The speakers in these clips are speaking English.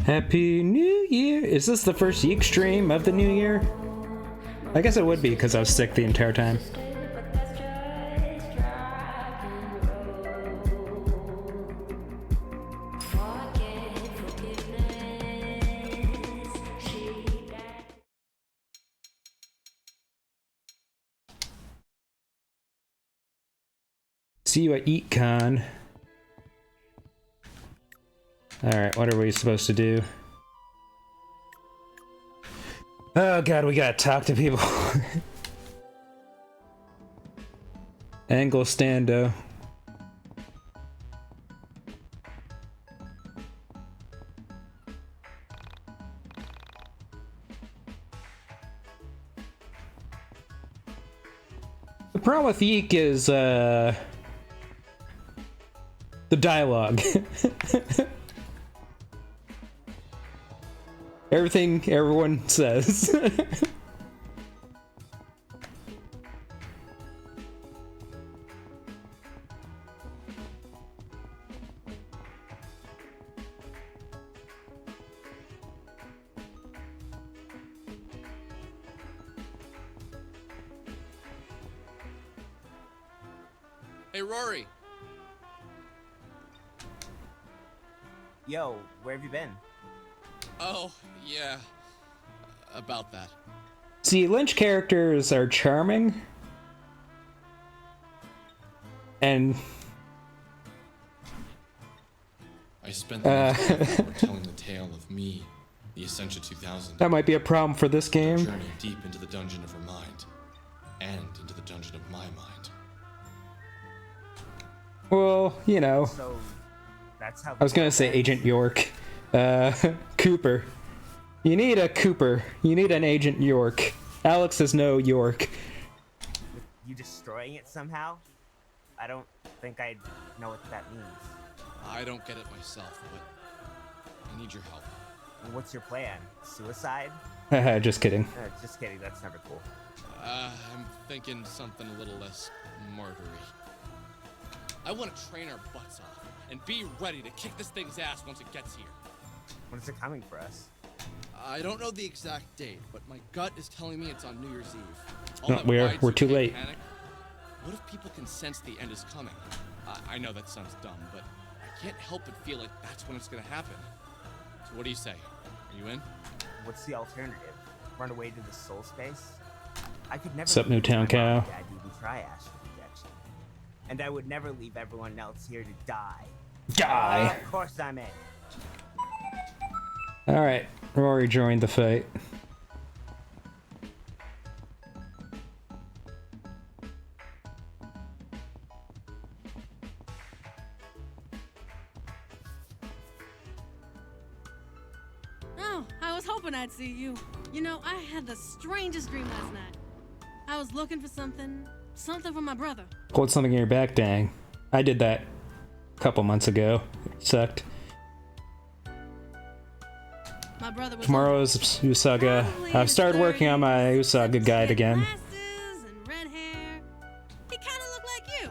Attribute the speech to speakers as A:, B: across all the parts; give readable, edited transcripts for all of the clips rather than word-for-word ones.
A: Happy New Year! Is this the first YIIK stream of the new year? I guess it would be because I was sick the entire time. See you at YIIK. Alright, what are we supposed to do? Oh god, we gotta talk to people. Angle stando. The problem with YIIK is, the dialogue. Everything everyone says.
B: Hey, Rory.
C: Yo, where have you been?
B: Oh, yeah. About that.
A: See, Lynch characters are charming. And...
B: I spent the next half hour telling the tale of me, the Essentia 2000.
A: that might be a problem for this game.
B: Journey deep into the dungeon of her mind. And into the dungeon of my mind.
A: Well, you know.
C: So, that's how.
A: I was gonna say Agent YIIK. Cooper. You need a Cooper. You need an Agent YIIK. Alex is no YIIK.
C: With you destroying it somehow? I don't think I know what that means.
B: I don't get it myself, but I need your help.
C: What's your plan? Suicide?
A: Just kidding.
C: Just kidding, that's never cool.
B: I'm thinking something a little less martyry. I want to train our butts off and be ready to kick this thing's ass once it gets here.
C: When is it coming for us?
B: I don't know the exact date, but my gut is telling me it's on New Year's Eve.
A: No, we're too late.
B: Panic. What if people can sense the end is coming? I know that sounds dumb, but I can't help but feel like that's when it's gonna happen. So what do you say? Are you in?
C: What's the alternative? Run away to the soul space? I could never.
A: Sup, Newtown Cow?
C: Dad even try astral projection. And I would never leave everyone else here to die.
A: Die!
C: Of course I'm in.
A: Alright, Rory joined the fight.
D: Oh, I was hoping I'd see you. You know, I had the strangest dream last night. I was looking for something for my brother.
A: Hold something in your back, dang. I did that a couple months ago. It sucked.
D: My brother was
A: Tomorrow's Usaga. I've started working on my Usaga guide again.
D: Glasses and red hair. He kind of looked like you.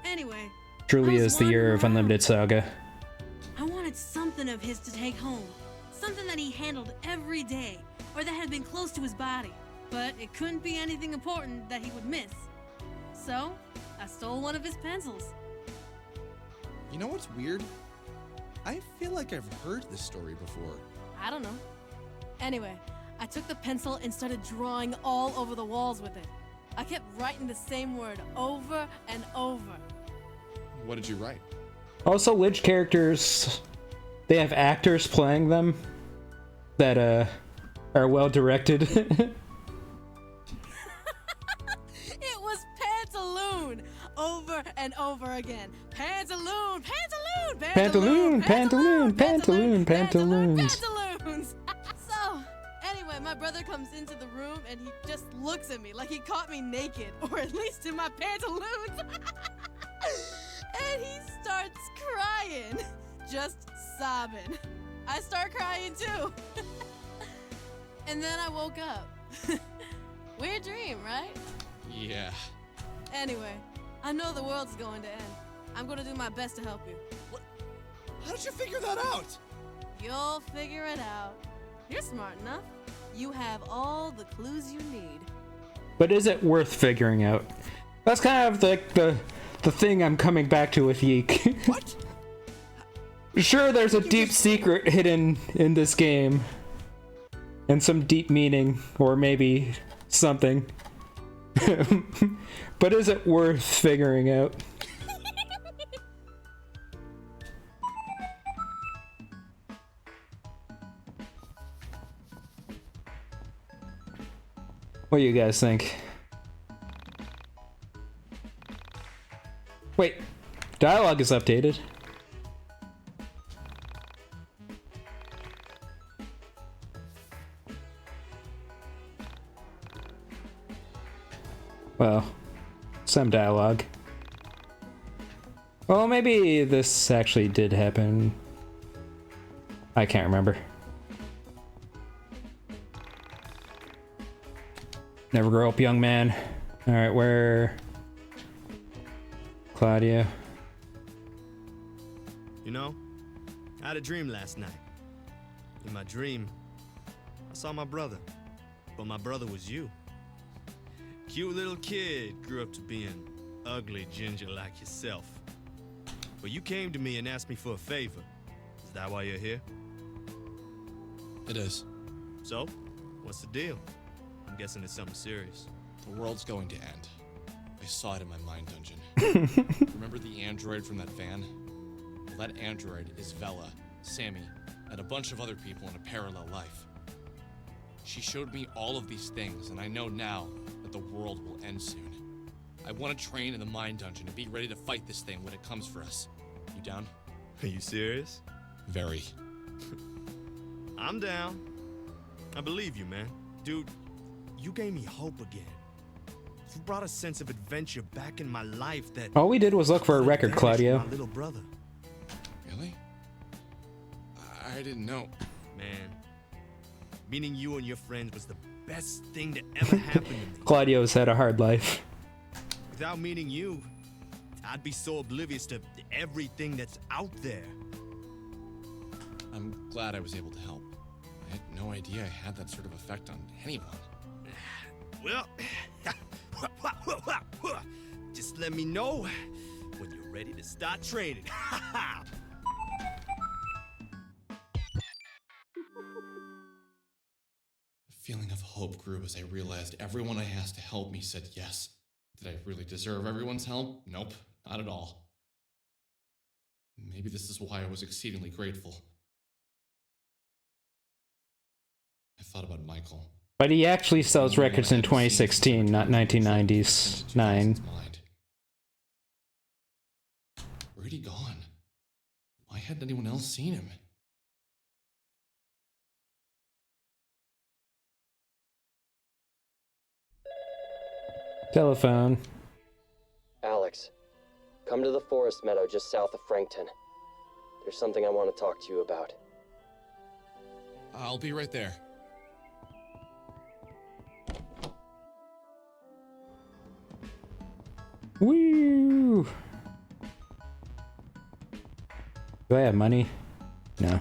D: Anyway,
A: Truly
D: I was
A: is the year of
D: wandering
A: Unlimited Saga.
D: I wanted something of his to take home. Something that he handled every day, or that had been close to his body. But it couldn't be anything important that he would miss. So, I stole one of his pencils.
B: You know what's weird? I feel like I've heard this story before.
D: I don't know. Anyway, I took the pencil and started drawing all over the walls with it. I kept writing the same word over and over.
B: What did you write?
A: Also, Lynch characters, they have actors playing them that are well directed.
D: It was Pantaloon! Over and over again. Pantaloon! Pantaloon!
A: Pantaloon, pantaloon, pantaloon, pantaloons.
D: Pantaloons! So, anyway, my brother comes into the room and he just looks at me like he caught me naked, or at least in my pantaloons. And he starts crying, just sobbing. I start crying too. And then I woke up. Weird dream, right?
B: Yeah.
D: Anyway, I know the world's going to end. I'm gonna do my best to help you.
B: What? How did you figure that out?
D: You'll figure it out. You're smart enough. You have all the clues you need.
A: But is it worth figuring out? That's kind of like the thing I'm coming back to with YIIK.
B: What?
A: Sure, there's a deep secret hidden in this game. And some deep meaning, or maybe something. But is it worth figuring out? What do you guys think? Wait, dialogue is updated. Well, some dialogue. Well, maybe this actually did happen. I can't remember. Never grow up, young man. Alright, where... Claudia.
E: You know, I had a dream last night. In my dream, I saw my brother. But my brother was you. Cute little kid, grew up to being ugly ginger like yourself. But you came to me and asked me for a favor. Is that why you're here?
B: It is.
E: So, what's the deal? I'm guessing it's something serious.
B: The world's going to end. I saw it in my mind dungeon. Remember the android from that van? Well, that android is Vela, Sammy, and a bunch of other people in a parallel life. She showed me all of these things, and I know now that the world will end soon. I want to train in the mind dungeon and be ready to fight this thing when it comes for us. You down?
E: Are you serious?
B: Very.
E: I'm down. I believe you, man. Dude, you gave me hope again. You brought a sense of adventure back in my life that...
A: All we did was look for a record, Claudio.
E: My little brother.
B: Really? I didn't know.
E: Man, meeting you and your friends was the best thing to ever happen to me.
A: Claudio's had a hard life.
E: Without meeting you, I'd be so oblivious to everything that's out there.
B: I'm glad I was able to help. I had no idea I had that sort of effect on anyone.
E: Well, just let me know when you're ready to start training.
B: A feeling of hope grew as I realized everyone I asked to help me said yes. Did I really deserve everyone's help? Nope, not at all. Maybe this is why I was exceedingly grateful. I thought about Michael.
A: But he actually sells records in 2016, not 1990s. 9.
B: Where'd he gone? Why hadn't anyone else seen him?
A: Telephone.
F: Alex, come to the forest meadow just south of Frankton. There's something I want to talk to you about.
B: I'll be right there.
A: Woo! Do I have money? No.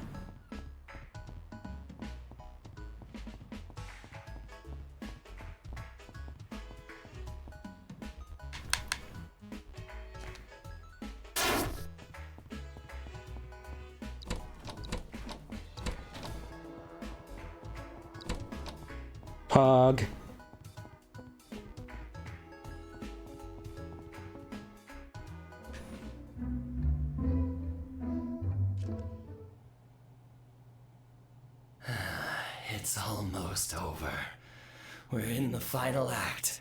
A: Pog.
G: It's almost over. We're in the final act.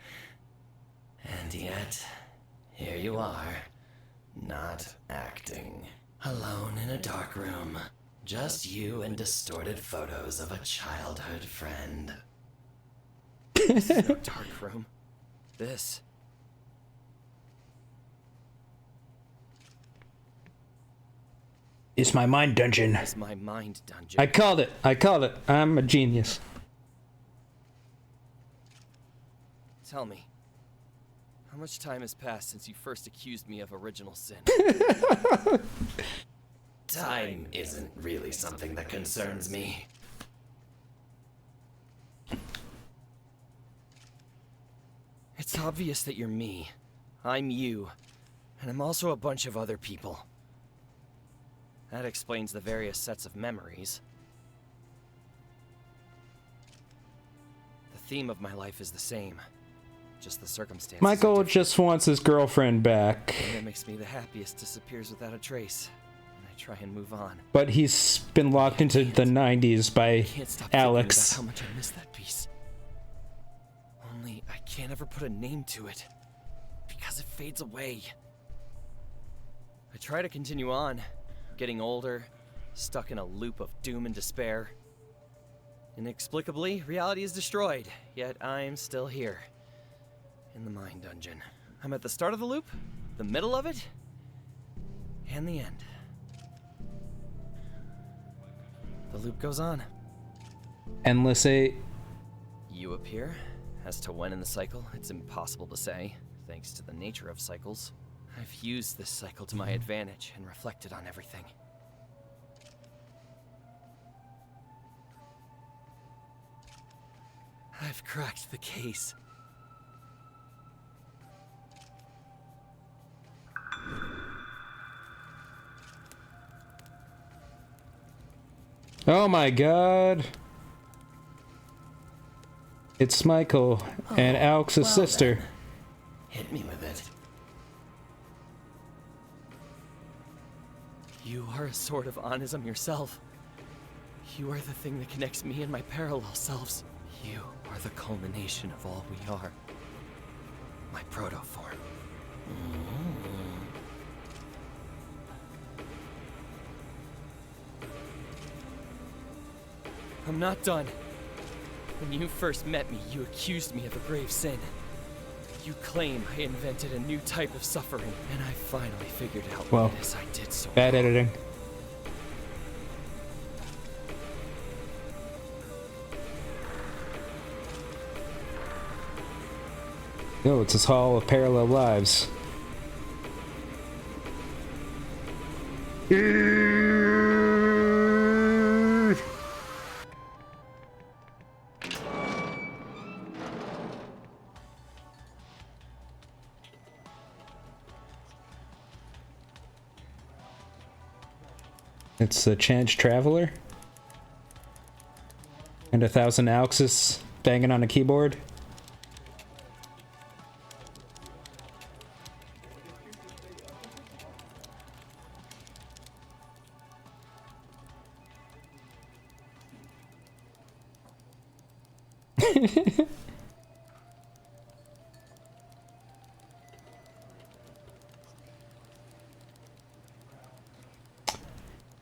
G: And yet, here you are, not acting. Alone in a dark room. Just you and distorted photos of a childhood friend.
F: This is no dark room. This.
A: It's my mind dungeon.
F: Is my mind dungeon.
A: I called it. I called it. I'm a genius.
F: Tell me, how much time has passed since you first accused me of original sin?
G: Time isn't really something that concerns me.
F: It's obvious that you're me. I'm you. And I'm also a bunch of other people. That explains the various sets of memories. The theme of my life is the same. Just the circumstances.
A: Michael just wants his girlfriend back.
F: When it makes me the happiest disappears without a trace. And I try and move on.
A: But he's been locked into the 90s by
F: Can't stop
A: Alex.
F: thinking about how much I miss that piece. Only I can't ever put a name to it. Because it fades away. I try to continue on. Getting older. Stuck in a loop of doom and despair. Inexplicably, reality is destroyed. Yet I'm still here. In the mind dungeon. I'm at the start of the loop, the middle of it, and the end. The loop goes on.
A: Endless 8.
F: You appear. As to when in the cycle, it's impossible to say, thanks to the nature of cycles. I've used this cycle to my advantage and reflected on everything. I've cracked the case.
A: Oh my god. It's Michael and Alex's
G: well
A: sister.
G: then. Hit me with it.
F: You are a sort of onism yourself. You are the thing that connects me and my parallel selves. You are the culmination of all we are. My protoform. I'm not done. When you first met me, you accused me of a grave sin. You claim I invented a new type of suffering, and I finally figured out
A: Well,
F: what it is I did so
A: bad
F: wrong.
A: editing. Oh, it's his Hall of Parallel Lives. It's a Changed Traveler. And 1,000 Alexes banging on a keyboard.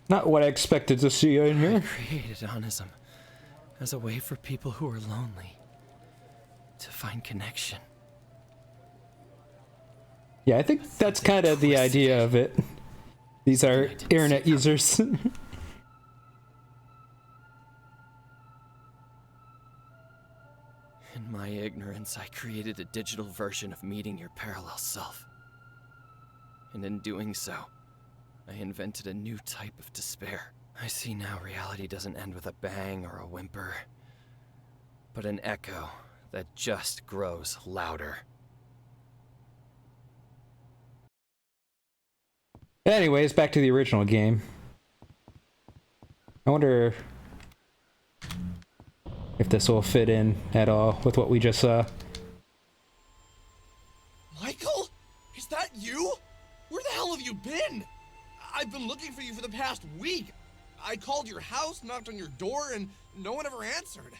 A: Not what I expected to see in
F: I
A: here.
F: created onism as a way for people who are lonely to find connection.
A: Yeah, I think that's kind of the idea of it. These are internet users.
F: In my ignorance, I created a digital version of meeting your parallel self. And in doing so, I invented a new type of despair. I see now reality doesn't end with a bang or a whimper, but an echo that just grows louder.
A: Anyways, back to the original game. I wonder if this will fit in at all with what we just saw.
B: Michael? Is that you? Where the hell have you been? I've been looking for you for the past week. I called your house, knocked on your door, and no one ever answered.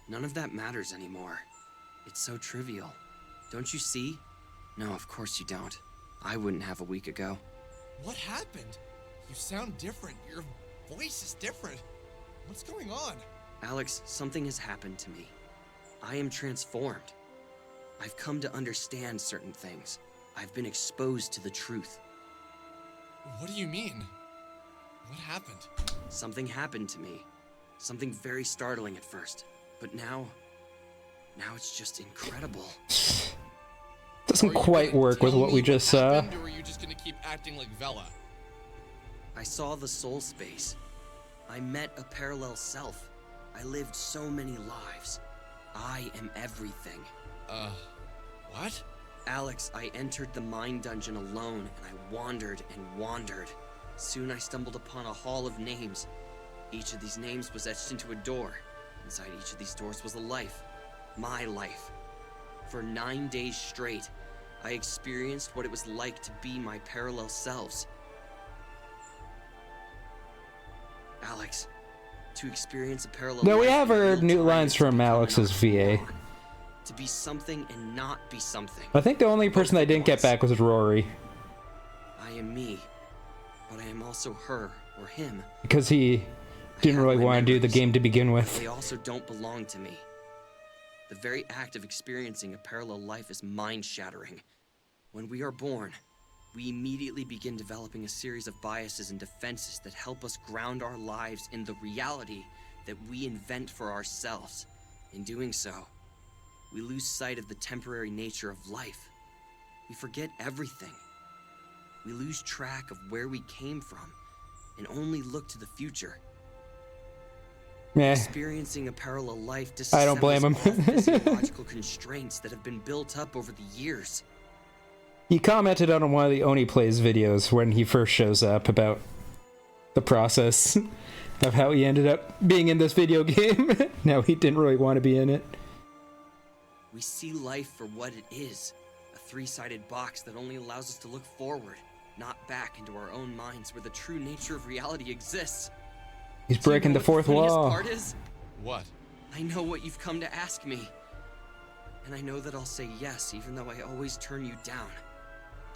H: None of that matters anymore. It's so trivial. Don't you see? No, of course you don't. I wouldn't have a week ago.
B: What happened? You sound different. Your voice is different. What's going on?
H: Alex, something has happened to me. I am transformed. I've come to understand certain things. I've been exposed to the truth.
B: What do you mean? What happened?
H: Something happened to me. Something very startling at first. But now it's just incredible.
A: Doesn't quite work with what we just saw.
B: Happened, or are you just gonna keep acting like Vela?
H: I saw the soul space. I met a parallel self. I lived so many lives. I am everything.
B: What?
H: Alex, I entered the mind dungeon alone, and I wandered and wandered. Soon I stumbled upon a hall of names. Each of these names was etched into a door. Inside each of these doors was a life. My life. For 9 days straight, I experienced what it was like to be my parallel selves. Alex, to experience a parallel
A: No, we
H: life
A: have
H: in
A: heard
H: real
A: new
H: time
A: lines
H: is to
A: from
H: become
A: Alex's
H: another
A: VA.
H: moron. To be something and not be something.
A: I think the only person I didn't get back was Rory.
H: I am me, but I am also her or him.
A: Because he didn't really want to do the game to begin with.
H: They also don't belong to me. The very act of experiencing a parallel life is mind-shattering. When we are born, we immediately begin developing a series of biases and defenses that help us ground our lives in the reality that we invent for ourselves. In doing so, we lose sight of the temporary nature of life. We forget everything. We lose track of where we came from and only look to the future.
A: Meh.
H: Experiencing a parallel life
A: I don't blame him.
H: disassembles all physiological constraints that have been built up over the years.
A: He commented on one of the Oni Plays videos when he first shows up about the process of how he ended up being in this video game. Now he didn't really want to be in it.
H: We see life for what it is, a three-sided box that only allows us to look forward, not back into our own minds where the true nature of reality exists.
A: He's
H: Do you
A: breaking
H: know
A: the
H: what
A: fourth
H: funniest
A: wall.
H: part is?
B: What?
H: I know what you've come to ask me. And I know that I'll say yes, even though I always turn you down.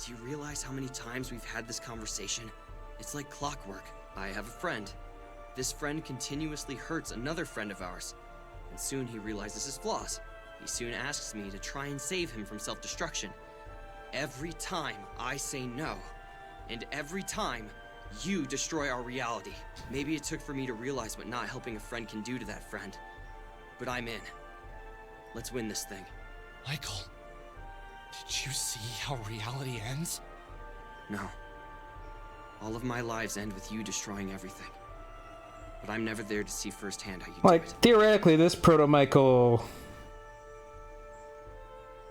H: Do you realize how many times we've had this conversation? It's like clockwork. I have a friend. This friend continuously hurts another friend of ours. And soon he realizes his flaws. He soon asks me to try and save him from self-destruction. Every time I say no. And every time you destroy our reality. Maybe it took for me to realize what not helping a friend can do to that friend. But I'm in. Let's win this thing.
B: Michael, did you see how reality ends?
H: No. All of my lives end with you destroying everything. But I'm never there to see firsthand how you do
A: Like,
H: it.
A: theoretically, this Proto-Michael...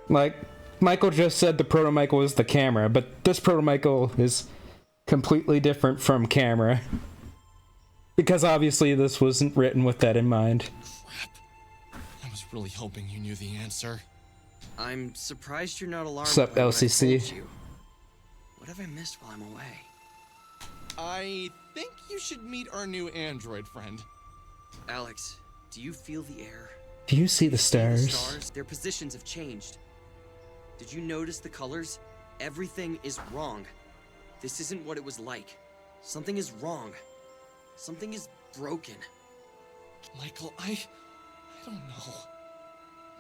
A: Like, Michael just said the Proto-Michael is the camera, but this Proto-Michael is completely different from camera. Because obviously this wasn't written with that in mind.
B: Crap. I was really hoping you knew the answer.
H: I'm surprised you're not alarmed
A: Sup,
H: by what I
A: LCC?
H: told you. What have I missed while I'm away?
B: I think you should meet our new android friend.
H: Alex, do you feel the air?
A: Do you see the
H: See the
A: stars?
H: stars? Their positions have changed. Did you notice the colors? Everything is wrong. This isn't what it was like. Something is wrong. Something is broken.
B: Michael, I don't know.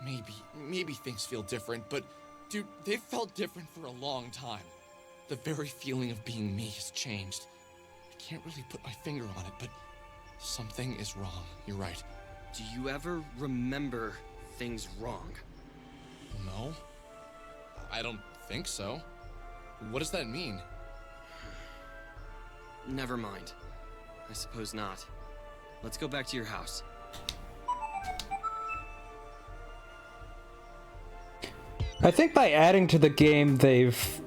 B: Maybe things feel different, but dude, they've felt different for a long time. The very feeling of being me has changed. I can't really put my finger on it, but something is wrong. You're right.
H: Do you ever remember things wrong?
B: No? I don't think so. What does that mean?
H: Never mind. I suppose not. Let's go back to your house.
A: I think by adding to the game, they've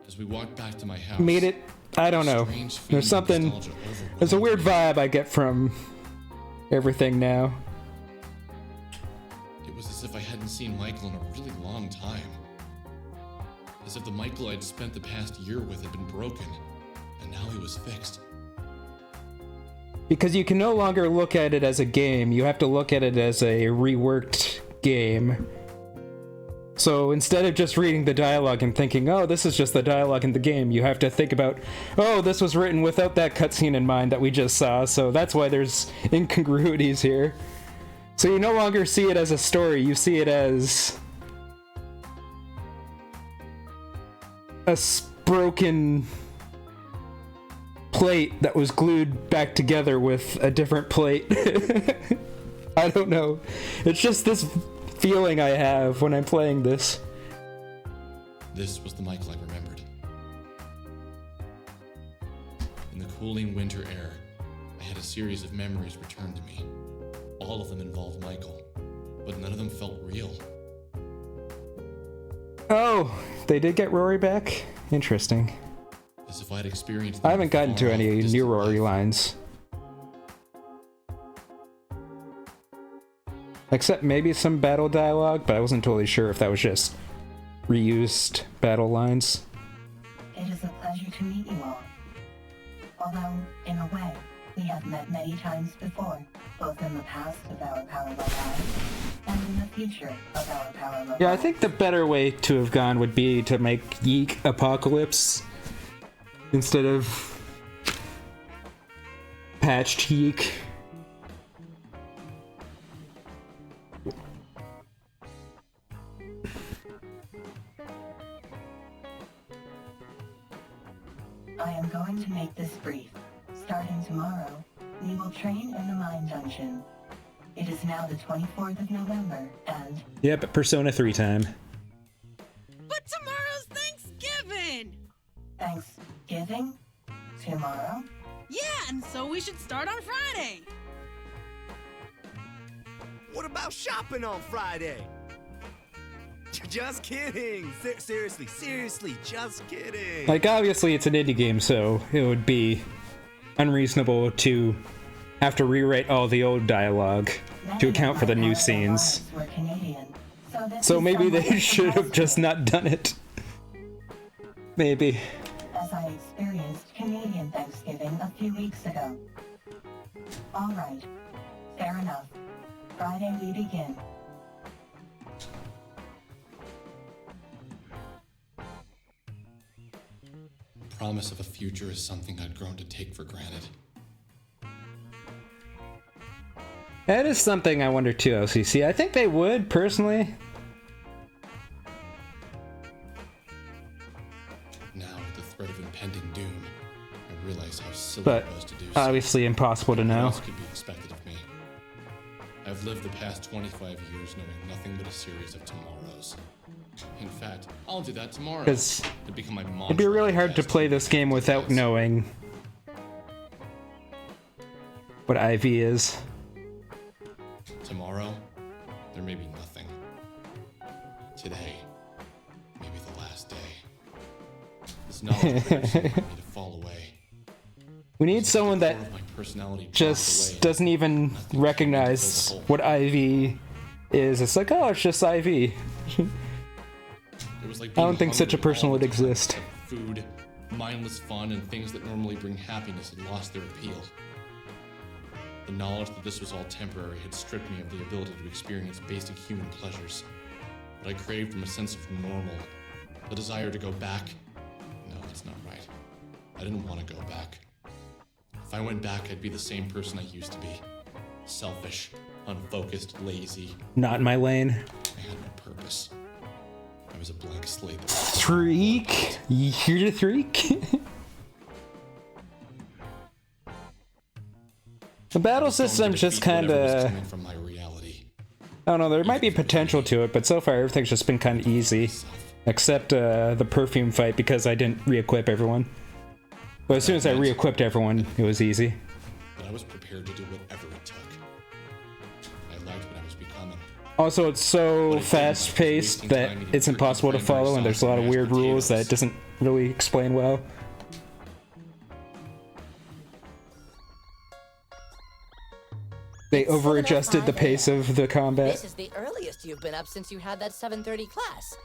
B: As we walk back to my house,
A: made it... I don't know.
B: strange feeling
A: There's
B: of
A: something...
B: nostalgia overwhelmed
A: There's a weird
B: me.
A: vibe I get from everything now.
B: It was as if I hadn't seen Michael in a really long time. As if the Michael I'd spent the past year with had been broken, and now he was fixed.
A: Because you can no longer look at it as a game, you have to look at it as a reworked game. So instead of just reading the dialogue and thinking, oh, this is just the dialogue in the game, you have to think about, oh, this was written without that cutscene in mind that we just saw, so that's why there's incongruities here. So you no longer see it as a story, you see it as a broken plate that was glued back together with a different plate. I don't know. It's just this feeling I have when I'm playing this.
B: This was the Michael I remembered. In the cooling winter air, I had a series of memories returned to me. All of them involved Michael, but none of them felt real.
A: Oh, they did get Rory back? Interesting.
B: As if I'd experienced.
A: I haven't gotten to any new Rory lines. Except maybe some battle dialogue, but I wasn't totally sure if that was just reused battle lines.
I: It is a pleasure to meet you all. Although, in a way, we have met many times before, both in the past of our parallel lives and in the future of our parallel
A: Yeah, I think the better way to have gone would be to make YIIK Apocalypse instead of patched YIIK.
I: I am going to make this brief. Starting tomorrow, we will train in the Mine Dungeon. It is now the 24th of November, and...
A: Yep, Persona 3 time.
D: But tomorrow's Thanksgiving!
I: Thanksgiving? Tomorrow?
D: Yeah, and so we should start on Friday.
E: What about shopping on Friday? Just kidding. Seriously, just kidding.
A: Like, obviously it's an indie game, so it would be unreasonable to have to rewrite all the old dialogue to account for the new scenes. So maybe they should have just not done it. Maybe.
I: As I experienced Canadian Thanksgiving a few weeks ago. Alright, fair enough. Friday we begin.
B: The promise of a future is something I'd grown to take for granted.
A: That is something I wonder too, LCC. I think they would, personally.
B: Now, with the threat of impending doom, I realize how silly
A: But
B: it was to do so.
A: obviously impossible to
B: What
A: know.
B: else could be expected of me? I've lived the past 25 years knowing nothing but a series of tomorrows. In fact, I'll do that tomorrow.
A: 'Cause
B: to become my
A: it'd be really hard to play this game without knowing what IV is.
B: Tomorrow, there may be nothing. Today, maybe the last day. This knowledge triggers me to fall away.
A: We need someone that
B: Core of my personality dropped
A: just
B: away.
A: doesn't even recognize what IV is. It's like, oh, it's just IV.
B: It was like
A: I don't
B: being
A: think such a
B: hungry
A: person
B: all
A: would
B: the time.
A: exist.
B: Food, mindless fun, and things that normally bring happiness had lost their appeal. The knowledge that this was all temporary had stripped me of the ability to experience basic human pleasures. What I craved from a sense of normal, the desire to go back. No, that's not right. I didn't want to go back. If I went back, I'd be the same person I used to be. Selfish, unfocused, lazy.
A: Not in my lane.
B: I had no purpose. I was a blank slate.
A: Freak? You hear the freak? The battle system's just kinda...
B: From my reality.
A: I don't know, there might be potential to it, but so far everything's just been kinda easy. Except the perfume fight, because I didn't re-equip everyone. But as soon as I re-equipped everyone, it was easy.
B: But I was prepared to do whatever it took. I liked what I was becoming.
A: Also, it's so fast-paced that it's impossible to follow, and there's a lot of weird rules that it doesn't really explain well. They over-adjusted the pace of the combat.
J: This is the earliest you've been up since you had that 7:30 class.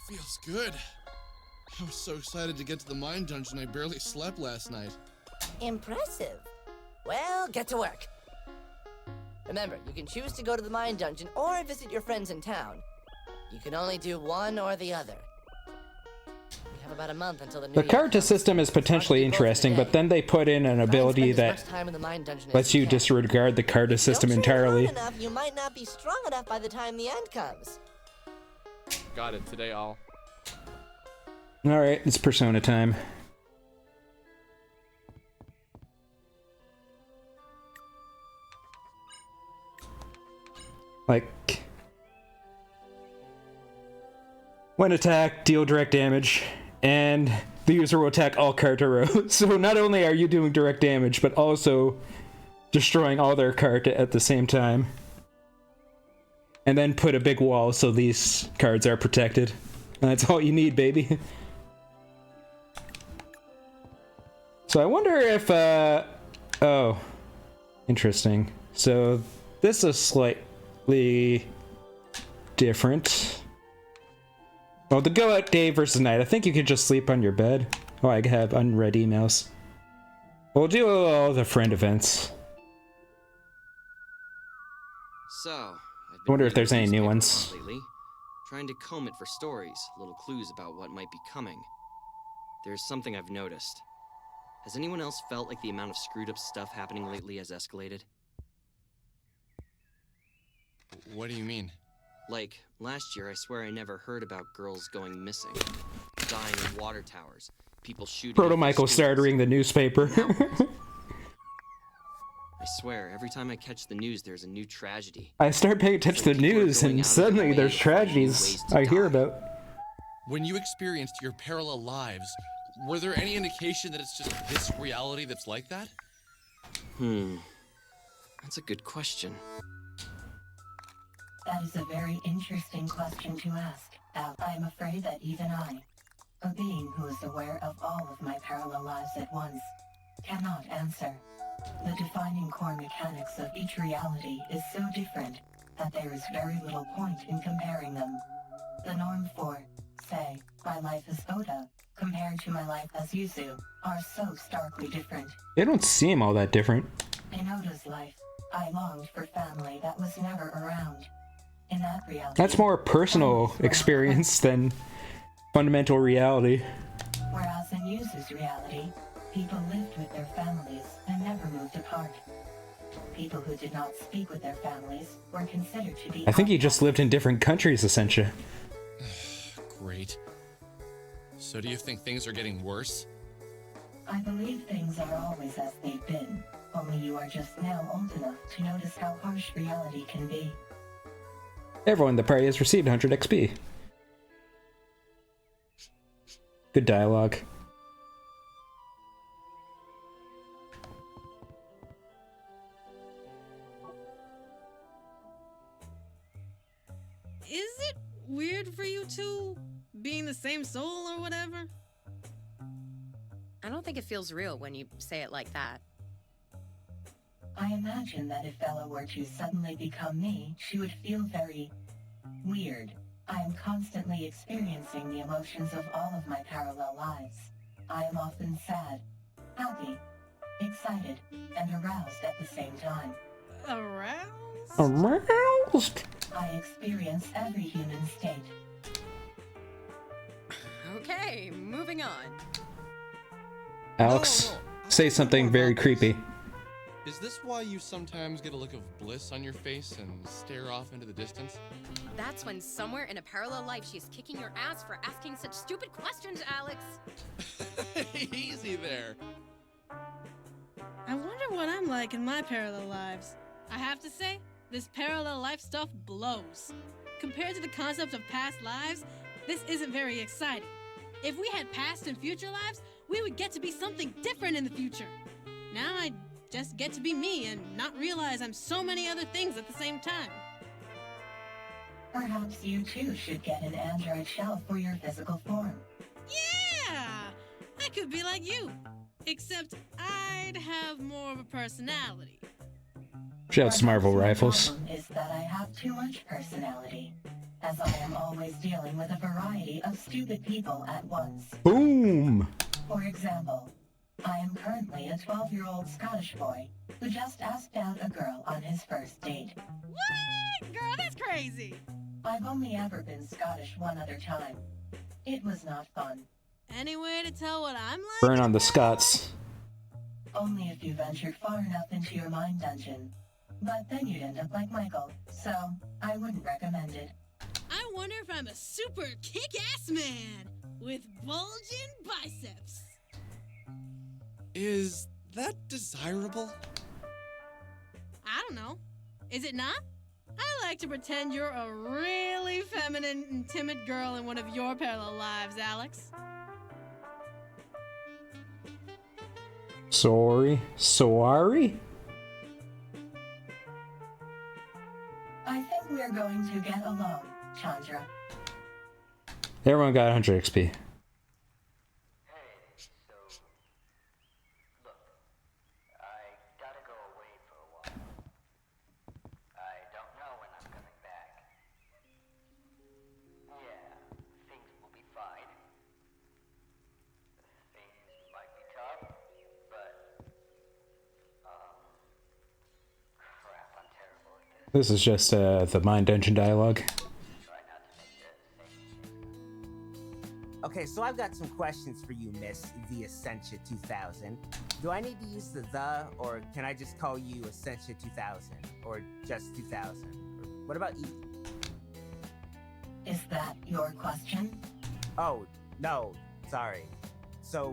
B: Feels good. I was so excited to get to the mine dungeon I barely slept last night.
J: Impressive. Well, get to work. Remember, you can choose to go to the mine dungeon or visit your friends in town. You can only do one or the other. We have about a month until the new
A: The
J: year
A: character
J: comes.
A: system is potentially
J: It's hard to do both in a
A: interesting,
J: day.
A: but then they put in an
J: Try and
A: ability
J: spend as
A: that
J: much time in the mine dungeon as
A: lets you
J: can.
A: disregard the character
J: If you
A: system
J: don't train
A: entirely.
J: hard enough, you might not be strong enough by the time the end comes.
B: Got it. Today I'll.
A: Alright, it's Persona time. Like, when attacked, deal direct damage, and the user will attack all character rows. So not only are you doing direct damage, but also destroying all their character at the same time. And then put a big wall so these cards are protected. That's all you need, baby. So I wonder if, oh, interesting. So this is slightly different. Well, to go out day versus night, I think you could just sleep on your bed. Oh, I have unread emails. We'll do all the friend events.
H: So, I've
A: I
H: been
A: wonder if
H: reading
A: there's
H: the
A: any new
H: newspaper a
A: ones.
H: lot lately, trying to comb it for stories, little clues about what might be coming. There's something I've noticed. Has anyone else felt like the amount of screwed up stuff happening lately has escalated?
B: What do you mean?
H: Like, last year I swear I never heard about girls going missing, dying in water towers, people shooting
A: Proto
H: up their
A: Michael started
H: schools.
A: reading the newspaper.
H: Now what? I swear, every time I catch the news, there's a new tragedy.
A: I start paying attention to the
H: People are
A: news,
H: going
A: and
H: out of
A: suddenly
H: their
A: there's
H: way to find new
A: tragedies
H: ways to
A: I hear
H: die.
A: about.
B: When you experienced your parallel lives, were there any indication that it's just this reality that's like that?
H: That's a good question.
I: That is a very interesting question to ask, Al. I am afraid that even I, a being who is aware of all of my parallel lives at once, cannot answer. The defining core mechanics of each reality is so different that there is very little point in comparing them. The norm for, say, my life as Oda, compared to my life as Yuzu, are so starkly different.
A: They don't seem all that different.
I: In Oda's life, I longed for family that was never around. In that reality,
A: That's more personal
I: families were
A: experience than fundamental reality.
I: whereas in Yuzu's reality, people lived with their families and never moved apart. People who did not speak with their families were considered to be
A: I think he just lived in different countries, essentially.
B: Great. So do you think things are getting worse?
I: I believe things are always as they've been, only you are just now old enough to notice how harsh reality can be.
A: Everyone in the party has received 100 XP. Good dialogue.
D: Is it weird for you two being the same soul or whatever?
K: I don't think it feels real when you say it like that.
I: I imagine that if Bella were to suddenly become me, she would feel very weird. I am constantly experiencing the emotions of all of my parallel lives. I am often sad, happy, excited, and aroused at the same time.
D: Aroused?
A: Aroused?
I: I experience every human state.
K: Okay, moving on.
A: Alex,
B: No,
A: say something very creepy.
B: Is this why you sometimes get a look of bliss on your face and stare off into the distance?
K: That's when somewhere in a parallel life she's kicking your ass for asking such stupid questions, Alex.
B: Easy there.
D: I wonder what I'm like in my parallel lives. I have to say, this parallel life stuff blows. Compared to the concept of past lives, this isn't very exciting. If we had past and future lives, we would get to be something different in the future. Now I just get to be me and not realize I'm so many other things at the same time.
I: Perhaps you too should get an android shell for your physical form.
D: Yeah! I could be like you. Except I'd have more of a personality.
A: Shouts Marvel
I: Perhaps my
A: Rifles.
I: problem is that I have too much personality, as I am always dealing with a variety of stupid people at once.
A: Boom!
I: For example, I am currently a 12-year-old Scottish boy who just asked out a girl on his first date.
D: What? Girl, that's crazy.
I: I've only ever been Scottish one other time. It was not fun.
D: Any way to tell what I'm like?
A: Burn on the Scots.
I: Only if you ventured far enough into your mind dungeon. But then you'd end up like Michael, so I wouldn't recommend it.
D: I wonder if I'm a super kick-ass man with bulging biceps.
B: Is that desirable?
D: I don't know. Is it not? I like to pretend you're a really feminine and timid girl in one of your parallel lives, Alex.
A: Sorry.
I: I think we're going to get along, Chandra.
A: Everyone got 100 XP. This is just the Mind Dungeon dialogue.
C: Okay, so I've got some questions for you, Miss the Essentia 2000. Do I need to use the, or can I just call you Essentia 2000? Or just 2000? Or what about E?
I: Is that your question?
C: Oh, no, sorry. So,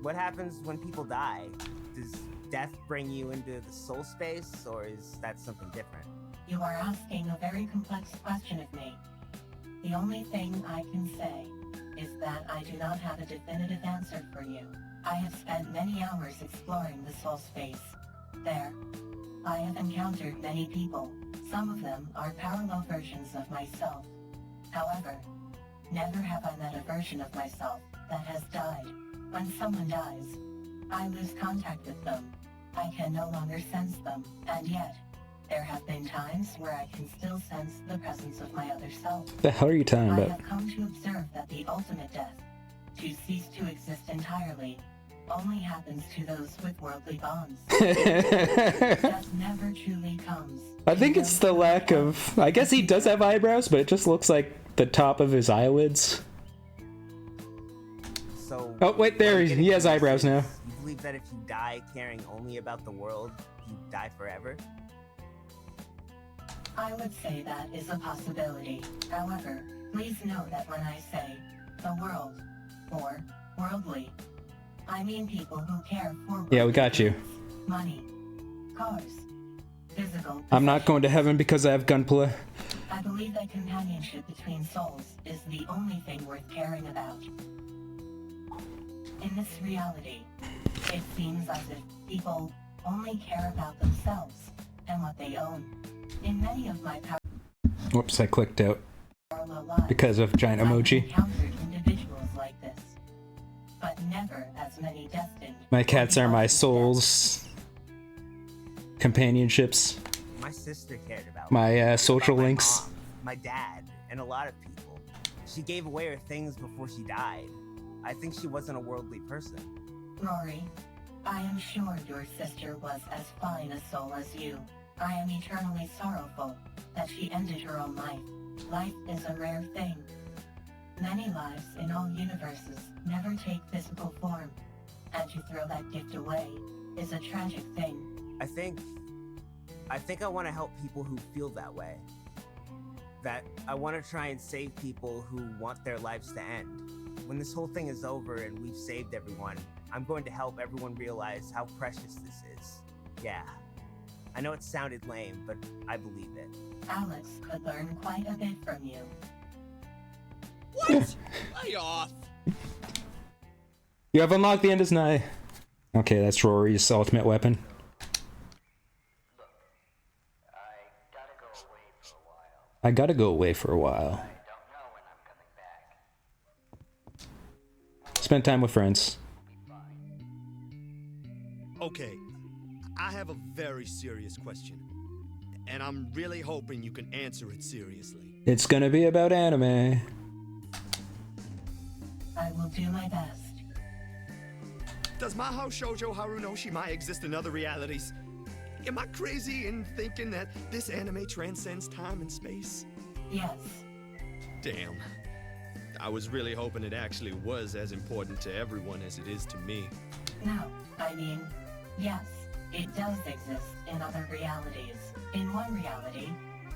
C: what happens when people die? Does death bring you into the soul space, or is that something different?
I: You are asking a very complex question of me. The only thing I can say is that I do not have a definitive answer for you. I have spent many hours exploring the soul space. There, I have encountered many people. Some of them are parallel versions of myself. However, never have I met a version of myself that has died. When someone dies, I lose contact with them. I can no longer sense them, and yet, there have been times where I can still sense the presence of my other self.
A: The hell are you talking
I: I
A: about?
I: have come to observe that the ultimate death, to cease to exist entirely, only happens to those with worldly bonds. Death never truly comes.
A: I think it's the lack of... I guess he does have eyebrows, but it just looks like the top of his eyelids.
C: So,
A: Oh, wait, there, he has eyebrows now.
C: You believe that if you die caring only about the world, you die forever?
I: I would say that is a possibility. However, please know that when I say the world, or worldly, I mean people who care for
A: Yeah, we got you.
I: money, cars, physical.
A: I'm not going to heaven because I have gunpla.
I: I believe that companionship between souls is the only thing worth caring about. In this reality, it seems as if people only care about themselves and what they own. In many of my
A: Whoops, I clicked out
I: parallel lives,
A: because of giant
I: I've
A: emoji.
I: encountered individuals like this, but never as many destined.
A: My cats are my souls. Companionships.
C: My sister cared about
A: My
C: me,
A: social
C: about my
A: links.
C: mom, my dad, and a lot of people. She gave away her things before she died. I think she wasn't a worldly person.
I: Rory, I am sure your sister was as fine a soul as you. I am eternally sorrowful that she ended her own life. Life is a rare thing. Many lives in all universes never take physical form, and to throw that gift away is a tragic thing.
C: I think I want to help people who feel that way. That I want to try and save people who want their lives to end. When this whole thing is over and we've saved everyone, I'm going to help everyone realize how precious this is. Yeah. I know it sounded lame, but I believe it.
I: Alex could learn quite a bit from you.
B: What? Lay off.
A: You have unlocked the end is nigh. Okay, that's Rory's ultimate weapon. I gotta go away for a while. Spend time with friends.
E: Okay, I have a very serious question, and I'm really hoping you can answer it seriously.
A: It's gonna be about anime.
I: I will do my best.
E: Does Mahou Shoujo Haru know she might exist in other realities? Am I crazy in thinking that this anime transcends time and space?
I: Yes.
E: Damn. I was really hoping it actually was as important to everyone as it is to me.
I: No, I mean, yes, it does exist in other realities. In one reality,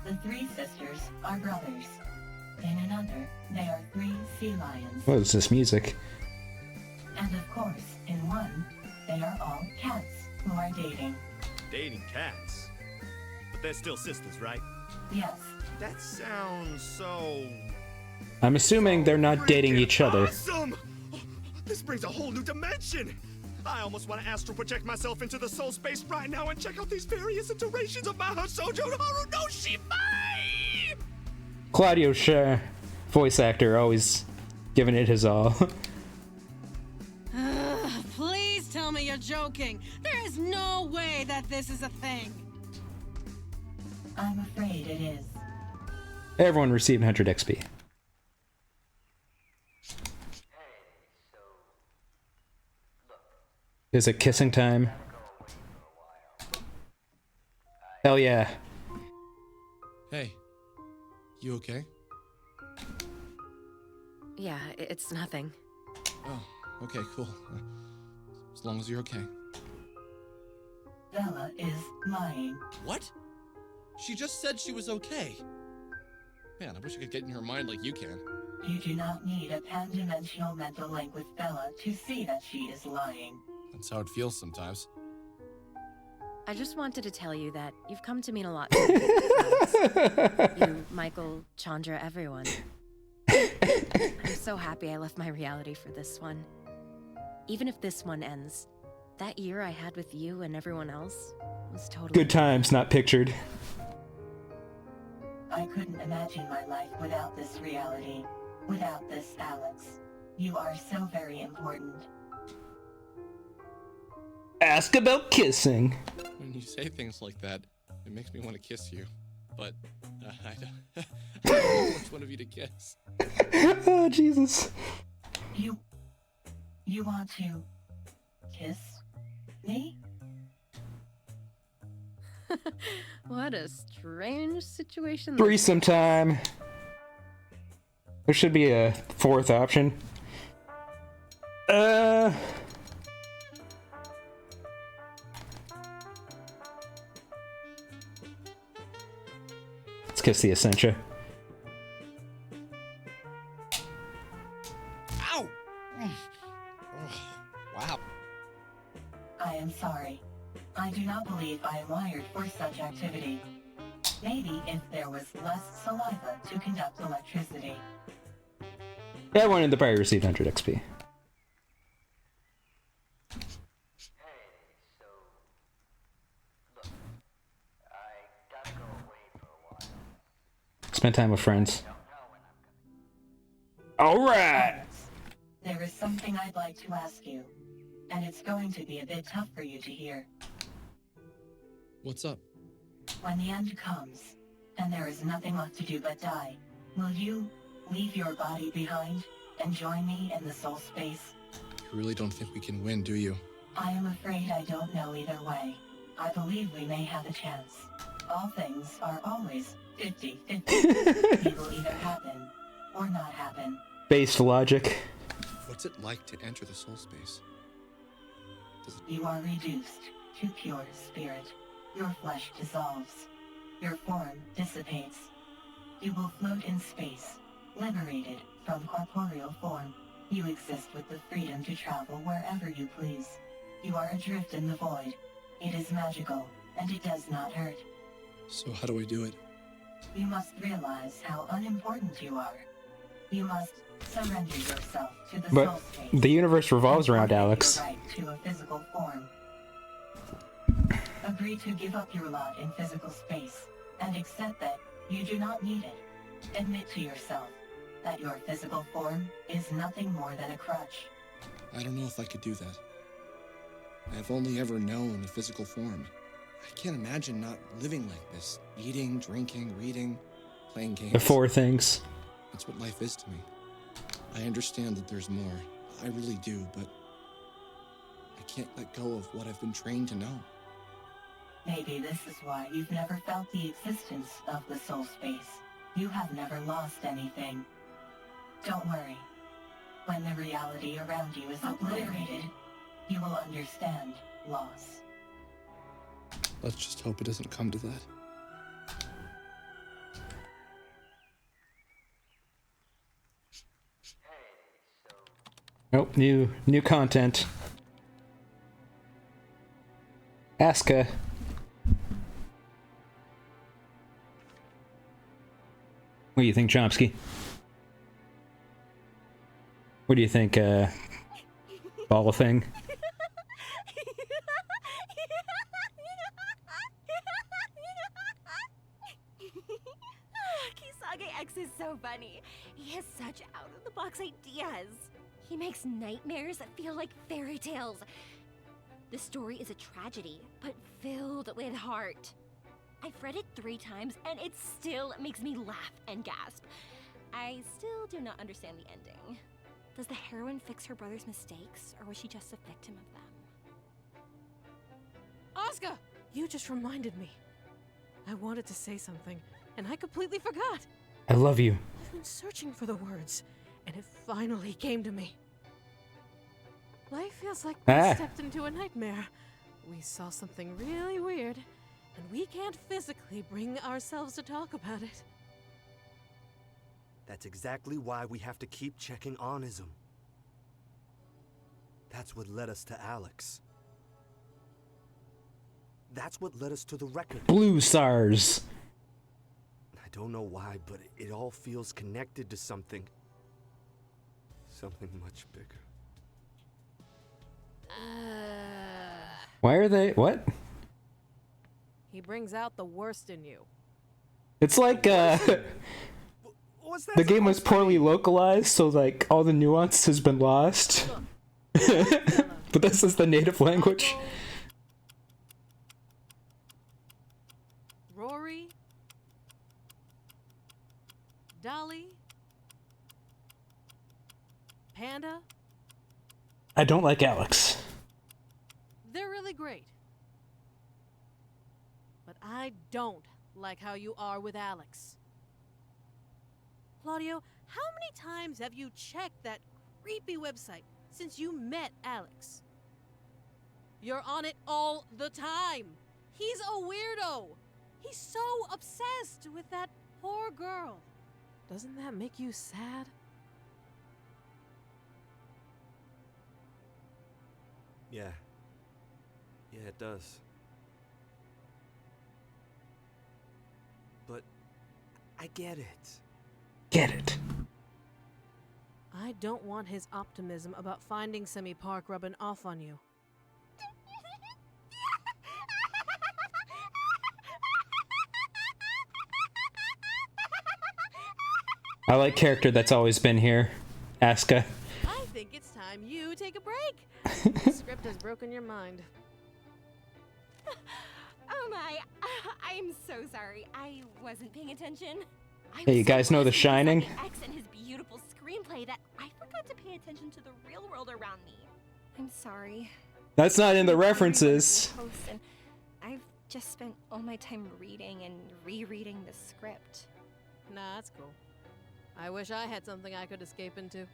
I: the three sisters are brothers. In another, they are three sea lions.
A: What is this music?
I: And of course, in one, they are all cats who are dating.
E: Dating cats? But they're still sisters, right?
I: Yes.
E: That sounds so...
A: I'm assuming they're not dating each other.
E: Awesome! Oh, this brings a whole new dimension! I almost want to astral project myself into the soul space right now and check out these various iterations of Mahou Shoujo Haru no Shimai!
A: Claudio Schär, voice actor, always giving it his all.
D: Please tell me you're joking. There is no way that this is a thing.
I: I'm afraid it is.
A: Everyone received 100 XP. Is it kissing time? Hell yeah.
B: Hey, you okay?
K: Yeah, it's nothing.
B: Oh, okay, cool. As long as you're okay.
I: Bella is lying.
B: What? She just said she was okay. Man, I wish I could get in her mind like you can.
I: You do not need a pan-dimensional mental link with Bella to see that she is lying.
B: That's how it feels sometimes.
K: I just wanted to tell you that you've come to mean a lot to me. You, Michael, Chandra, everyone. I'm so happy I left my reality for this one. Even if this one ends, that year I had with you and everyone else was totally...
A: Good times, not pictured.
I: I couldn't imagine my life without this reality, without this Alex. You are so very important.
A: Ask about kissing.
B: When you say things like that, it makes me want to kiss you. But I don't know which one of you to kiss.
A: Oh, Jesus.
I: You want to kiss me?
K: What a strange situation.
A: Threesome time. There should be a fourth option. Let's kiss the Essentia.
B: Ow! Oh, wow.
I: I am sorry. I do not believe I am wired for such activity. Maybe if there was less saliva to conduct electricity.
A: Everyone in the party received 100 XP. Spend time with friends. Alright!
I: There is something I'd like to ask you, and it's going to be a bit tough for you to hear.
B: What's up?
I: When the end comes, and there is nothing left to do but die, will you leave your body behind and join me in the soul space?
B: You really don't think we can win, do you?
I: I am afraid I don't know either way. I believe we may have a chance. All things are always 50-50. It will either happen or not happen.
A: Based logic.
B: What's it like to enter the soul space?
I: You are reduced to pure spirit. Your flesh dissolves. Your form dissipates. You will float in space, liberated from corporeal form. You exist with the freedom to travel wherever you please. You are adrift in the void. It is magical, and it does not hurt.
B: So how do I do it?
I: You must realize how unimportant you are. You must surrender yourself to the soul
A: But
I: space.
A: the universe revolves around Alex.
I: Your right to a physical form. Agree to give up your lot in physical space, and accept that you do not need it. Admit to yourself that your physical form is nothing more than a crutch.
B: I don't know if I could do that. I've only ever known a physical form. I can't imagine not living like this. Eating, drinking, reading, playing games.
A: The four things.
B: That's what life is to me. I understand that there's more. I really do, but I can't let go of what I've been trained to know.
I: Maybe this is why you've never felt the existence of the soul space. You have never lost anything. Don't worry. When the reality around you is obliterated, you will understand loss.
B: Let's just hope it doesn't come to that.
A: Nope, new content. Asuka. What do you think, Chomsky? What do you think, ball thing?
L: Kisage X is so funny. He has such out-of-the-box ideas. He makes nightmares that feel like fairy tales. The story is a tragedy, but filled with heart. I've read it 3 times, and it still makes me laugh and gasp. I still do not understand the ending. Does the heroine fix her brother's mistakes, or was she just a victim of them?
M: Asuka! You just reminded me. I wanted to say something, and I completely forgot.
A: I love you.
M: I've been searching for the words, and it finally came to me. Life feels like we stepped into a nightmare. We saw something really weird, and we can't physically bring ourselves to talk about it.
E: That's exactly why we have to keep checking onism. That's what led us to Alex. That's what led us to the record.
A: Blue SARS.
E: I don't know why, but it all feels connected to something. Something much bigger.
A: Why are they... What?
M: He brings out the worst in you.
A: It's like, the game was poorly localized, so, like, all the nuance has been lost. But this is the native language.
M: Rory? Dolly? Panda?
A: I don't like Alex.
M: They're really great. But I don't like how you are with Alex. Claudio, how many times have you checked that creepy website since you met Alex? You're on it all the time. He's a weirdo. He's so obsessed with that poor girl. Doesn't that make you sad?
E: Yeah. Yeah, it does. But I get it.
A: Get it.
M: I don't want his optimism about finding Semi Park rubbing off on you.
A: I like character that's always been here. Asuka.
M: I think it's time you take a break. The script has broken your mind.
L: Oh my, I'm so sorry. I wasn't paying attention.
A: Hey, you guys know The Shining?
L: X and his beautiful screenplay that I forgot to pay attention to the real world around me. I'm sorry.
A: That's not in the references.
L: And I've just spent all my time reading and rereading the script.
M: Nah, that's cool. I wish I had something I could escape into.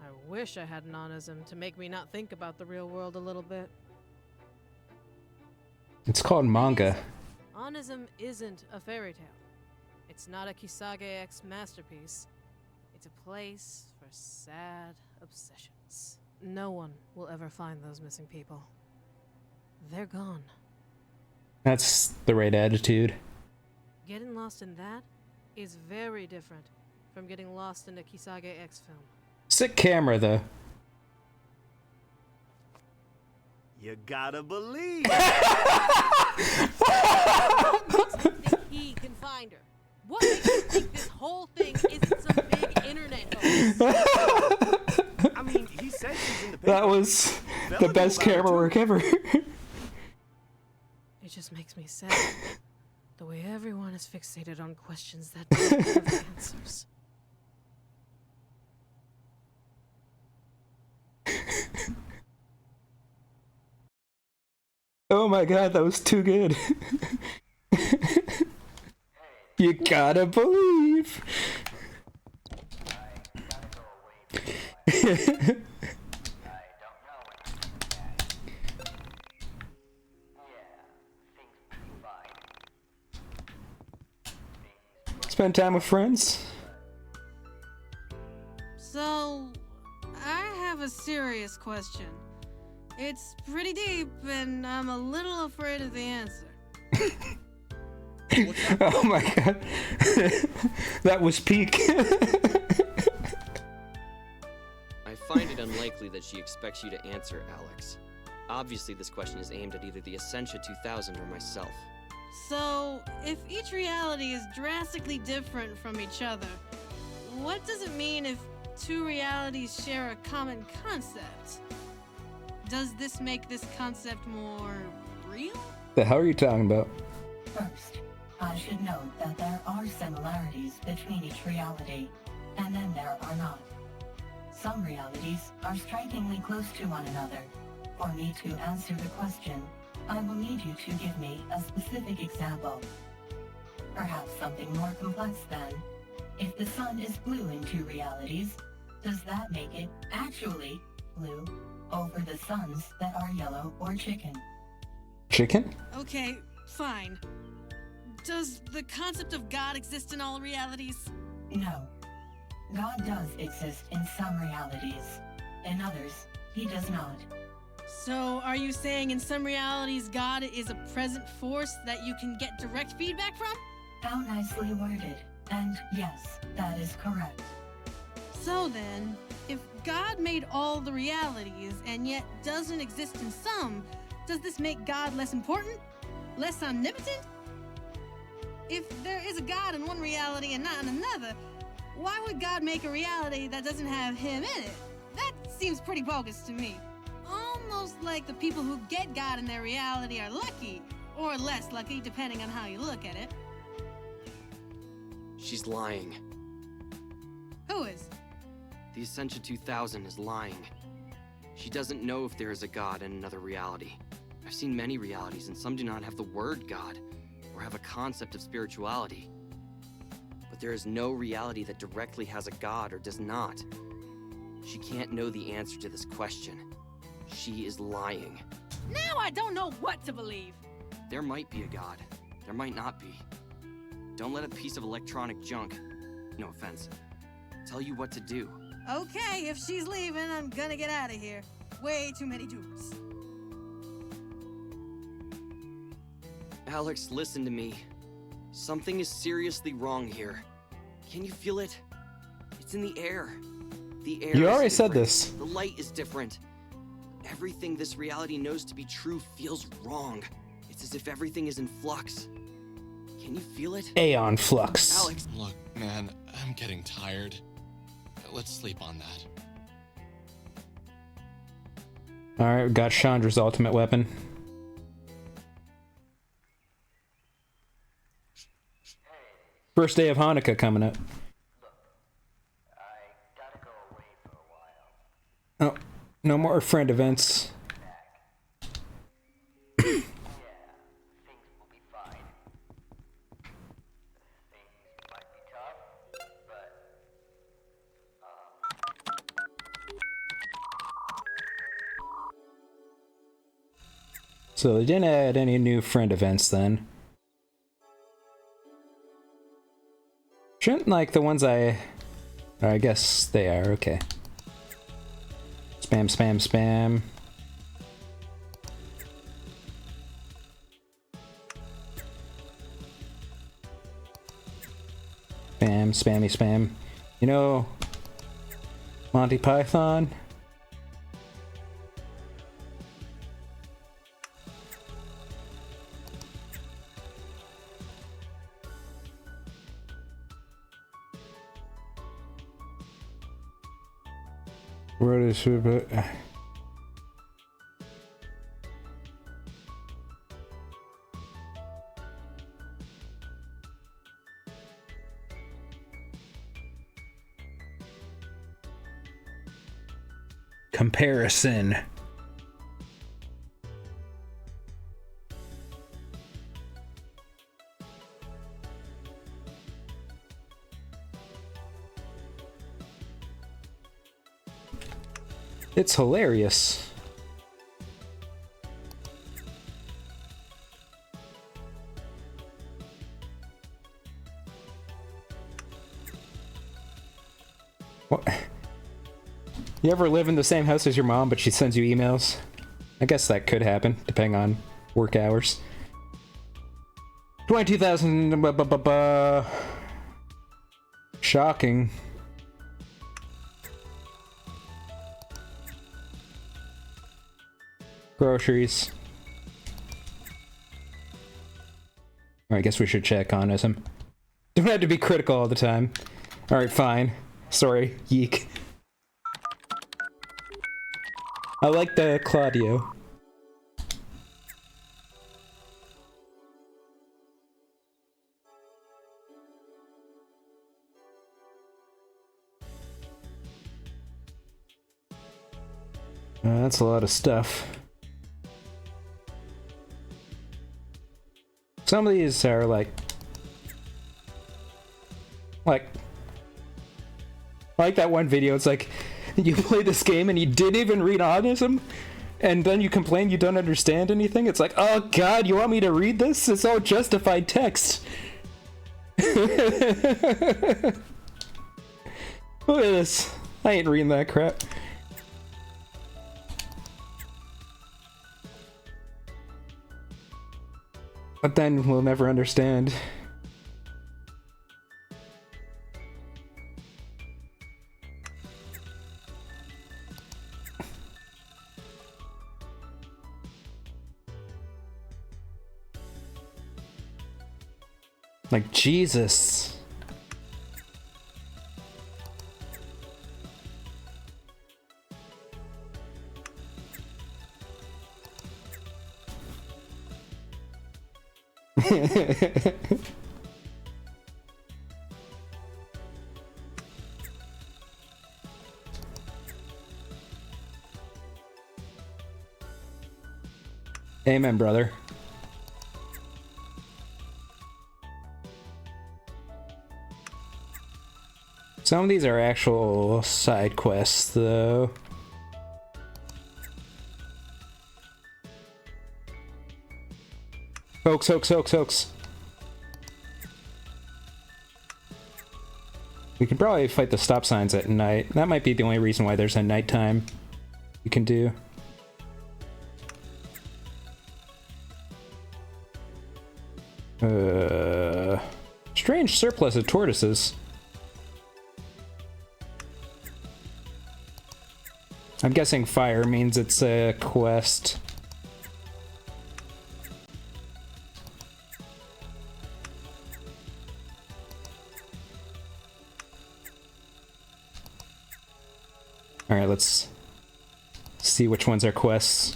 M: I wish I had an onism to make me not think about the real world a little bit.
A: It's called manga.
M: Onism isn't a fairy tale. It's not a Kisage X masterpiece. It's a place for sad obsessions. No one will ever find those missing people. They're gone.
A: That's the right attitude.
M: Getting lost in that is very different from getting lost in a Kisage X film.
A: Sick camera, though.
E: You gotta believe.
M: Think he can find her? What makes you think this whole thing isn't some big internet hoax?
E: I mean, he said she's in the paper.
A: That was the best camera work ever.
M: It just makes me sad. The way everyone is fixated on questions that don't have answers.
A: Oh my god, that was too good. You gotta believe. Spend time with friends.
D: So, I have a serious question. It's pretty deep, and I'm a little afraid of the answer.
A: Oh my god. That was peak.
F: I find it unlikely that she expects you to answer, Alex. Obviously, this question is aimed at either the Essentia 2000 or myself.
D: So, if each reality is drastically different from each other, what does it mean if two realities share a common concept? Does this make this concept more real?
A: The hell are you talking about?
I: First, I should note that there are similarities between each reality, and then there are not. Some realities are strikingly close to one another. For me to answer the question, I will need you to give me a specific example. Perhaps something more complex then. If the sun is blue in two realities, does that make it actually blue over the suns that are yellow or chicken?
A: Chicken?
D: Okay, fine. Does the concept of God exist in all realities?
I: No. God does exist in some realities. In others, he does not.
D: So, are you saying in some realities God is a present force that you can get direct feedback from?
I: How nicely worded. And yes, that is correct.
D: So then, if God made all the realities and yet doesn't exist in some, does this make God less important? Less omnipotent? If there is a God in one reality and not in another, why would God make a reality that doesn't have him in it? That seems pretty bogus to me. Almost like the people who get God in their reality are lucky, or less lucky depending on how you look at it.
F: She's lying.
D: Who is?
F: The Essentia 2000 is lying. She doesn't know if there is a God in another reality. I've seen many realities, and some do not have the word God, or have a concept of spirituality. But there is no reality that directly has a God or does not. She can't know the answer to this question. She is lying.
D: Now I don't know what to believe.
F: There might be a God. There might not be. Don't let a piece of electronic junk, no offense, tell you what to do.
D: Okay, if she's leaving, I'm gonna get out of here. Way too many dudes.
F: Alex, listen to me. Something is seriously wrong here. Can you feel it? It's in the air. The air
A: You
F: is
A: already said
F: different.
A: this.
F: The light is different. Everything this reality knows to be true feels wrong. It's as if everything is in flux. Can you feel it?
A: Aeon flux.
F: Alex.
B: Look, man, I'm getting tired. Let's sleep on that.
A: Alright, we got Chandra's ultimate weapon. First day of Hanukkah coming up. Oh, no more friend events. So they didn't add any new friend events then. Shouldn't like the ones I guess they are, okay. Spam, spam, spam. Spam, spammy, spam. You know, Monty Python? Where is it? Comparison. It's hilarious. What? You ever live in the same house as your mom, but she sends you emails? I guess that could happen, depending on work hours. 22,000. Shocking. Groceries. I guess we should check on him. Don't have to be critical all the time. Alright, fine. Sorry, YIIK. I like the Claudio. That's a lot of stuff. Some of these are like that one video. It's like you play this game and you didn't even read Autism, and then you complain you don't understand anything. It's like, oh god, you want me to read this? It's all justified text. Look at this. I ain't reading that crap. But then we'll never understand. Like, Jesus. Amen, brother. Some of these are actual side quests, though. Hoax, hoax, hoax, hoax. We can probably fight the stop signs at night. That might be the only reason why there's a nighttime you can do. Strange surplus of tortoises. I'm guessing fire means it's a quest. Alright, let's see which ones are quests.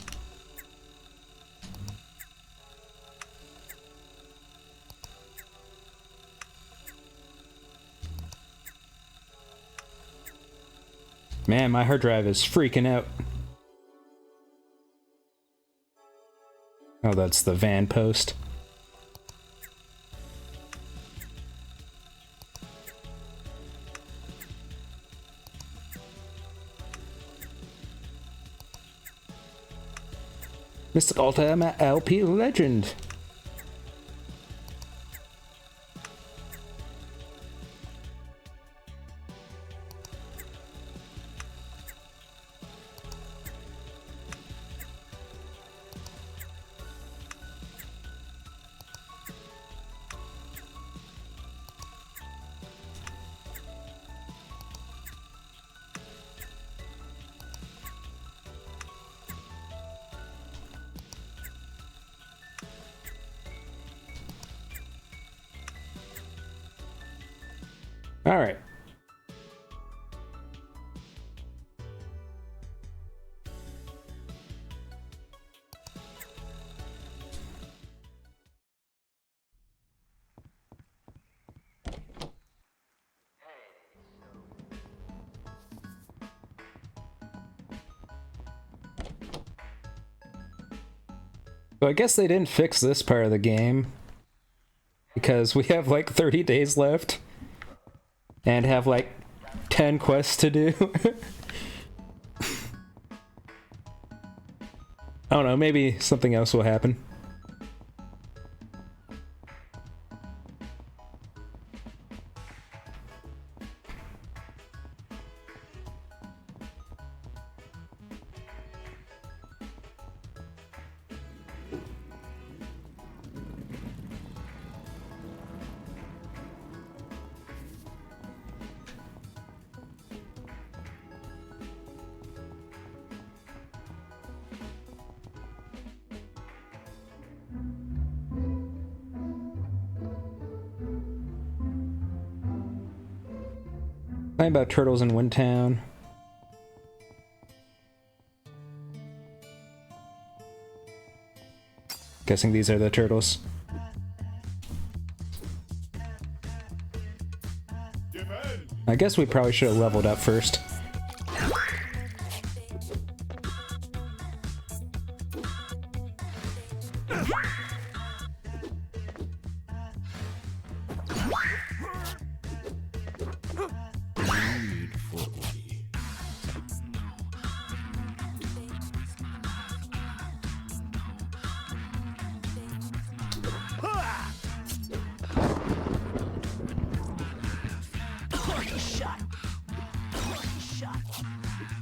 A: Man, my hard drive is freaking out. Oh, that's the van post. Mr. Ultima LP Legend. All right. So I guess they didn't fix this part of the game because we have like 30 days left. And have like 10 quests to do. I don't know, maybe something else will happen. Talking about turtles in Windtown. Guessing these are the turtles. I guess we probably should have leveled up first.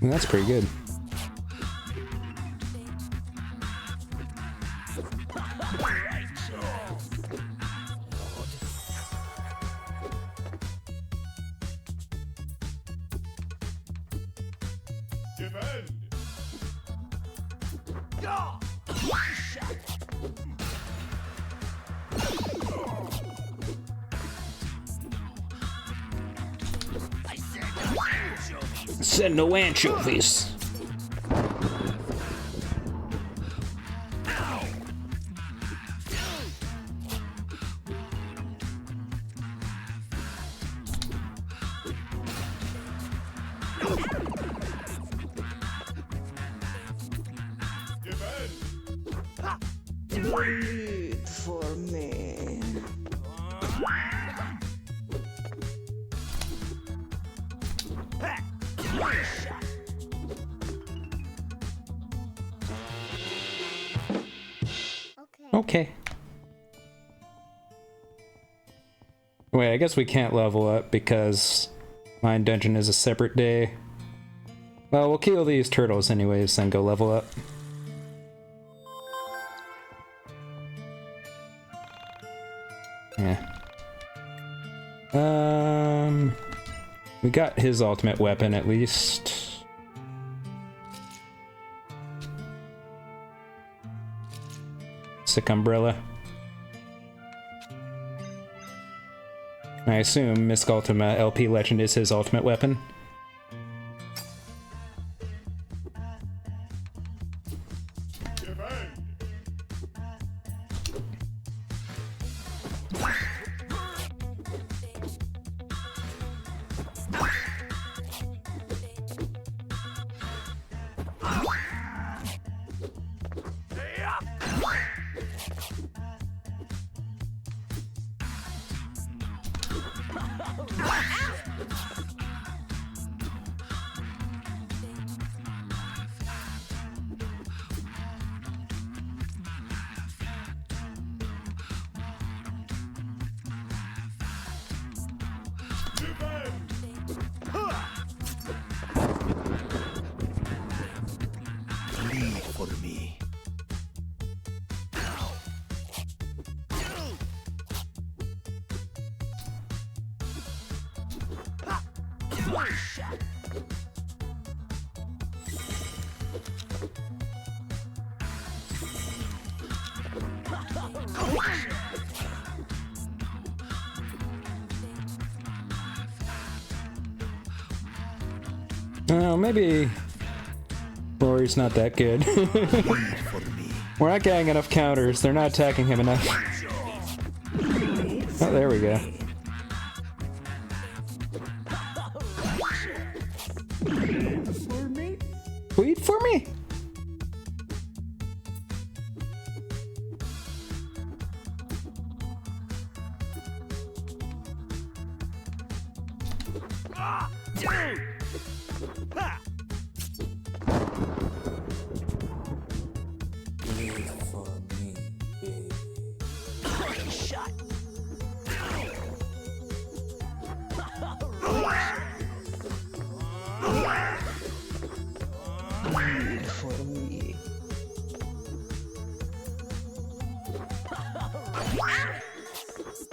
A: That's pretty good. Send no anchovies.
N: Wait for me. Okay. Wait, I guess we can't level up because Mine Dungeon is a separate day. Well, we'll kill these turtles anyways, then go level up. Yeah. We got his ultimate weapon at least. Sick umbrella. I assume Misk Ultima LP Legend is his ultimate weapon. Oh, maybe Rory's not that good. We're not getting enough counters. They're not attacking him enough. Oh, there we go. Wait for me?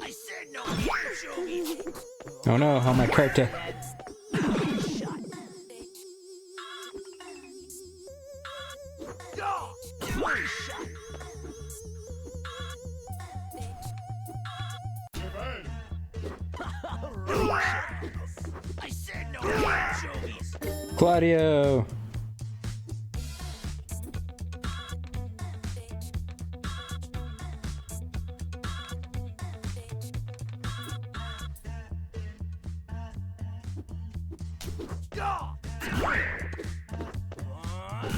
C: I said no anchovies.
N: Oh no, how my character.
C: I said no anchovies.
N: Claudio!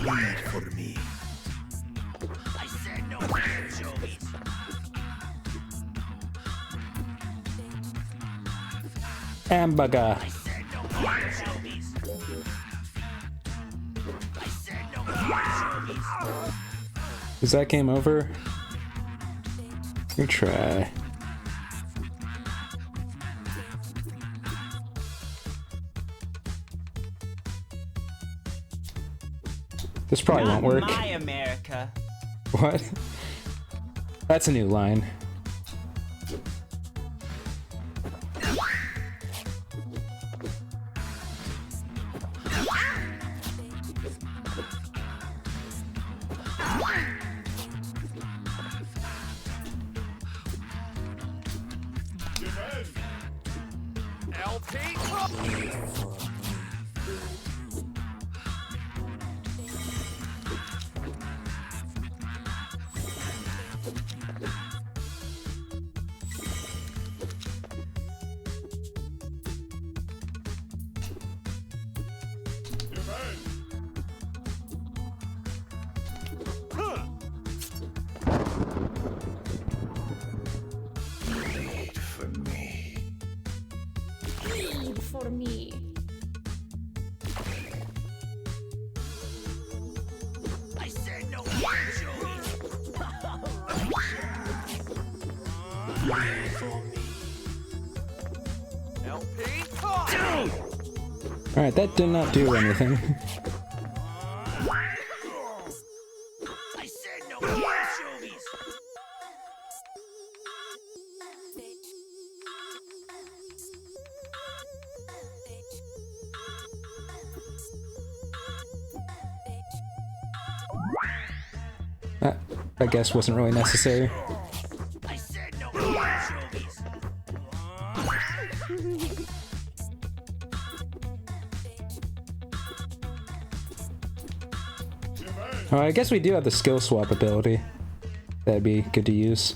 C: Wait for me. I said no anchovies.
N: Hamburger.
C: I said no anchovies. I said no anchovies.
N: Is that game over? Good try. This probably won't work.
C: My America.
N: What? That's a new line.
O: For me.
C: I said no anchovies. Wait for me.
N: Alright, that did not do anything.
C: I said no anchovies.
N: That, I guess, wasn't really necessary.
C: I said no anchovies.
N: Oh, I guess we do have the skill swap ability. That'd be good to use.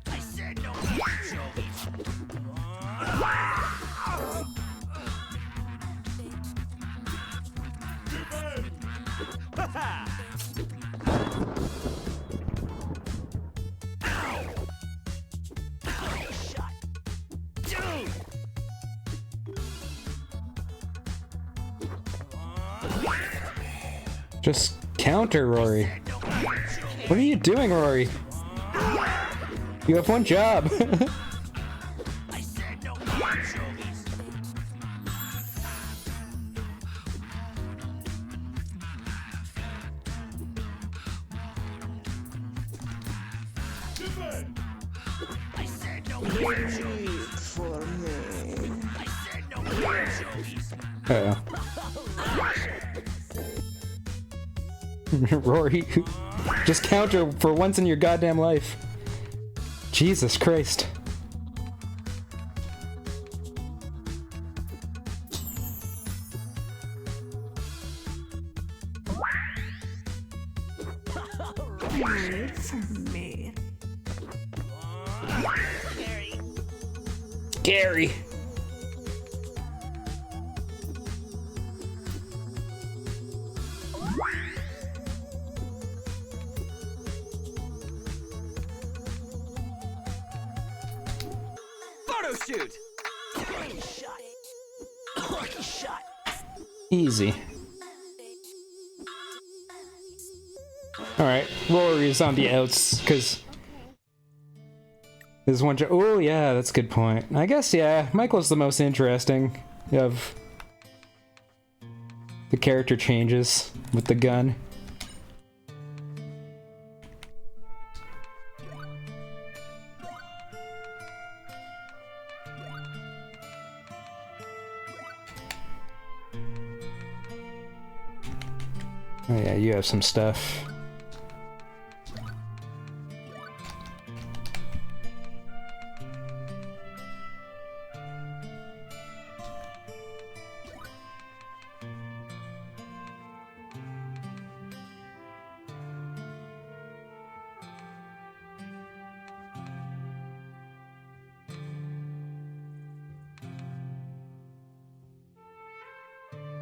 C: I said no anchovies.
N: Just counter, Rory. What are you doing, Rory? You have one job.
C: I said no anchovies. I said no anchovies. For me. I said no anchovies.
N: Uh-oh. Rory, just counter for once in your goddamn life. Jesus Christ.
O: Wait for me.
N: Gary.
C: Photo shoot. Lucky shot. Lucky shot.
N: Easy.
A: Alright, Rory's on the outs, because there's one. Oh, yeah, that's a good point. I guess, yeah, Michael's the most interesting of the character changes with the gun. Oh yeah, you have some stuff.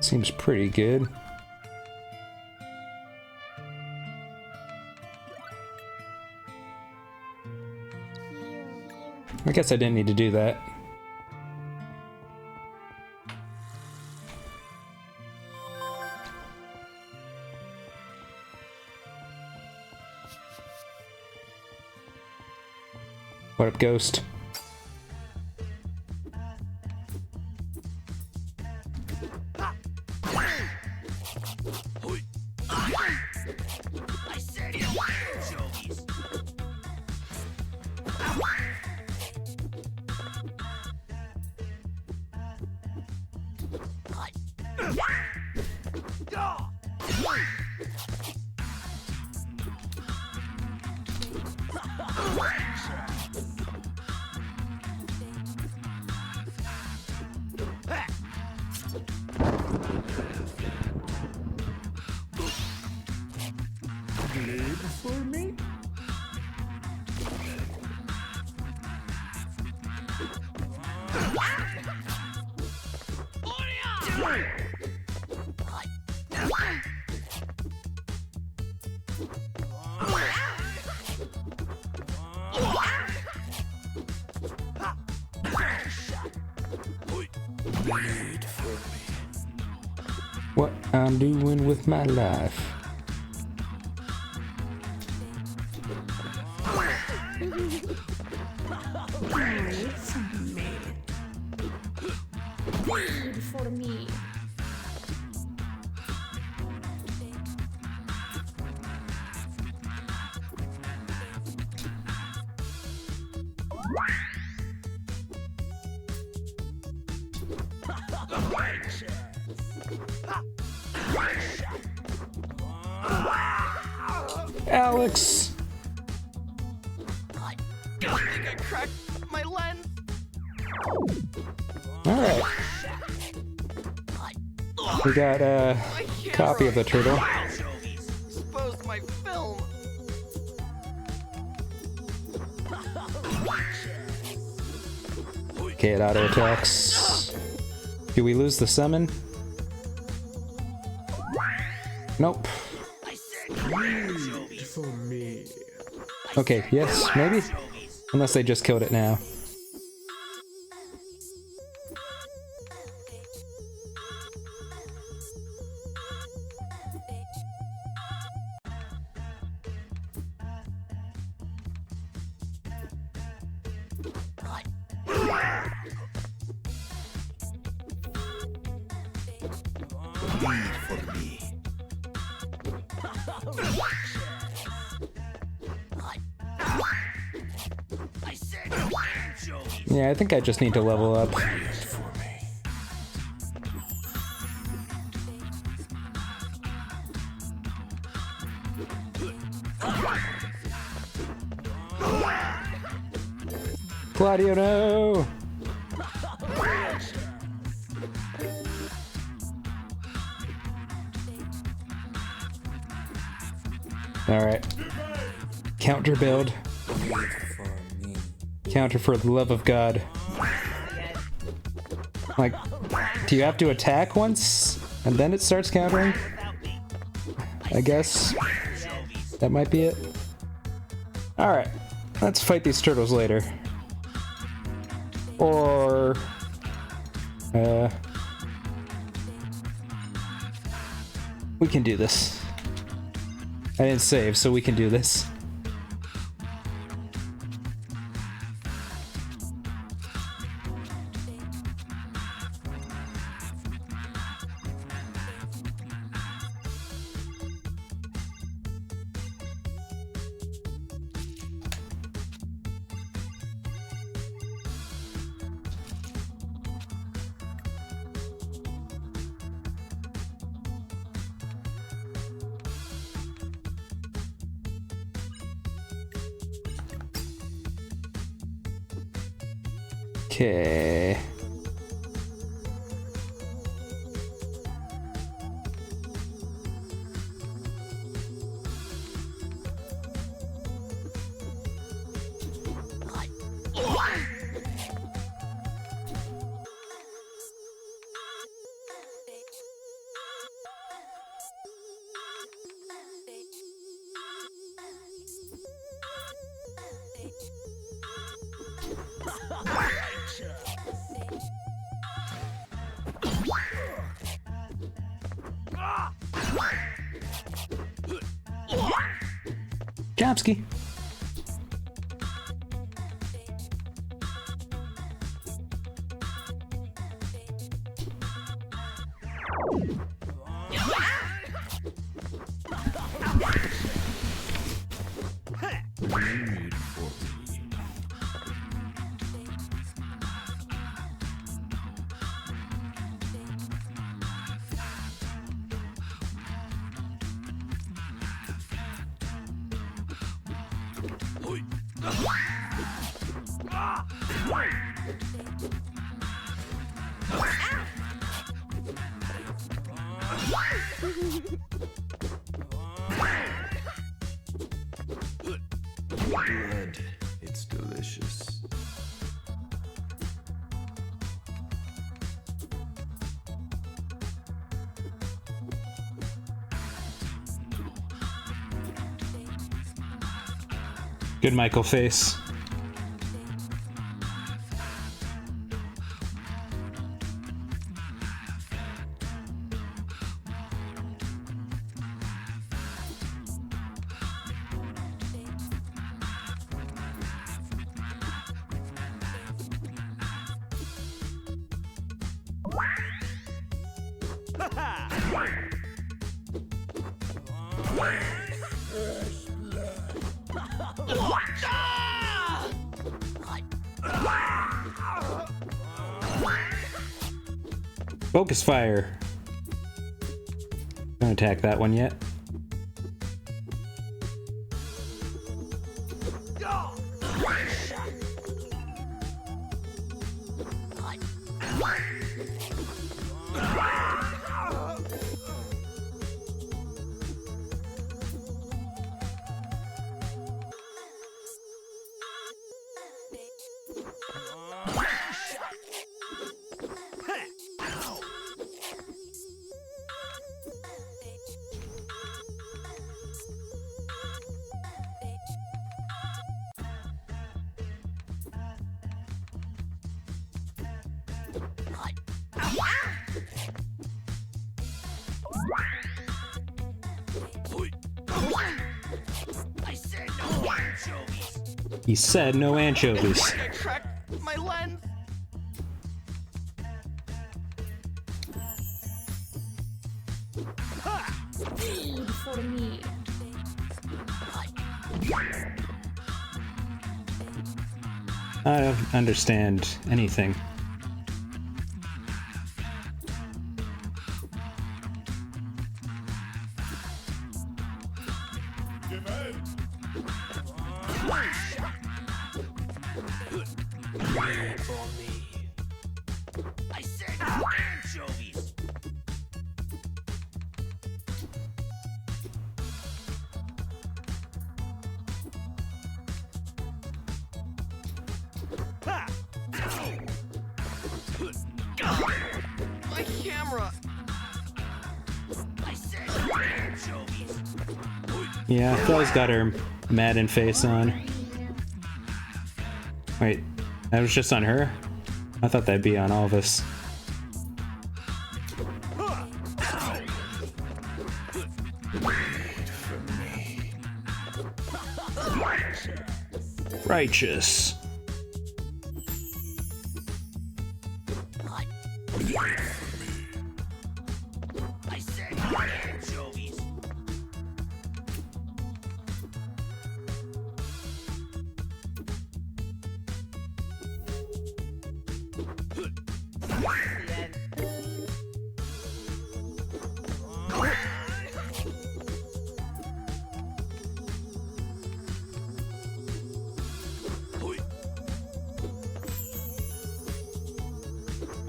A: Seems pretty good. I guess I didn't need to do that. What up, Ghost? What I'm doing with my life.
O: Wait for me.
A: Alex!
H: I think I cracked my lens.
A: Alright. We got a copy of the turtle.
H: Exposed my film.
A: Okay, it auto attacks. Do we lose the summon? Nope. Okay, yes, maybe? Unless they just killed it now. Yeah, I think I just need to level up. Claudio, no! Alright. Counter build. Counter for the love of God. Like, do you have to attack once and then it starts countering? I guess that might be it. Alright, let's fight these turtles later. Or... we can do this. I didn't save, so we can do this. Okay. Chomsky.
P: Blood, it's delicious.
A: Good Michael face. Focus fire. Don't attack that one yet. He said no anchovies.
E: I cracked my lens.
O: Food for me.
A: I don't understand anything.
E: My camera.
A: Yeah, Bella's got her Madden face on. Wait, that was just on her? I thought that'd be on all of us.
P: Wait for me.
N: Righteous.
Q: I said anchovies.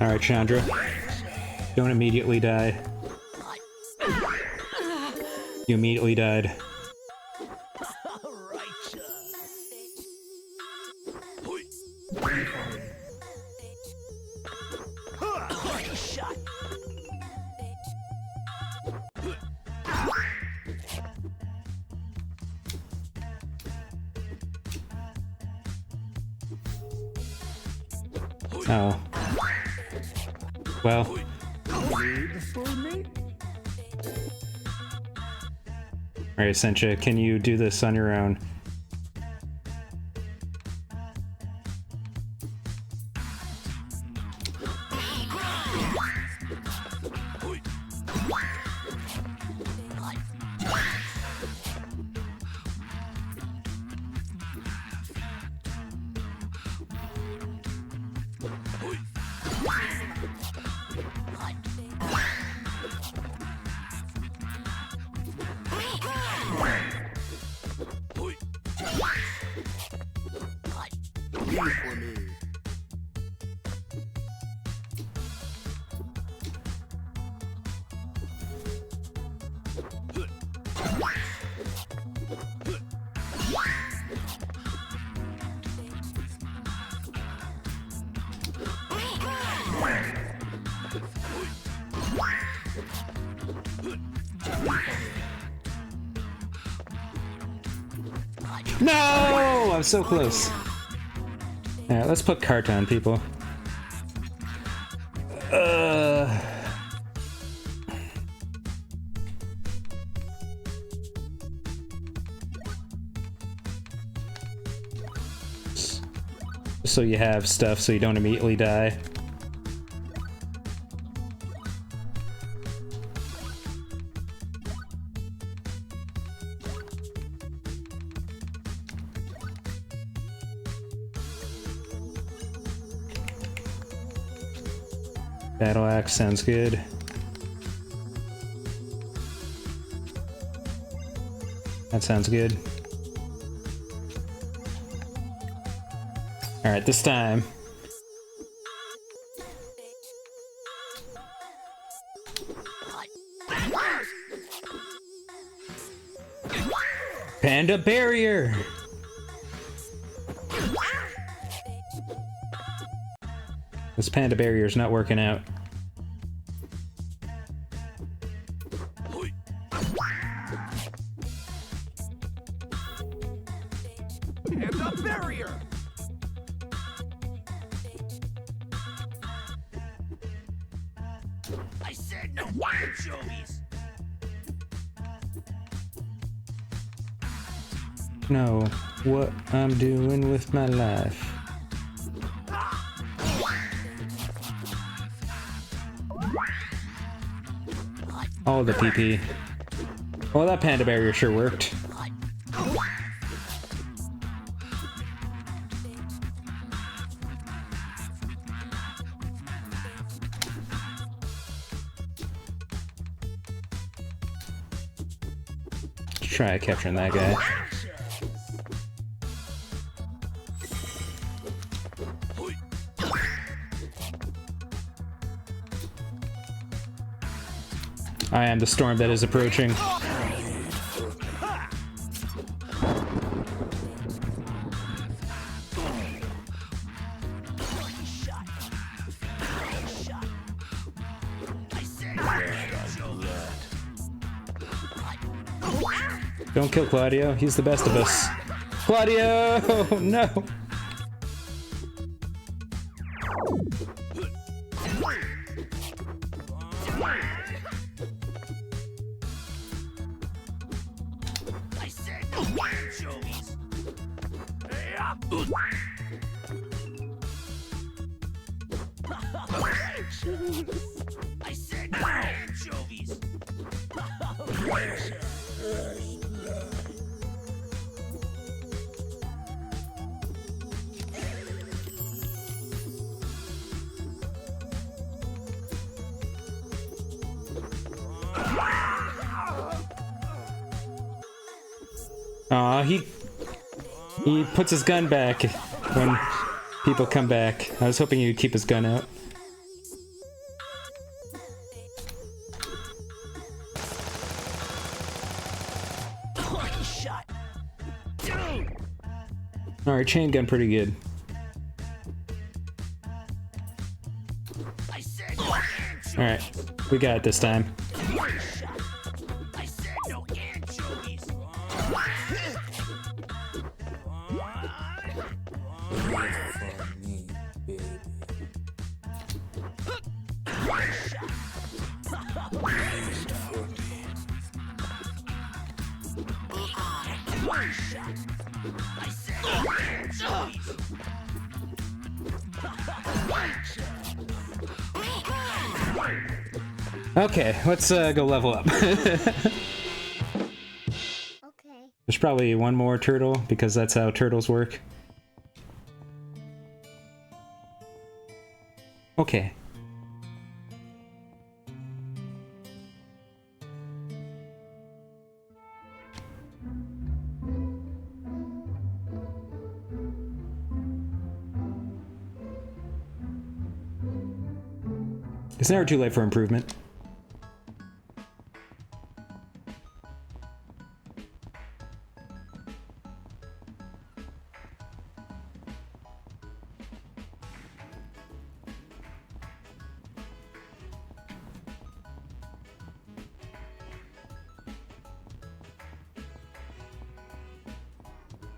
N: Alright, Chandra. Don't immediately die. You immediately died. Oh. Well. Alright, Sencha, can you do this on your own? No! I'm so close. Alright, let's put cart on, people. So you have stuff so you don't immediately die. Battle axe sounds good. That sounds good. Alright, this time. Panda barrier! This panda barrier is not working out.
Q: Panda barrier. I said no anchovies.
N: Know what I'm doing with my life. All the PP. Well, that panda barrier sure worked. Let's try capturing that guy. I am the storm that is approaching. Don't kill Claudio, he's the best of us. Claudio! No!
Q: I said no anchovies. I said no anchovies.
A: Aw, he puts his gun back when people come back. I was hoping he'd keep his gun out.
Q: Shot.
A: Alright, chain gun pretty good.
Q: I said no anchovies.
A: Alright, we got it this time.
Q: I said no anchovies. I said no anchovies.
A: Okay, let's go level up.
L: Okay.
A: There's probably one more turtle, because that's how turtles work. Okay. It's never too late for improvement.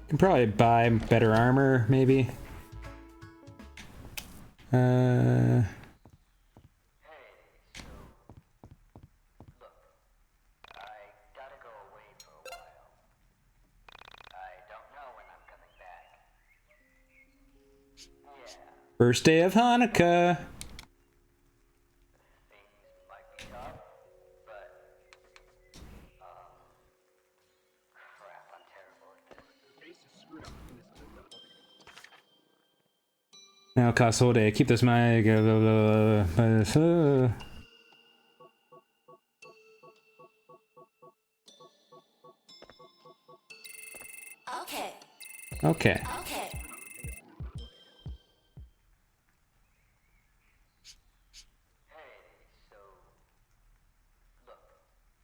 A: Can probably buy better armor, maybe. First day of Hanukkah. Now it costs a whole day. Keep this mic.
J: Okay.
A: Okay.
J: Okay.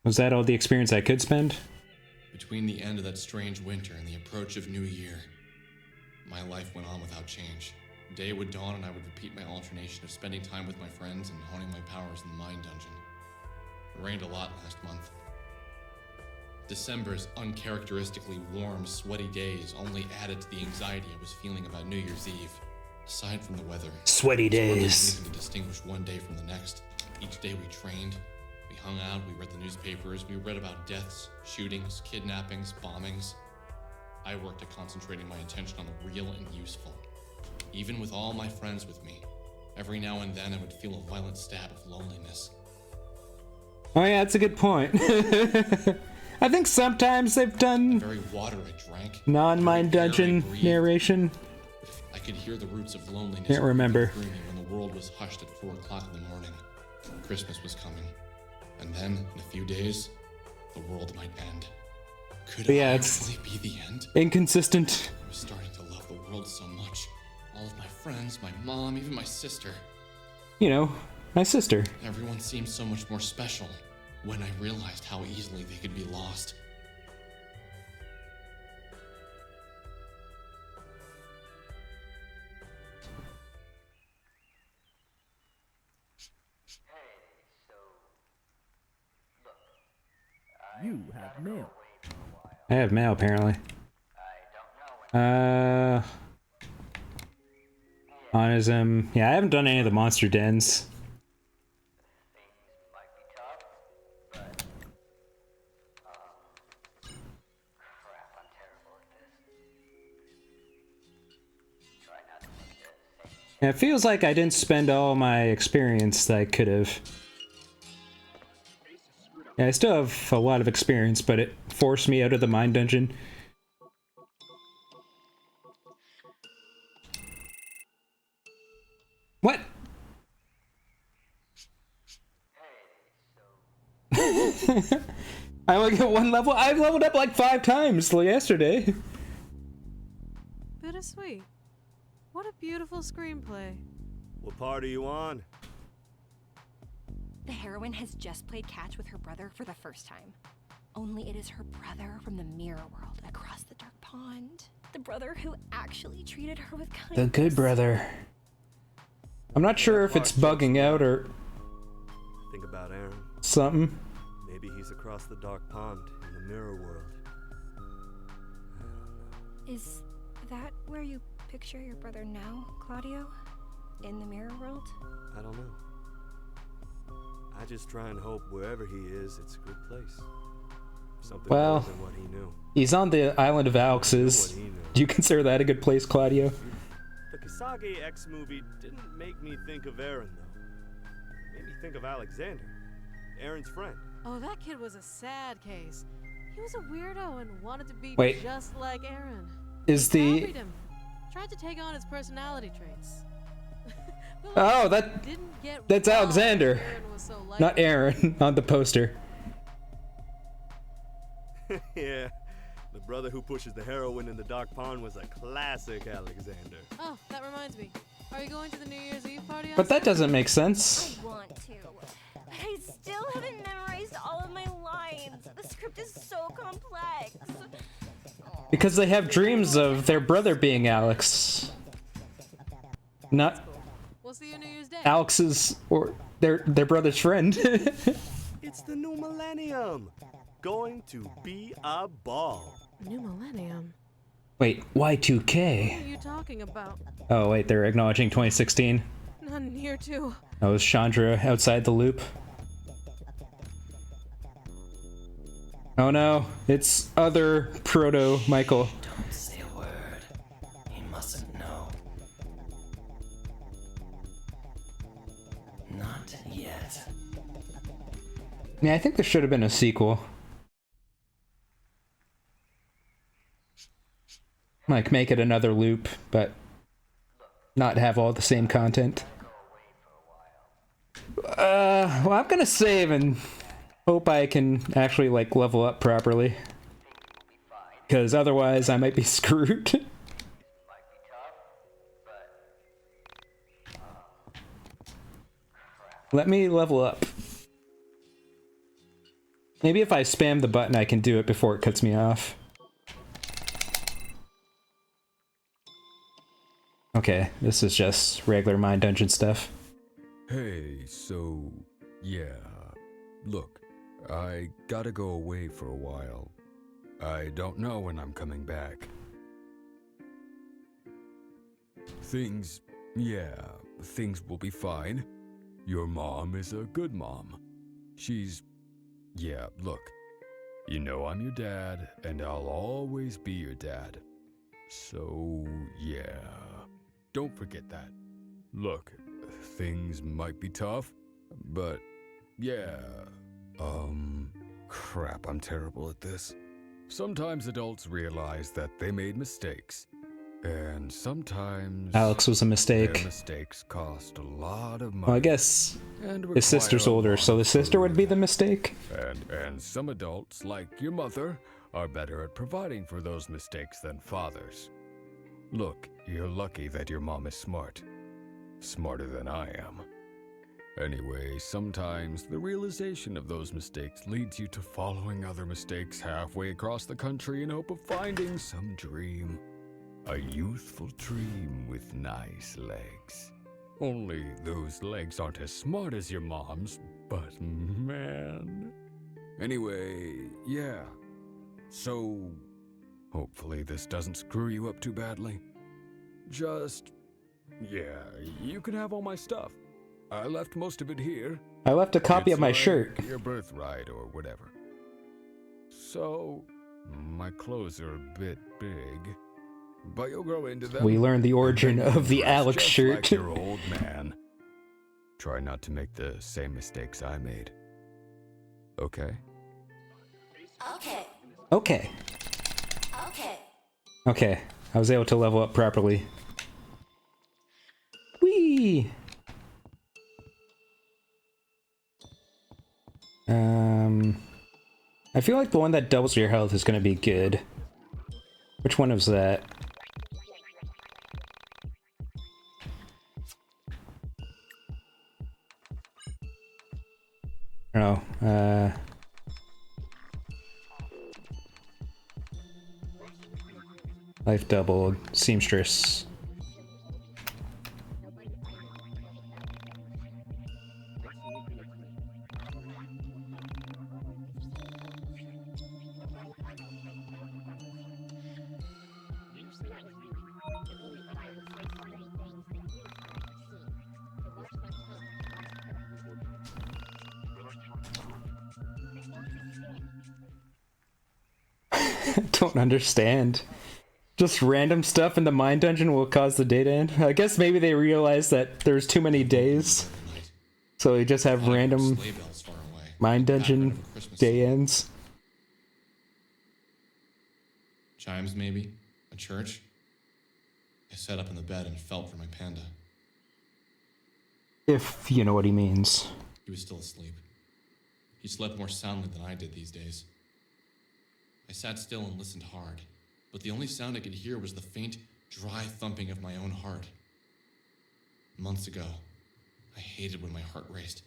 N: Was that all the experience I could spend?
B: Between the end of that strange winter and the approach of New Year, my life went on without change. Day would dawn and I would repeat my alternation of spending time with my friends and honing my powers in the Mind Dungeon. It rained a lot last month. December's uncharacteristically warm, sweaty days only added to the anxiety I was feeling about New Year's Eve. Aside from the weather,
A: sweaty
B: it was hardly
A: days.
B: easy to distinguish one day from the next. Each day we trained, we hung out, we read the newspapers, we read about deaths, shootings, kidnappings, bombings. I worked at concentrating my attention on the real and useful. Even with all my friends with me, every now and then I would feel a violent stab of loneliness.
A: Oh yeah, that's a good point. I think sometimes they've done
B: The very water I drank,
A: non-Mind Dungeon narration.
B: I could hear the roots of loneliness
A: Can't remember.
B: through me when the world was hushed at 4 o'clock in the morning. Christmas was coming. And then, in a few days, the world might end. Could
A: But yeah,
B: I
A: it's
B: really be the end?
A: inconsistent.
B: I was starting to love the world so much. All of my friends, my mom, even my sister.
A: You know, my sister.
B: Everyone seemed so much more special when I realized how easily they could be lost.
Q: You have mail.
A: I have mail, apparently. Monism. Yeah, I haven't done any of the monster dens. And it feels like I didn't spend all my experience that I could have. Yeah, I still have a lot of experience, but it forced me out of the mine dungeon. What? I only get one level? I've leveled up like 5 times yesterday.
M: Bittersweet. What a beautiful screenplay.
E: What part are you on?
L: The heroine has just played catch with her brother for the first time. Only it is her brother from the mirror world across the dark pond. The brother who actually treated her with kindness.
A: The good brother. I'm not sure if it's bugging out or
E: Think about Aaron.
A: something.
E: Maybe he's across the dark pond in the mirror world.
L: Is that where you picture your brother now, Claudio? In the mirror world?
E: I don't know. I just try and hope wherever he is, it's a good place. Something
A: Well,
E: better than what he knew.
A: he's on the island of Alex's. Do you consider that a good place, Claudio?
E: The Kasage X movie didn't make me think of Aaron, though. Made me think of Alexander, Aaron's friend.
M: Oh, that kid was a sad case. He was a weirdo and wanted to be
A: Wait.
M: just like Aaron.
A: Is the...
M: Copied him. Tried to take on his personality traits. But
A: Oh,
M: didn't get
A: that's
M: why
A: Alexander,
M: Aaron was so
A: not Aaron on the poster.
E: Yeah, the brother who pushes the heroine in the dark pond was a classic Alexander.
M: Oh, that reminds me. Are you going to the New Year's Eve party?
A: But that doesn't make sense.
L: I want to. But I still haven't memorized all of my lines. The script is so complex.
A: Because they have dreams of their brother being Alex. Not
M: We'll see you New Year's Day.
A: Alex's or their brother's friend.
E: It's the new millennium. Going to be a ball.
M: New millennium.
A: Wait,
M: What
A: Y2K?
M: are you talking about?
A: Oh wait, they're acknowledging 2016.
M: Not near to.
A: Oh, is Chandra outside the loop? Oh no, it's other proto Michael.
G: Don't say a word. He mustn't know. Not yet.
A: Yeah, I think there should have been a sequel. Like, make it another loop, but not have all the same content. Well, I'm gonna save and hope I can actually, like, level up properly. Because otherwise I might be screwed. Let me level up. Maybe if I spam the button I can do it before it cuts me off. Okay, this is just regular mine dungeon stuff.
P: Hey, so, yeah. Look, I gotta go away for a while. I don't know when I'm coming back. Things will be fine. Your mom is a good mom. Yeah, look. You know I'm your dad, and I'll always be your dad. So, yeah. Don't forget that. Look, things might be tough, but yeah. Crap, I'm terrible at this. Sometimes adults realize that they made mistakes, and sometimes
A: Alex was a mistake.
P: their mistakes cost a lot of money.
A: Well, I guess
P: and
A: his sister's
P: require a
A: older,
P: lot
A: so the
P: of
A: sister would be the
P: food.
A: mistake.
P: And some adults, like your mother, are better at providing for those mistakes than fathers. Look, you're lucky that your mom is smart. Smarter than I am. Anyway, sometimes the realization of those mistakes leads you to following other mistakes halfway across the country in hope of finding some dream. A youthful dream with nice legs. Only those legs aren't as smart as your mom's, but man. Anyway, yeah. So, hopefully this doesn't screw you up too badly. Yeah, you can have all my stuff. I left most of it here.
A: I left a copy
P: It's
A: of my
P: like
A: shirt.
P: your birthright or whatever. So, my clothes are a bit big. but you'll grow into them.
A: We learned the origin of the Alex
P: Just
A: shirt.
P: like your old man. Try not to make the same mistakes I made. Okay?
J: Okay.
A: Okay.
J: Okay.
A: Okay. I was able to level up properly. Whee! I feel like the one that doubles your health is gonna be good. Which one was that? I don't know. Life doubled. Seamstress. Don't understand. Just random stuff in the mine dungeon will cause the day to end. I guess maybe they realized that there's too many days, so they just have random mine dungeon day ends.
B: Chimes, maybe? A church? I sat up in the bed and felt for my panda.
A: If you know what he means.
B: He was still asleep. He slept more soundly than I did these days. I sat still and listened hard, but the only sound I could hear was the faint, dry thumping of my own heart. Months ago, I hated when my heart raced.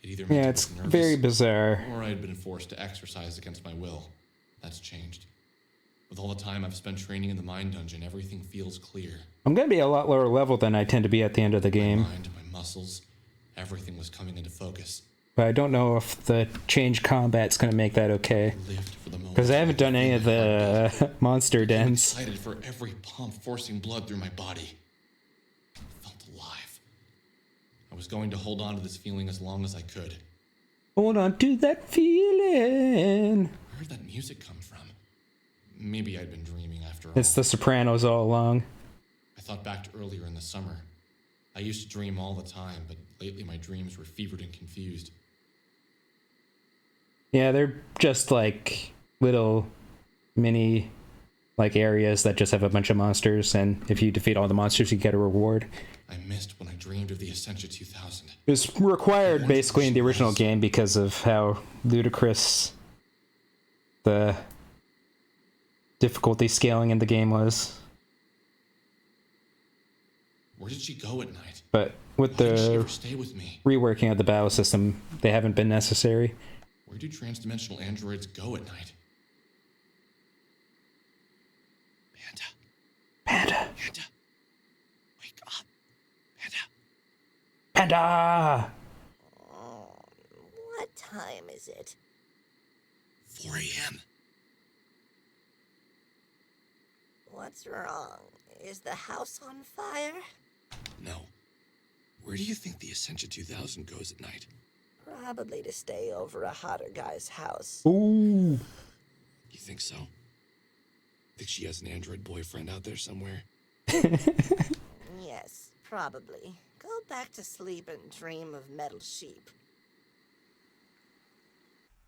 B: It either meant I
A: it's
B: was nervous,
A: very bizarre.
B: or I had been forced to exercise against my will. That's changed. With all the time I've spent training in the mine dungeon, everything feels clear.
A: I'm gonna be a lot lower level than I tend to be at the end of the game.
B: My mind, my muscles, everything was coming into focus.
A: But I don't know if the change combat's gonna make that okay. Because I haven't done any of the monster
B: I'm
A: dens.
B: excited for every pump forcing blood through my body. I felt alive. I was going to hold on to this feeling as long as I could.
A: Hold on to that feeling.
B: Where did that music come from? Maybe I'd been dreaming after all.
A: It's the Sopranos all along.
B: I thought back to earlier in the summer. I used to dream all the time, but lately my dreams were fevered and confused.
A: Yeah, they're just like little mini like areas that just have a bunch of monsters, and if you defeat all the monsters you get a reward.
B: I missed when I dreamed of the Essentia 2000.
A: It was required basically in the original game because of how ludicrous the difficulty scaling in the game was.
B: Where did she go at night?
A: But with
B: Why didn't she
A: the
B: ever stay with me?
A: reworking of the battle system, they haven't been necessary.
B: Where do transdimensional androids go at night?
A: Panda!
B: Panda! Wake up!
A: Panda!
J: What time is it?
B: 4 a.m.
J: What's wrong? Is the house on fire?
B: No. Where do you think the Essentia 2000 goes at night?
J: Probably to stay over a hotter guy's house.
A: Ooh.
B: You think so? Think she has an android boyfriend out there somewhere?
J: Yes, probably. Go back to sleep and dream of metal sheep.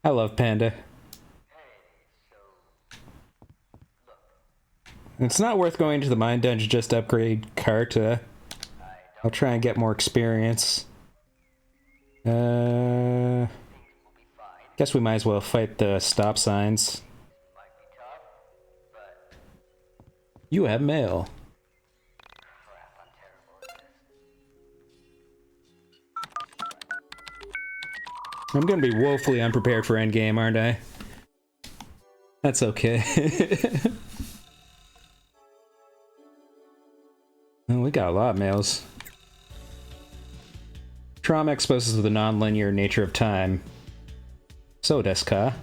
A: I love Panda. It's not worth going to the mine dungeon just to upgrade Carta. I'll try and get more experience. Guess we might as well fight the stop signs. You have mail. I'm gonna be woefully unprepared for endgame, aren't I? That's okay. Well, we got a lot of mails. Trauma exposes the non-linear nature of time. So desu ka?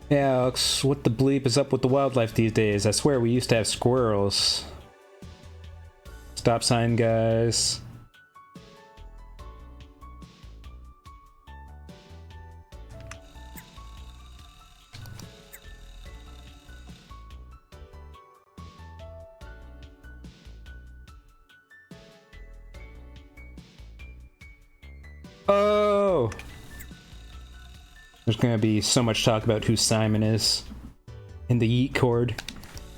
A: Yeah, Alex, what the bleep is up with the wildlife these days? I swear we used to have squirrels.
N: Stop sign, guys. Oh! There's gonna be so much talk about who Simon is in the YIIK chord.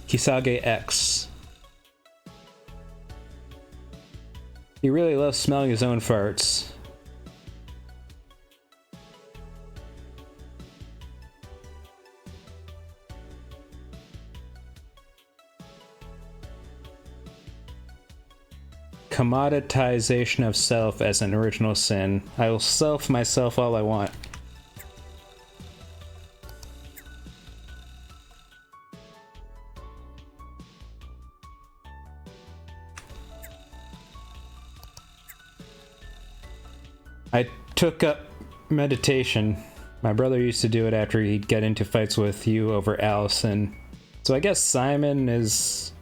N: Kisage X. He really loves smelling his own farts. Commoditization of self as an original sin. I will self myself all I want. I took up meditation. My brother used to do it after he'd get into fights with you over Allison. So I guess Simon is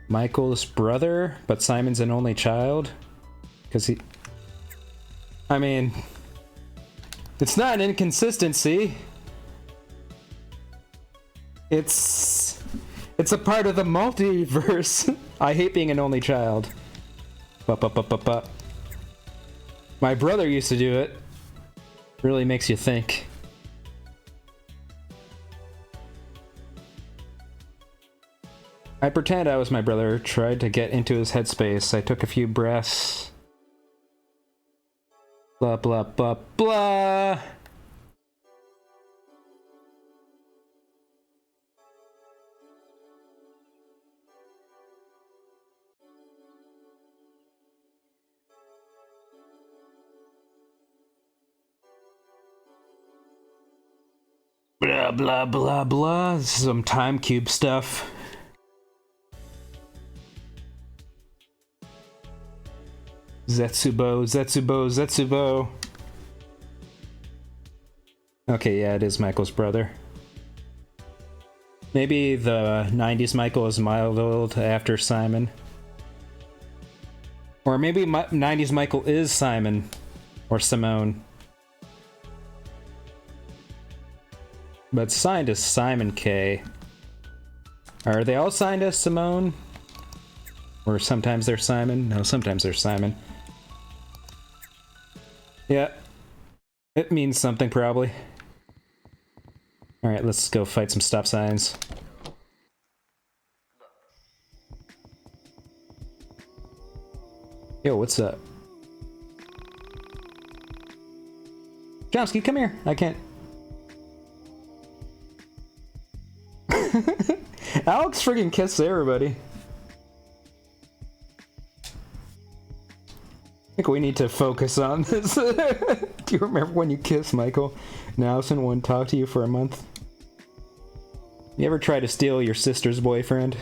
N: Michael's brother, but Simon's an only child? Because he... I mean... It's not an inconsistency. It's a part of the multiverse. I hate being an only child. Bup. My brother used to do it. Really makes you think. I pretend I was my brother, tried to get into his headspace. I took a few breaths. Blah blah blah blah. Blah blah blah blah. Some time cube stuff. Zetsubo. Okay, yeah, it is Michael's brother. Maybe the 90s Michael is modeled after Simon. Or maybe 90s Michael is Simon. Or Simone. But signed as Simon K. Are they all signed as Simone? Or sometimes they're Simon? No, sometimes they're Simon. Yeah. It means something, probably. Alright, let's go fight some stop signs. Yo, what's up? Chomsky, come here. I can't... Alex friggin' kissed everybody. I think we need to focus on this. Do you remember when you kissed Michael and Allison wouldn't talk to you for a month? You ever try to steal your sister's boyfriend?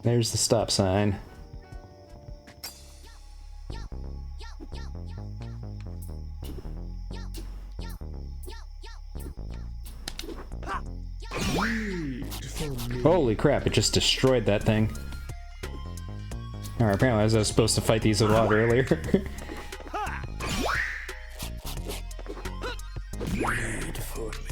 N: There's the stop sign. Holy crap, it just destroyed that thing. Alright, apparently I was supposed to fight these a lot earlier.
Q: Wait for me.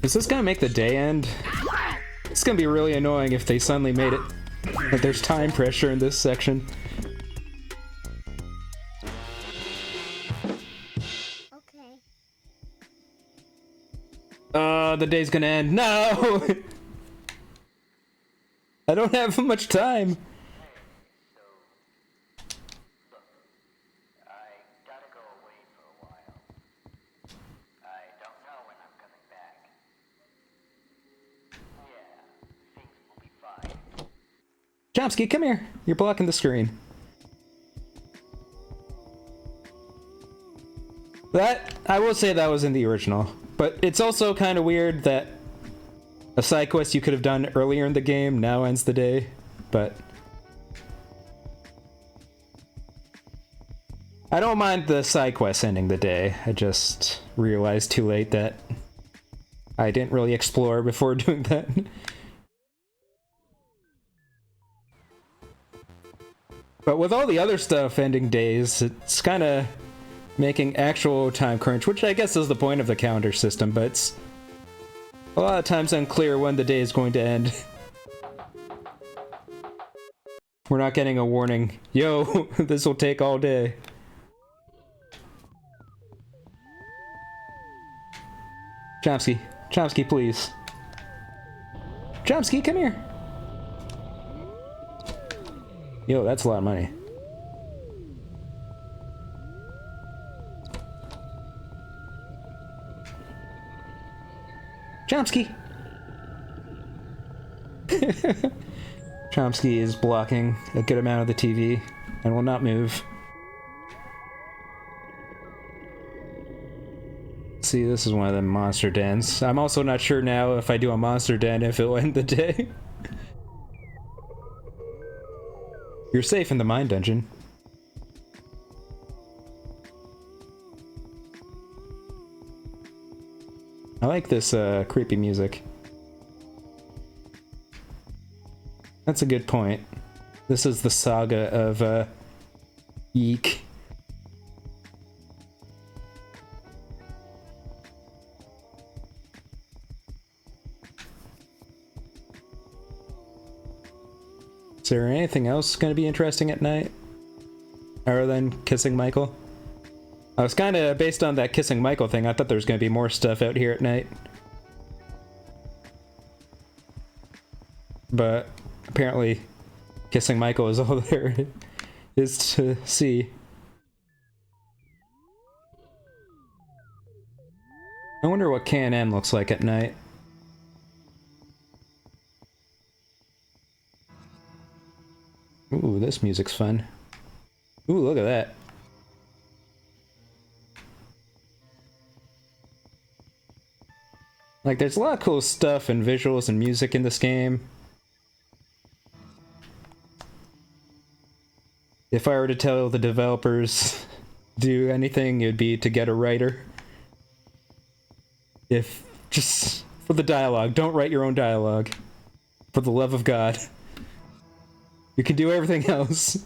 N: Is this gonna make the day end? It's gonna be really annoying if they suddenly made it that there's time pressure in this section. The day's gonna end. No! I don't have much time. Chomsky, come here. You're blocking the screen. That, I will say that was in the original. But it's also kind of weird that a side quest you could have done earlier in the game now ends the day. but I don't mind the side quest ending the day. I just realized too late that I didn't really explore before doing that. But with all the other stuff ending days, it's kind of making actual time crunch, which I guess is the point of the calendar system, but it's a lot of times unclear when the day is going to end. We're not getting a warning. Yo, this will take all day. Chomsky. Chomsky, please. Chomsky, come here. Yo, that's a lot of money. Chomsky! Chomsky is blocking a good amount of the TV and will not move. See, this is one of them monster dens. I'm also not sure now if I do a monster den if it'll end the day. You're safe in the mine dungeon. I like this creepy music. That's a good point. This is the saga of YIIK. Is there anything else going to be interesting at night? Other than kissing Michael? I was kind of, based on that kissing Michael thing, I thought there was going to be more stuff out here at night. But apparently kissing Michael is all there is to see. I wonder what K&M looks like at night. Ooh, this music's fun. Ooh, look at that. Like, there's a lot of cool stuff and visuals and music in this game. If I were to tell the developers do anything, it'd be to get a writer. If, just for the dialogue, don't write your own dialogue. For the love of God. You can do everything else.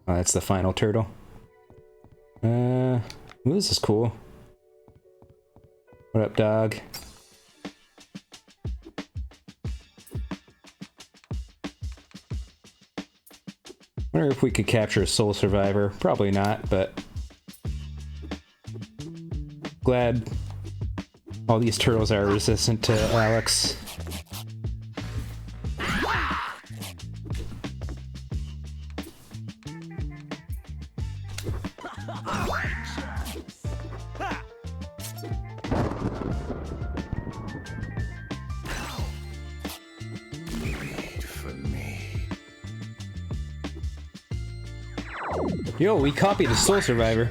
N: Oh, that's the final turtle. Ooh, this is cool. What up, dog? Wonder if we could capture a soul survivor. Probably not, but glad all these turtles are resistant to Alex. Yo, we copied a soul survivor.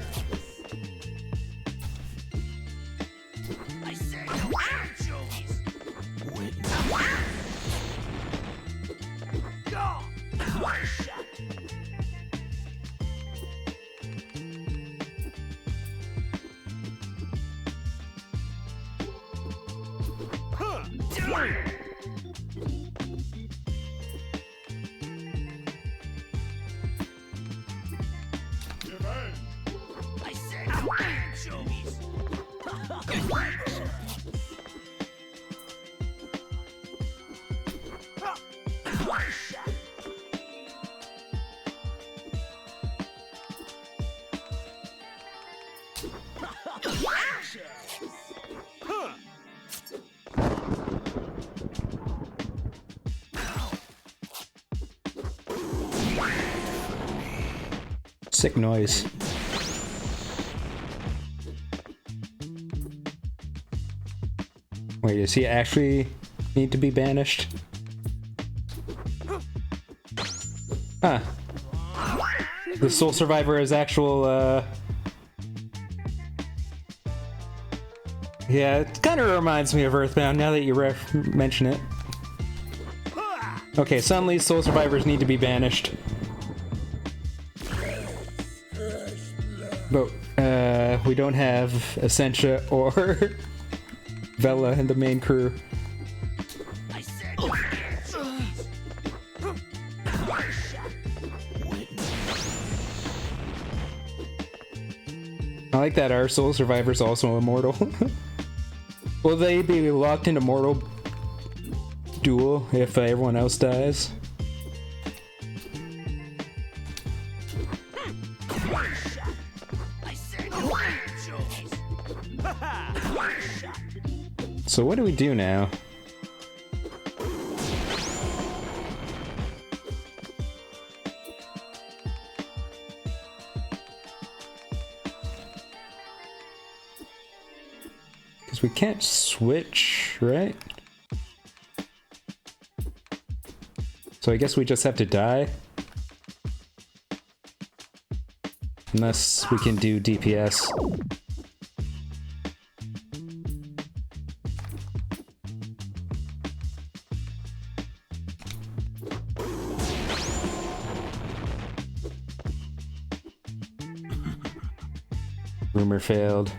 N: Sick noise. Wait, does he actually need to be banished?
A: Huh. The Soul Survivor is actual, yeah, it kind of reminds me of Earthbound now that you mention it. Okay, suddenly Soul Survivors need to be banished. But, we don't have Essentia or Vela in the main crew. I like that our Soul Survivor's also immortal. Will they be locked into mortal duel if everyone else dies? So what do we do now? Because we can't switch, right? So I guess we just have to die? Unless we can do DPS. Rumor failed.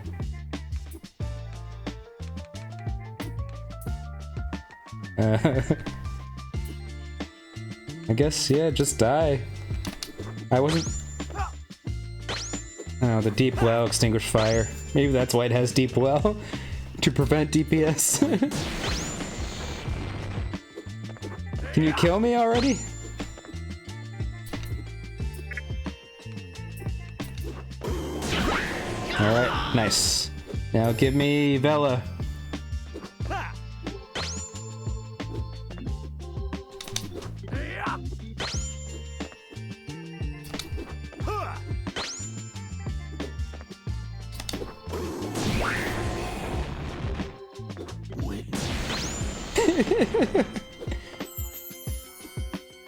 A: I guess, yeah, just die. I wasn't... Oh, the deep well extinguished fire. Maybe that's why it has deep well. To prevent DPS. Can you kill me already? Alright, nice. Now give me Vela.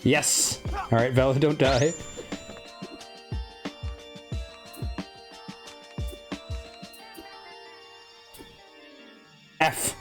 A: Yes! Alright, Vela, don't die. F.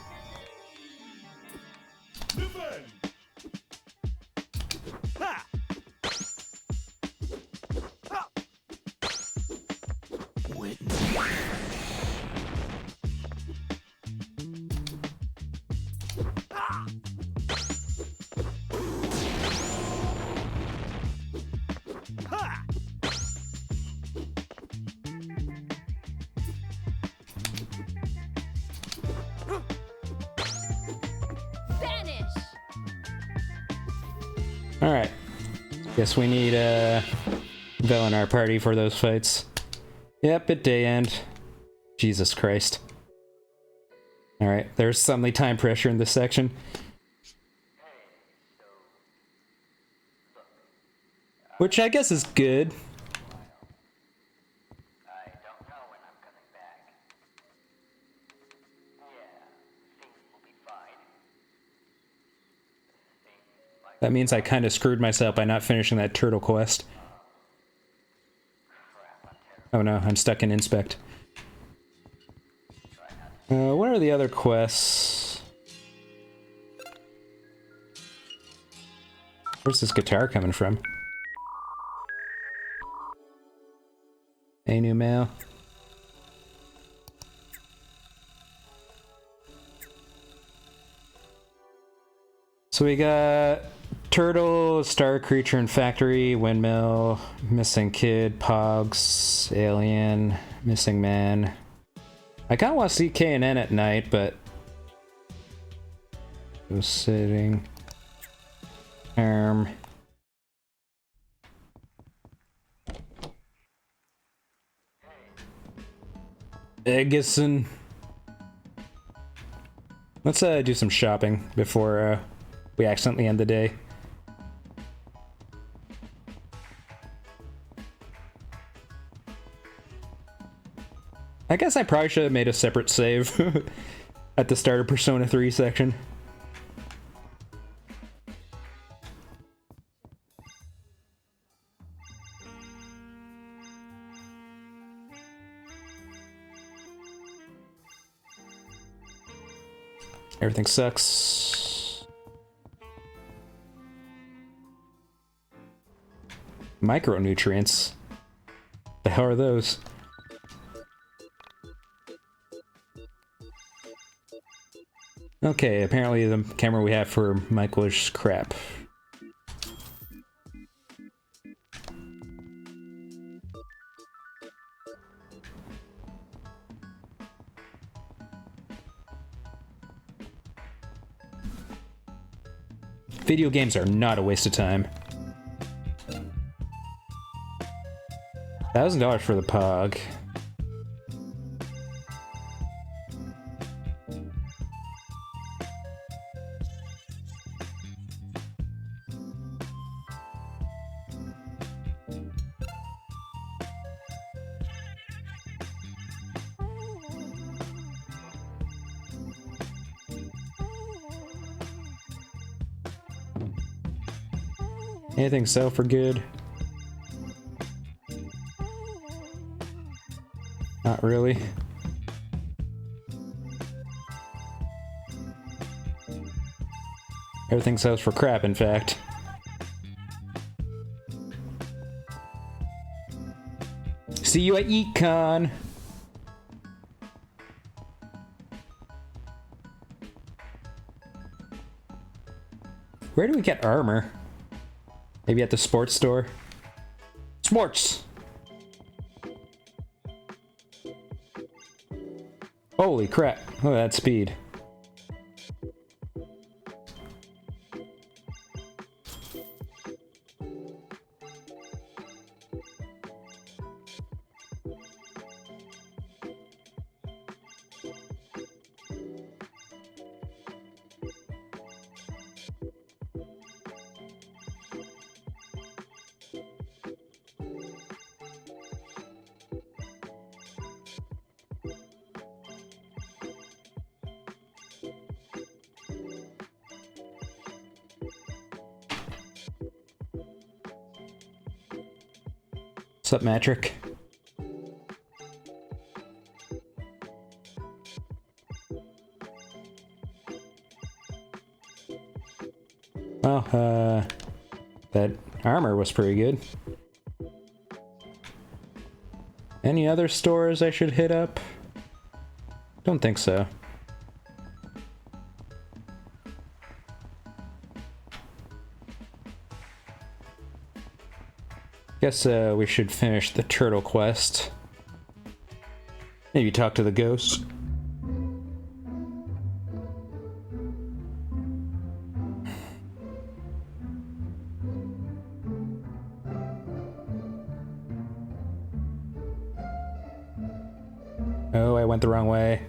A: Alright. Guess we need Vel in our party for those fights. Yep, at day end. Jesus Christ. Alright, there's suddenly time pressure in this section. Which I guess is good. That means I kind of screwed myself by not finishing that turtle quest. Oh no, I'm stuck in Inspect. What are the other quests? Where's this guitar coming from? A new mail. So we got Turtle, Star Creature and Factory, Windmill, Missing Kid, Pogs, Alien, Missing Man. I kinda want to see K&N at night, but... Just sitting... Eggison. Let's do some shopping before we accidentally end the day. I guess I probably should have made a separate save at the start of Persona 3 section.
N: Everything sucks. Micronutrients. The hell are those? Okay, apparently the camera we have for Michael is crap. Video games are not a waste of time. $1,000 for the Pog. Anything sell for good? Not really. Everything sells for crap, in fact. See you at YIIK. Where do we get armor? Maybe at the sports store? Sports! Holy crap. Look at that speed. What's up, Matrick? Well, that armor was pretty good. Any other stores I should hit up? Don't think so. Guess we should finish the turtle quest. Maybe talk to the ghost. Oh, I went the wrong way.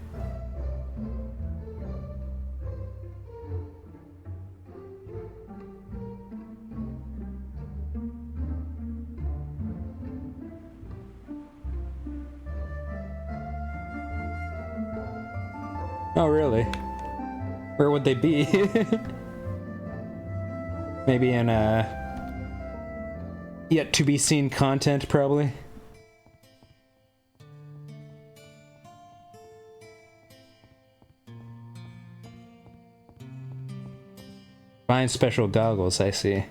N: Oh, really? Where would they be? Maybe in, yet to be seen content, probably. Find special goggles, I see.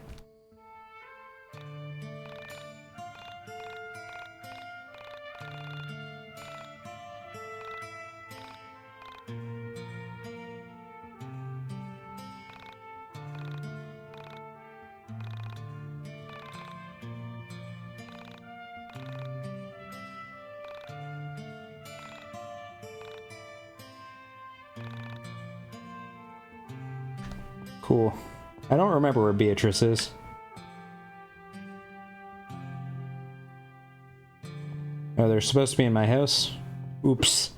N: Cool. I don't remember where Beatrice is. Oh, they're supposed to be in my house? Oops.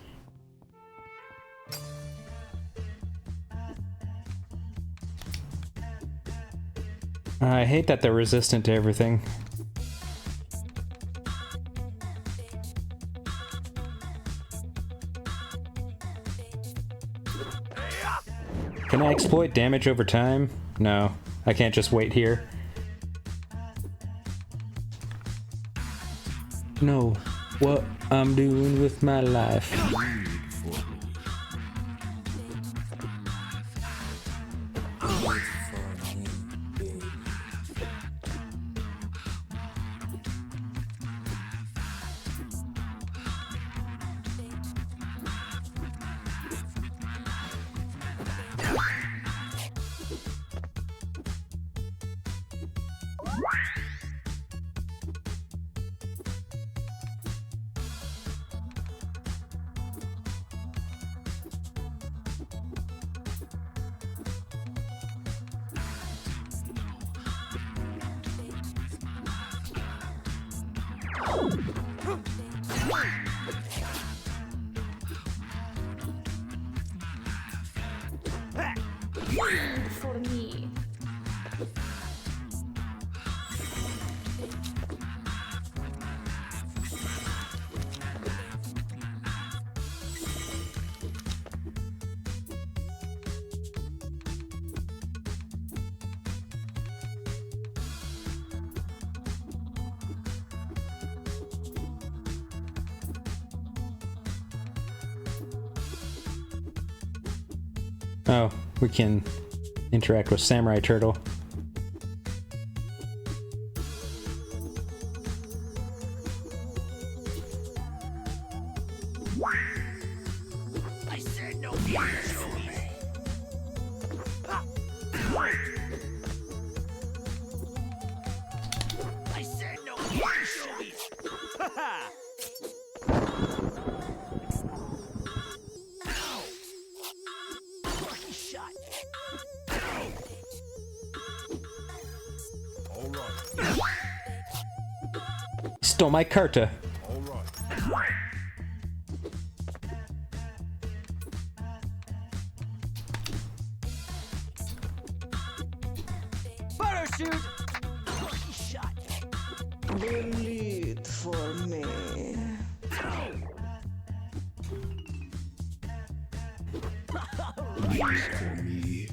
N: I hate that they're resistant to everything. Can I exploit damage over time? No, I can't just wait here. Know what I'm doing with my life.
O: For me.
N: Oh, we can interact with Samurai Turtle.
Q: I said no anchovies. I said no anchovies. Lucky shot. All right.
N: Stole my Carta.
Q: All right.
C: Parachute!
Q: Lucky shot.
R: Bullet for me.
Q: Right for me.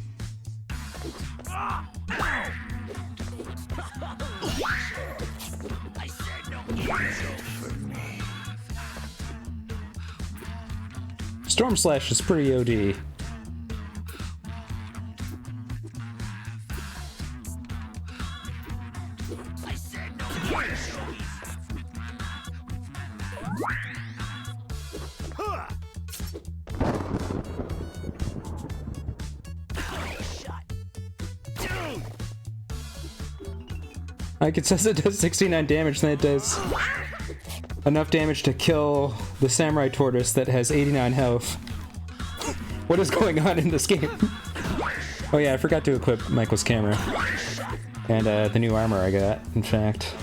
Q: I said no for me.
N: Storm Slash is pretty OD.
Q: I said no anchovies.
N: Like it says it does 69 damage, then it does enough damage to kill the Samurai Tortoise that has 89 health. What is going on in this game? Oh yeah, I forgot to equip Michael's camera. And the new armor I got, in fact.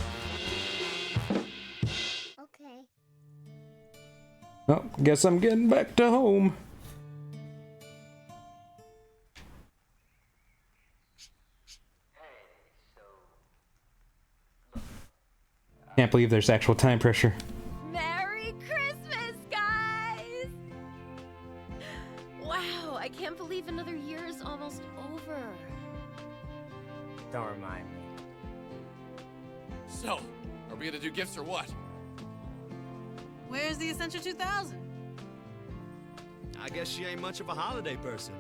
L: Okay.
N: Well, guess I'm getting back to home. Can't believe there's actual time pressure.
K: Merry Christmas, guys! Wow, I can't believe another year is almost over.
C: Don't remind me.
B: So, are we gonna do gifts or what?
M: Where's the Essential 2000?
E: I guess she ain't much of a holiday person.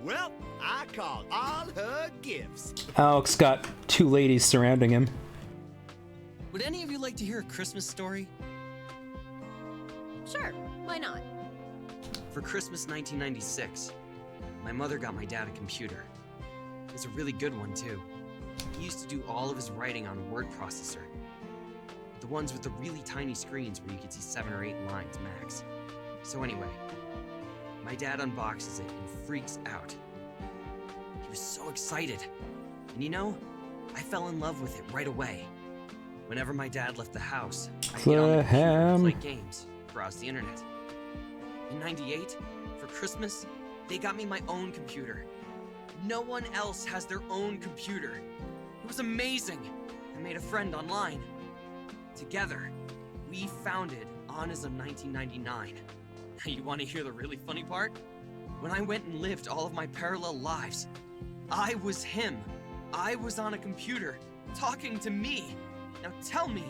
E: Well, I call all her gifts.
N: Alex got two ladies surrounding him.
H: Would any of you like to hear a Christmas story?
K: Sure, why not?
H: For Christmas 1996, my mother got my dad a computer. It's a really good one, too. He used to do all of his writing on a word processor. The ones with the really tiny screens where you could see 7 or 8 lines max. So anyway, my dad unboxes it and freaks out. He was so excited. And you know, I fell in love with it right away. Whenever my dad left the house, I'd get on the computer and play games, browse the internet. In '98, for Christmas, they got me my own computer. No one else has their own computer. It was amazing. I made a friend online. Together, we founded Honism 1999. You want to hear the really funny part? When I went and lived all of my parallel lives, I was him. I was on a computer, talking to me. Now tell me,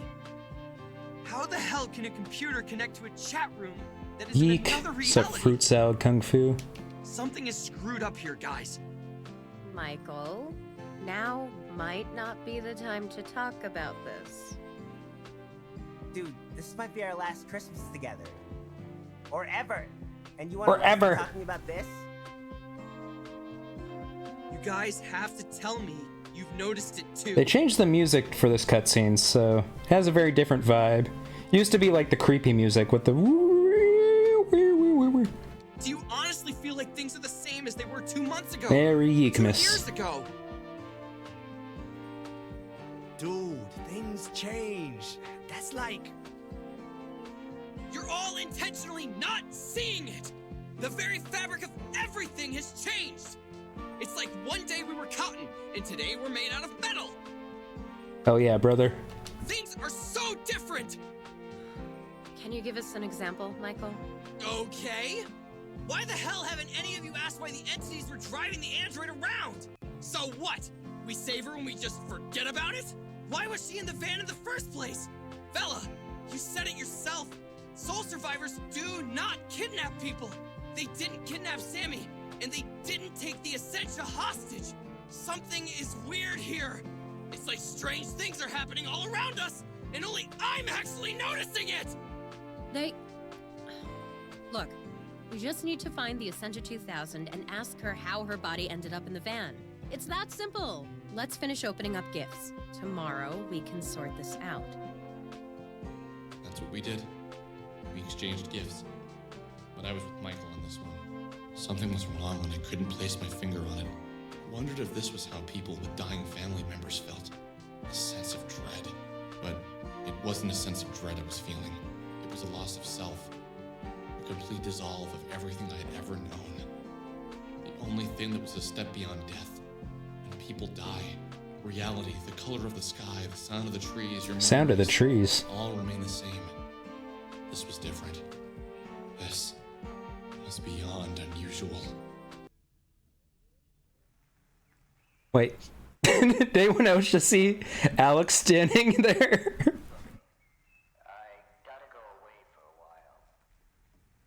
H: how the hell can a computer connect to a chat room that is in another
N: YIIK, except
H: reality?
N: fruit salad kung fu.
H: Something is screwed up here, guys.
K: Michael, now might not be the time to talk about this.
C: Dude, this might be our last Christmas together. Or ever. And you want
A: Or
C: to
A: ever.
C: talking about this?
H: You guys have to tell me you've noticed it too.
A: They changed the music for this cutscene, so it has a very different vibe. Used to be like the creepy music with the.
H: Do you honestly feel like things are the same as they were 2 months ago?
A: Very
H: 2
A: YIIKmas.
H: years ago.
E: Dude, things change. That's like...
H: You're all intentionally not seeing it. The very fabric of everything has changed. It's like one day we were cotton, and today we're made out of metal.
A: Oh yeah, brother.
H: Things are so different.
K: Can you give us an example, Michael?
H: Okay. Why the hell haven't any of you asked why the entities were driving the android around? So what? We save her and we just forget about it? Why was she in the van in the first place? Bella, you said it yourself. Soul survivors do not kidnap people. They didn't kidnap Sammy, and they didn't take the Essentia hostage. Something is weird here. It's like strange things are happening all around us, and only I'm actually noticing it!
K: Look, we just need to find the Essentia 2000 and ask her how her body ended up in the van. It's that simple. Let's finish opening up gifts. Tomorrow, we can sort this out.
B: That's what we did. We exchanged gifts. But I was with Michael on this one. Something was wrong when I couldn't place my finger on it. I wondered if this was how people with dying family members felt. A sense of dread. But it wasn't a sense of dread I was feeling. It was a loss of self. A complete dissolve of everything I had ever known. The only thing that was a step beyond death. When people die, reality, the color of the sky, the sound of the trees, your
A: Sound of the
B: memories,
A: trees.
B: all remain the same. This was different. This was beyond unusual.
A: Wait. Did anyone else just see Alex standing there?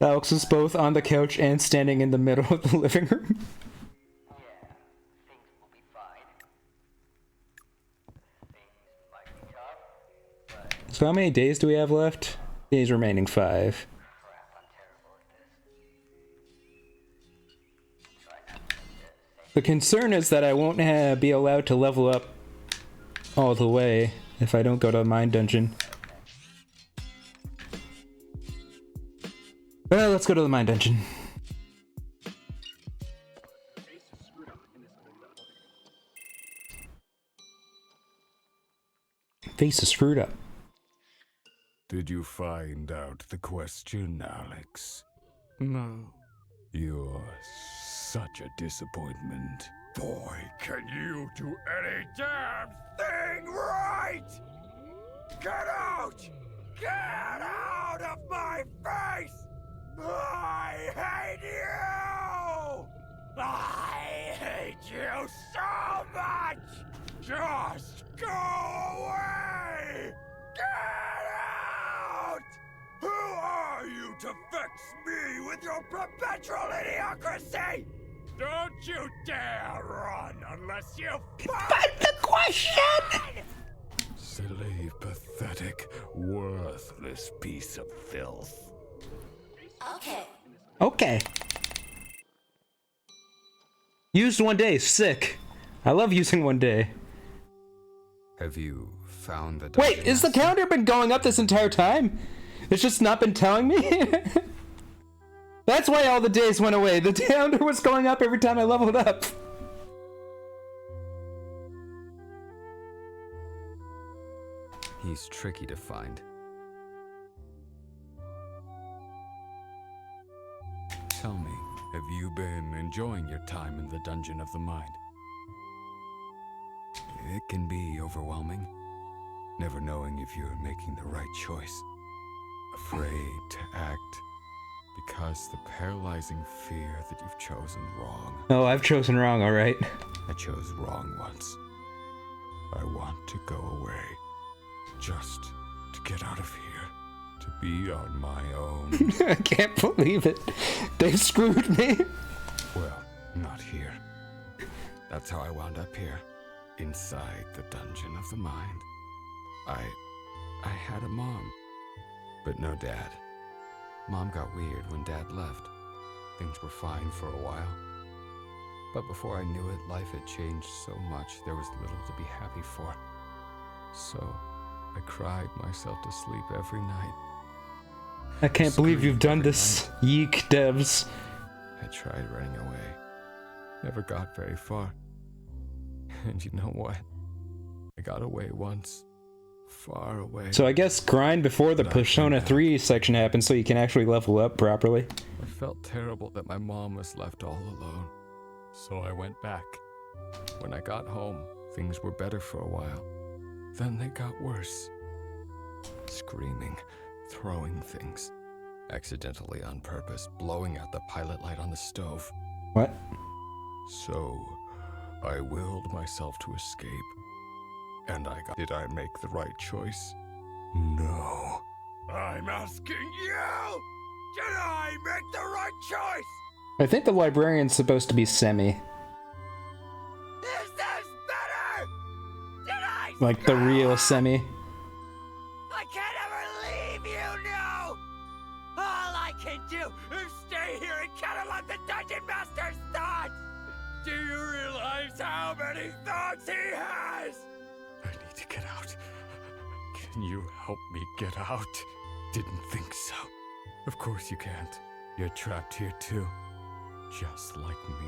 A: Alex is both on the couch and standing in the middle of the living room. So how many days do we have left? Days remaining 5. The concern is that I won't be allowed to level up all the way if I don't go to the mine dungeon. Well, let's go to the mine dungeon. Face is screwed up.
P: Did you find out the question, Alex?
E: No.
P: You're such a disappointment. Boy, can you do any damn thing right! Get out! Get out of my face! I hate you! I hate you so much! Just go away! Get out! Who are you to vex me with your perpetual idiocracy? Don't you dare run unless you find the question! Silly, pathetic, worthless piece of filth.
J: Okay.
A: Okay. Used one day, sick. I love using one day.
P: Have you found the
A: Wait, is the counter been going up this entire time? It's just not been telling me? That's why all the days went away. The counter was going up every time I leveled up.
P: He's tricky to find. Tell me, have you been enjoying your time in the Dungeon of the Mind? It can be overwhelming, never knowing if you're making the right choice. Afraid to act because the paralyzing fear that you've chosen wrong.
A: Oh, I've chosen wrong, alright.
P: I chose wrong once. I want to go away. Just to get out of here. To be on my own.
A: I can't believe it. They've screwed me.
P: Well, not here. That's how I wound up here, inside the dungeon of the mind. I had a mom, but no dad. Mom got weird when Dad left. Things were fine for a while. But before I knew it, life had changed so much there was little to be happy for. So, I cried myself to sleep every night.
N: I can't believe you've done this, YIIK devs.
P: I tried running away. Never got very far. And you know what? I got away once. Far away.
N: So I guess grind before the Persona 3 section happens so you can actually level up properly.
P: I felt terrible that my mom was left all alone. So I went back. When I got home, things were better for a while. Then they got worse. Screaming, throwing things. Accidentally on purpose, blowing out the pilot light on the stove.
N: What?
P: So, I willed myself to escape. And did I make the right choice? No. I'm asking you! Did I make the right choice?
N: I think the librarian's supposed to be Semi.
Q: This is better! Did I
N: Like the real Semi.
Q: I can't ever leave you now! All I can do is stay here and kettle on the Dungeon Master's thoughts! Do you realize how many thoughts he has?
P: I need to get out. Can you help me get out? Didn't think so. Of course you can't. You're trapped here too. Just like me.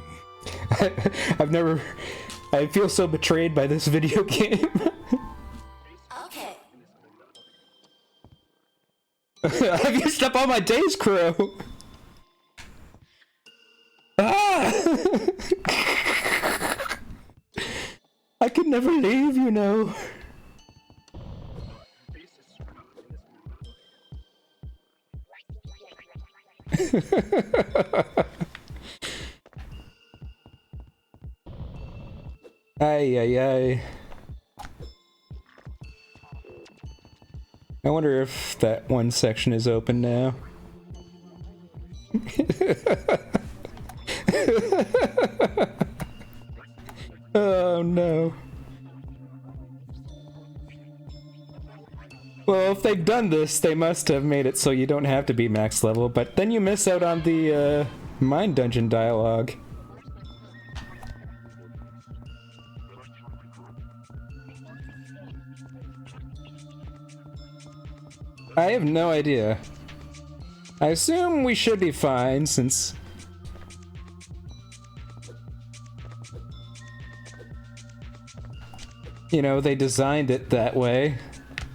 N: I feel so betrayed by this video game.
J: Okay.
N: I've used up all my days, Crow. Ah! I could never leave, you know. Ay, ay, ay. I wonder if that one section is open now. Oh no. Well, if they've done this, they must have made it so you don't have to be max level, but then you miss out on the Mind Dungeon dialogue. I have no idea. I assume we should be fine since... You know, they designed it that way,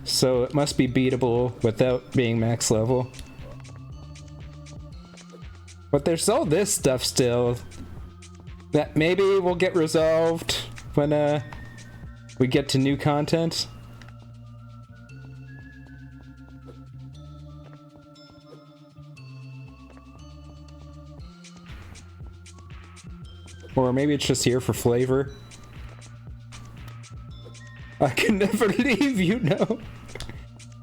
N: so it must be beatable without being max level. But there's all this stuff still that maybe will get resolved when we get to new content. Or maybe it's just here for flavor. I can never leave, you know.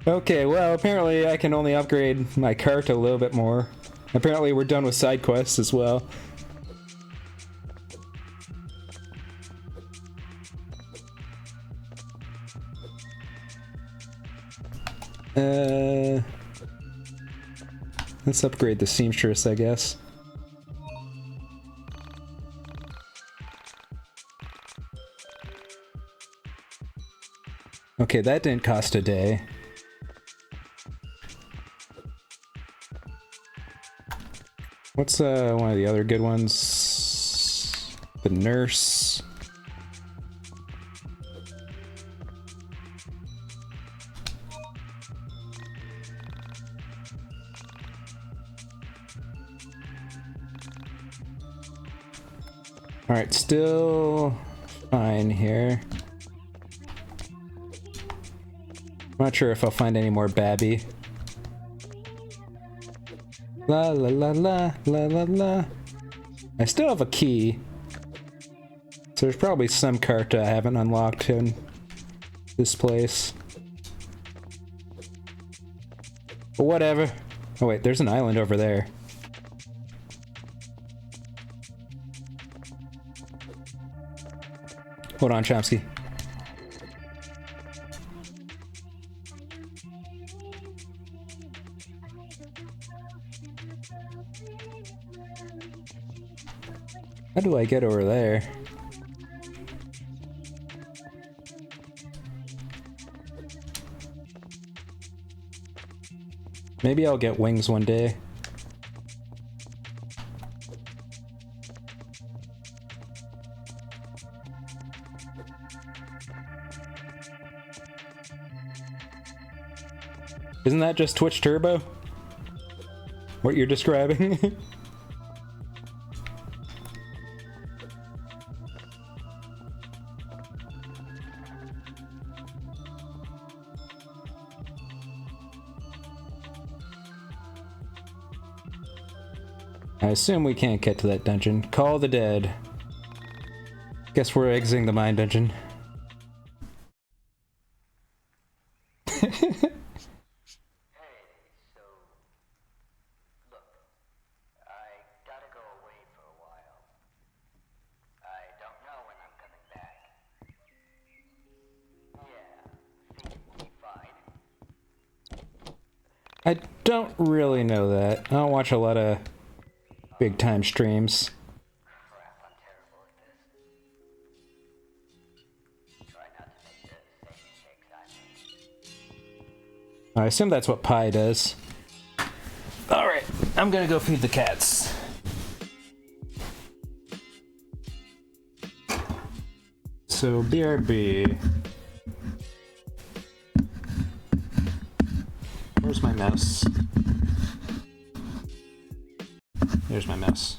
N: Okay, well, apparently I can only upgrade my cart a little bit more. Apparently we're done with side quests as well. Let's upgrade the seamstress, I guess. Okay, that didn't cost a day. What's one of the other good ones? The nurse. Alright, still fine here. Not sure if I'll find any more Babby. La la la la la la la. I still have a key. So there's probably some cart I haven't unlocked in this place. But whatever. Oh wait, there's an island over there.
A: Hold on, Chomsky. How do I get over there? Maybe I'll get wings one day. Isn't that just Twitch Turbo? What you're describing? I assume we can't get to that dungeon. Call the dead. Guess we're exiting the mine dungeon. I don't really know that. I don't watch a lot of big time streams. I assume that's what Pi does. Alright, I'm gonna go feed the cats. So, BRB. Where's my mouse? There's my mouse.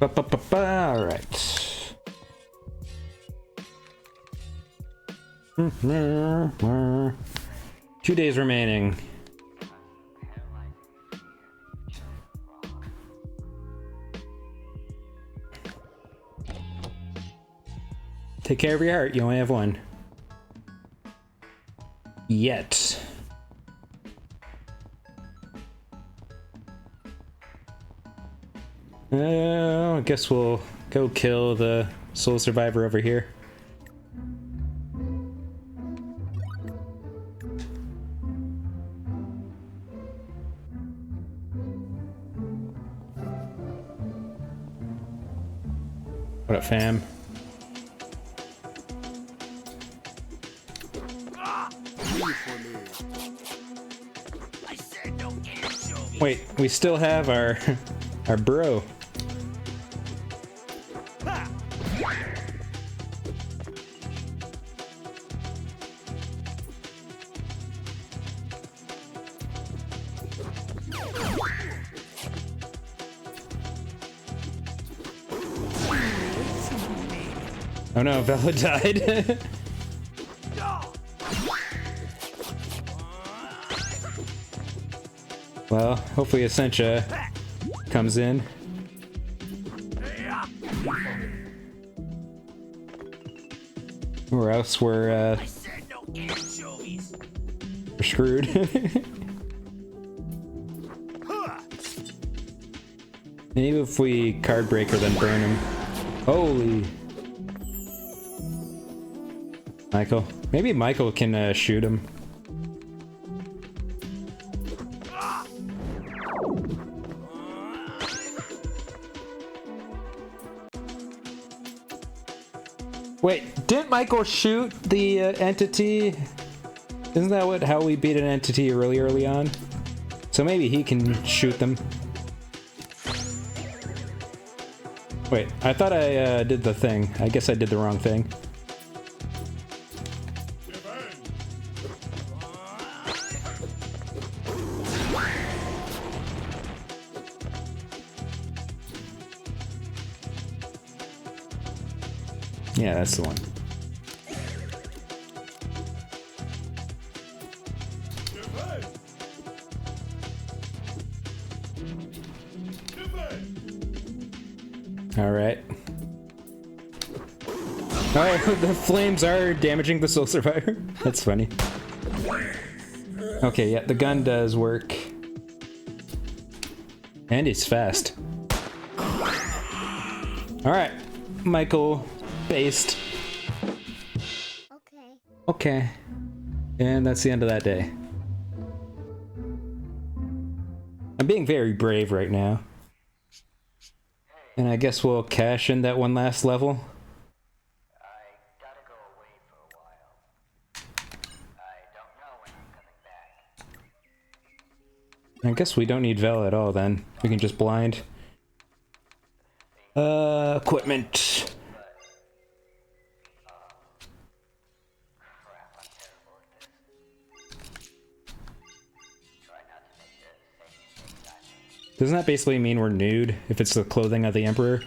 N: All right. 2 days remaining. Take care of your heart, you only have one. Yet. I guess we'll go kill the soul survivor over here. What up, fam? Wait, we still have our bro. Oh no, Bella died. Well, hopefully Essentia comes in. Or else we're screwed. Maybe if we card breaker then burn him. Holy. Michael. Maybe Michael can shoot him. Wait, didn't Michael shoot the entity? Isn't that how we beat an entity really early on? So maybe he can shoot them. Wait, I thought I did the thing. I guess I did the wrong thing. Yeah, that's the one. All right. Oh, the flames are damaging the soul survivor. That's funny. Okay, yeah, the gun does work. And it's fast. All right, Michael. Based. Okay. And that's the end of that day. I'm being very brave right now. And I guess we'll cash in that one last level. I guess we don't need Vel at all then. We can just blind. Equipment. Doesn't that basically mean we're nude if it's the clothing of the Emperor?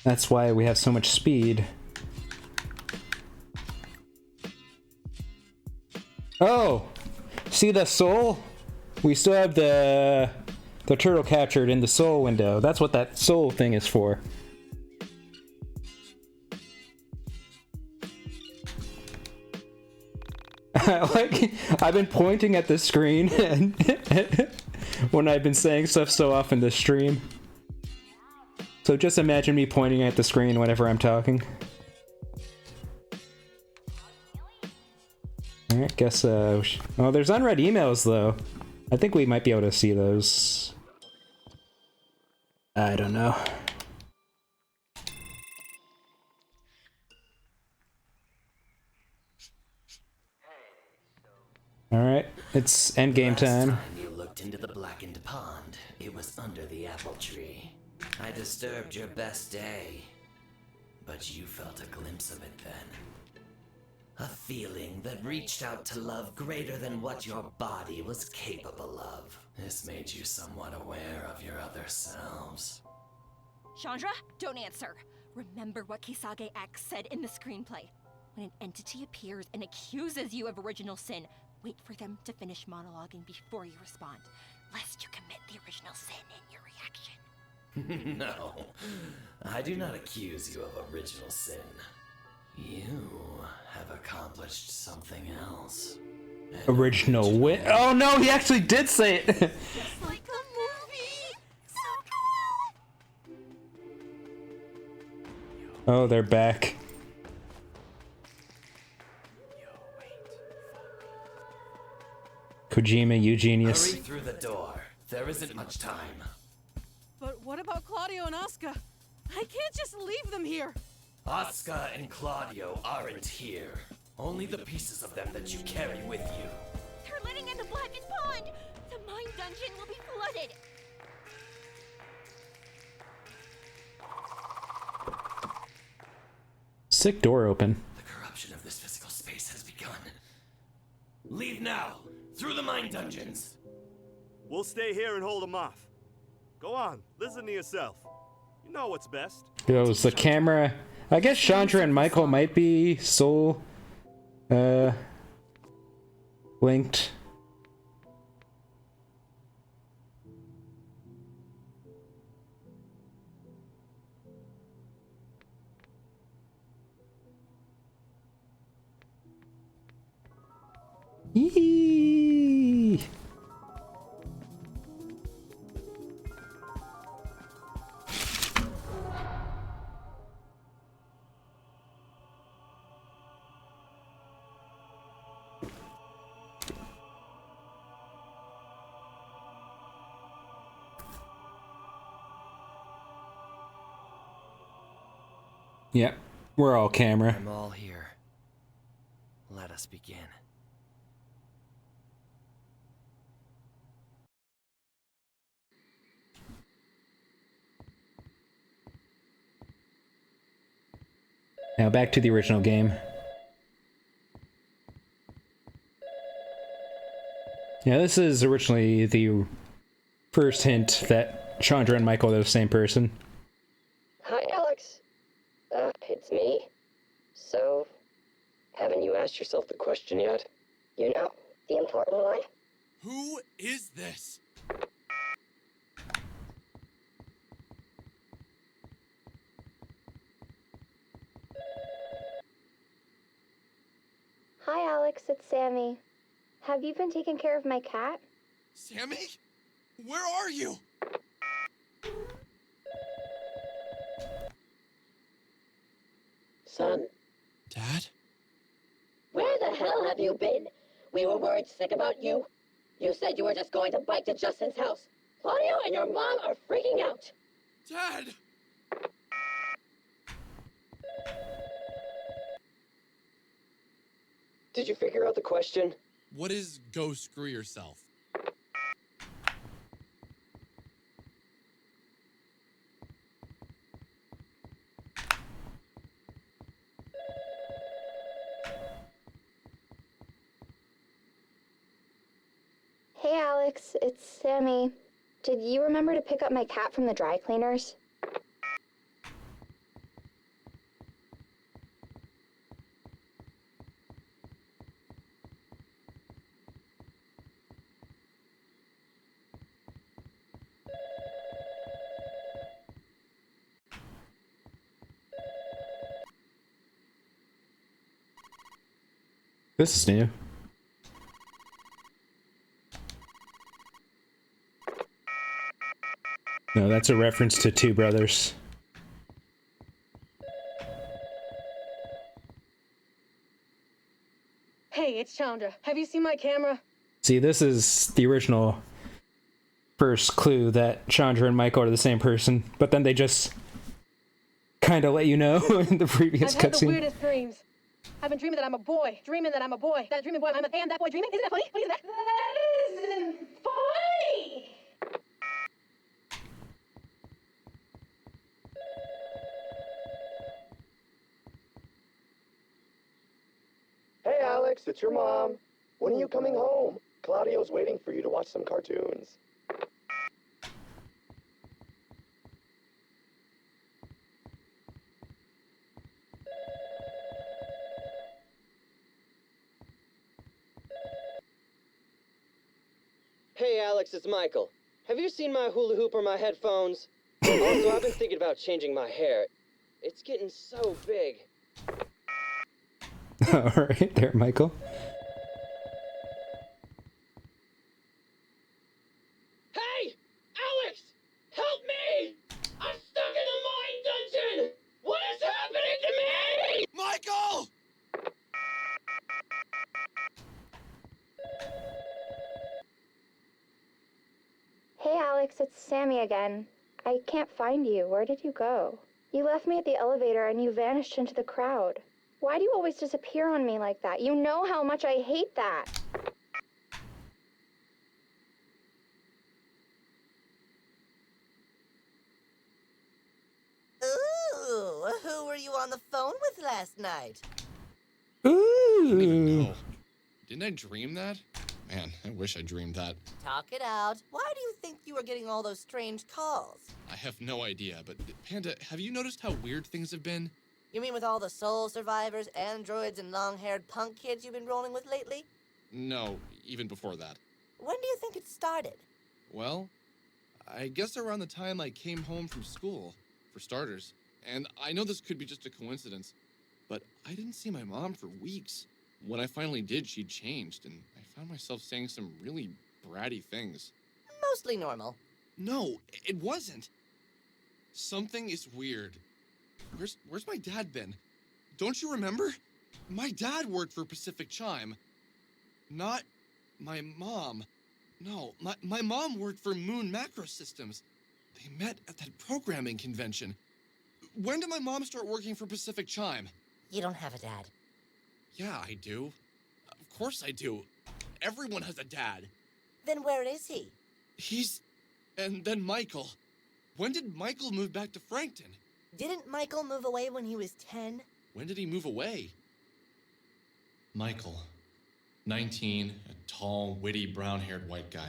N: That's why we have so much speed. Oh! See the soul? We still have the turtle captured in the soul window. That's what that soul thing is for. Like, I've been pointing at the screen and when I've been saying stuff so often this stream. So just imagine me pointing at the screen whenever I'm talking. Alright, guess, oh, there's unread emails though. I think we might be able to see those. I don't know. Alright, it's endgame time.
G: Last time you looked into the blackened pond, it was under the apple tree. I disturbed your best day, but you felt a glimpse of it then. A feeling that reached out to love greater than what your body was capable of. This made you somewhat aware of your other selves.
L: Chandra, don't answer. Remember what Kisage X said in the screenplay. When an entity appears and accuses you of original sin, wait for them to finish monologuing before you respond, lest you commit the original sin in your reaction.
G: No, I do not accuse you of original sin. You have accomplished something else.
N: Original win. Oh no, he actually did say it.
L: Just like the movie! So cool!
N: Oh, they're back. Kojima, you genius.
G: Hurry through the door. There isn't much time.
M: But what about Claudio and Asuka? I can't just leave them here.
G: Asuka and Claudio aren't here. Only the pieces of them that you carry with you.
L: They're letting in the blackened pond! The mine dungeon will be flooded!
N: Sick door open.
G: The corruption of this physical space has begun. Leave now! Through the mine dungeons!
E: We'll stay here and hold them off. Go on, listen to yourself. You know what's best.
N: Yo, is the camera... I guess Chandra and Michael might be soul... linked. Yee. Yep, we're all camera.
F: I'm all here. Let us begin.
N: Now back to the original game. Yeah, this is originally the first hint that Chandra and Michael are the same person.
R: Hi, Alex. It's me. So, haven't you asked yourself the question yet? You know, the important one.
B: Who is this?
S: Hi, Alex. It's Sammy. Have you been taking care of my cat?
B: Sammy? Where are you?
R: Son,
B: Dad?
R: where the hell have you been? We were worried sick about you. You said you were just going to bike to Justin's house. Claudio and your mom are freaking out.
B: Dad!
R: Did you figure out the question?
B: What is go screw yourself?
S: Hey, Alex. It's Sammy. Did you remember to pick up my cat from the dry cleaners?
N: This is new. No, that's a reference to Two Brothers.
M: Hey, it's Chandra. Have you seen my camera?
N: See, this is the original first clue that Chandra and Michael are the same person, but then they just kind of let you know in the previous
M: I've had the
N: cutscene.
M: weirdest dreams. I've been dreaming that I'm a boy. Dreaming that I'm a boy. That dreaming boy, I'm a man. That boy dreaming. Isn't that funny? What is that? That isn't funny!
T: Alex, it's your mom. When are you coming home? Claudio's waiting for you to watch some cartoons.
U: Hey Alex, it's Michael. Have you seen my hula hoop or my headphones? Also, I've been thinking about changing my hair. It's getting so big.
N: Alright there, Michael.
Q: Hey! Alex! Help me! I'm stuck in the mine dungeon! What is happening to me?
B: Michael!
S: Hey Alex, it's Sammy again. I can't find you. Where did you go? You left me at the elevator and you vanished into the crowd. Why do you always disappear on me like that? You know how much I hate that.
J: Ooh, who were you on the phone with last night?
B: I don't even know. Didn't I dream that? Man, I wish I dreamed that.
J: Talk it out. Why do you think you were getting all those strange calls?
B: I have no idea, but Panda, have you noticed how weird things have been?
J: You mean with all the soul survivors, androids, and long-haired punk kids you've been rolling with lately?
B: No, even before that.
J: When do you think it started?
B: Well, I guess around the time I came home from school, for starters. And I know this could be just a coincidence, but I didn't see my mom for weeks. When I finally did, she'd changed, and I found myself saying some really bratty things.
J: Mostly normal.
B: No, it wasn't. Something is weird. Where's my dad been? Don't you remember? My dad worked for Pacific Chime. Not my mom. No, my mom worked for Moon Macro Systems. They met at that programming convention. When did my mom start working for Pacific Chime?
J: You don't have a dad.
B: Yeah, I do. Of course I do. Everyone has a dad.
J: Then where is he?
B: And then Michael. When did Michael move back to Frankton?
J: Didn't Michael move away when he was 10?
B: When did he move away? Michael. 19, a tall, witty, brown-haired white guy.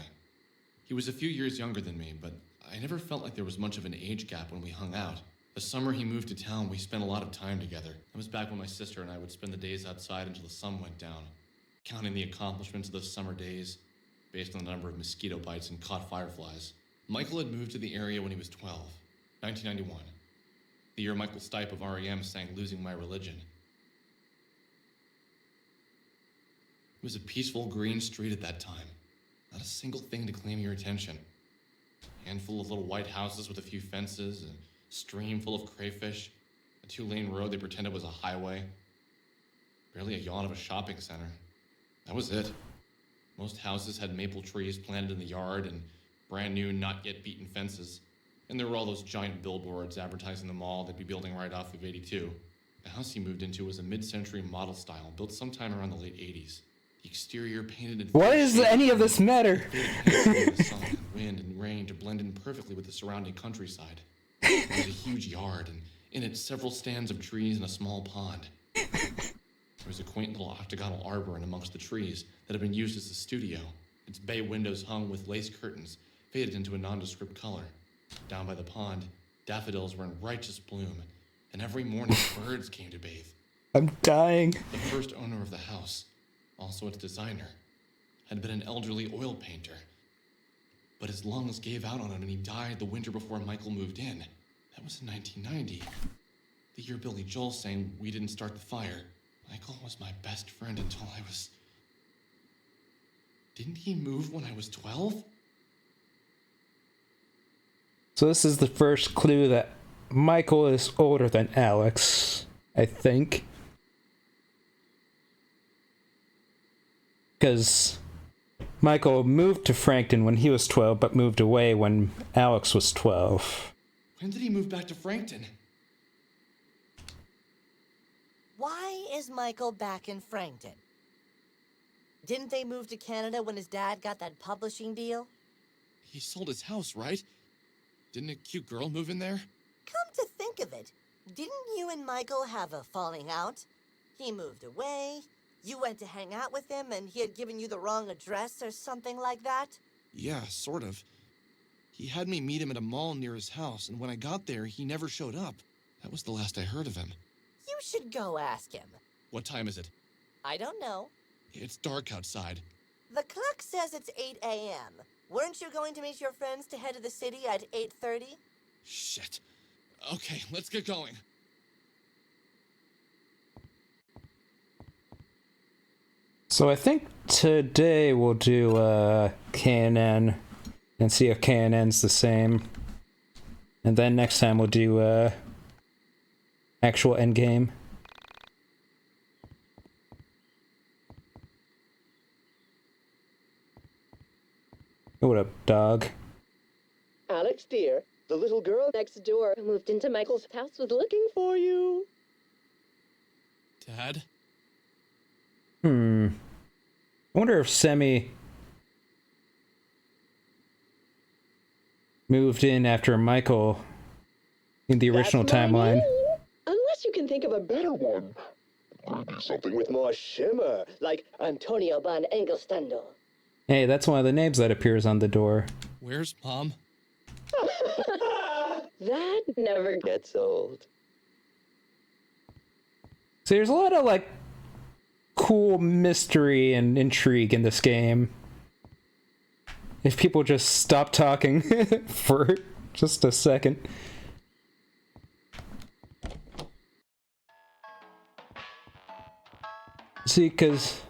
B: He was a few years younger than me, but I never felt like there was much of an age gap when we hung out. The summer he moved to town, we spent a lot of time together. That was back when my sister and I would spend the days outside until the sun went down, counting the accomplishments of those summer days based on the number of mosquito bites and caught fireflies. Michael had moved to the area when he was 12, 1991. The year Michael Stipe of REM sang Losing My Religion. It was a peaceful green street at that time. Not a single thing to claim your attention. A handful of little white houses with a few fences, a stream full of crayfish, a 2-lane road they pretended was a highway. Barely a yawn of a shopping center. That was it. Most houses had maple trees planted in the yard and brand new, not yet beaten fences. And there were all those giant billboards advertising the mall they'd be building right off of 82. The house he moved into was a mid-century model style, built sometime around the late 80s. The exterior painted in...
N: Why does any of this matter?
B: The sun and wind and rain to blend in perfectly with the surrounding countryside. There was a huge yard, and in it several stands of trees and a small pond. There was a quaint little octagonal arbor in amongst the trees that had been used as a studio. Its bay windows hung with lace curtains, faded into a nondescript color. Down by the pond, daffodils were in righteous bloom, and every morning birds came to bathe.
N: I'm dying.
B: The first owner of the house, also its designer, had been an elderly oil painter. But his lungs gave out on him and he died the winter before Michael moved in. That was in 1990. The year Billy Joel sang We Didn't Start the Fire. Michael was my best friend until I was... Didn't he move when I was 12?
N: So this is the first clue that Michael is older than Alex, I think. Because Michael moved to Frankton when he was 12, but moved away when Alex was 12.
B: When did he move back to Frankton?
J: Why is Michael back in Frankton? Didn't they move to Canada when his dad got that publishing deal?
B: He sold his house, right? Didn't a cute girl move in there?
J: Come to think of it, didn't you and Michael have a falling out? He moved away, You went to hang out with him and he had given you the wrong address or something like that?
B: Yeah, sort of. He had me meet him at a mall near his house, and when I got there, he never showed up. That was the last I heard of him.
J: You should go ask him.
B: What time is it?
J: I don't know.
B: It's dark outside.
J: The clock says it's 8 a.m. Weren't you going to meet your friends to head to the city at 8:30?
B: Shit. Okay, let's get going.
N: So I think today we'll do K&N and see if K&N's the same. And then next time we'll do actual endgame. What up, dog?
R: Alex, dear, the little girl next door who moved into Michael's house was looking for you.
B: Dad?
N: I wonder if Semi moved in after Michael in the original
R: That's what I
N: timeline.
R: mean. Unless you can think of a better one. Maybe something with more shimmer, like Antonio van Engelstandel.
N: Hey, that's one of the names that appears on the door.
B: Where's Mom?
R: That never gets old.
N: So there's a lot of, like, cool mystery and intrigue in this game. If people just stop talking for just a second. See, because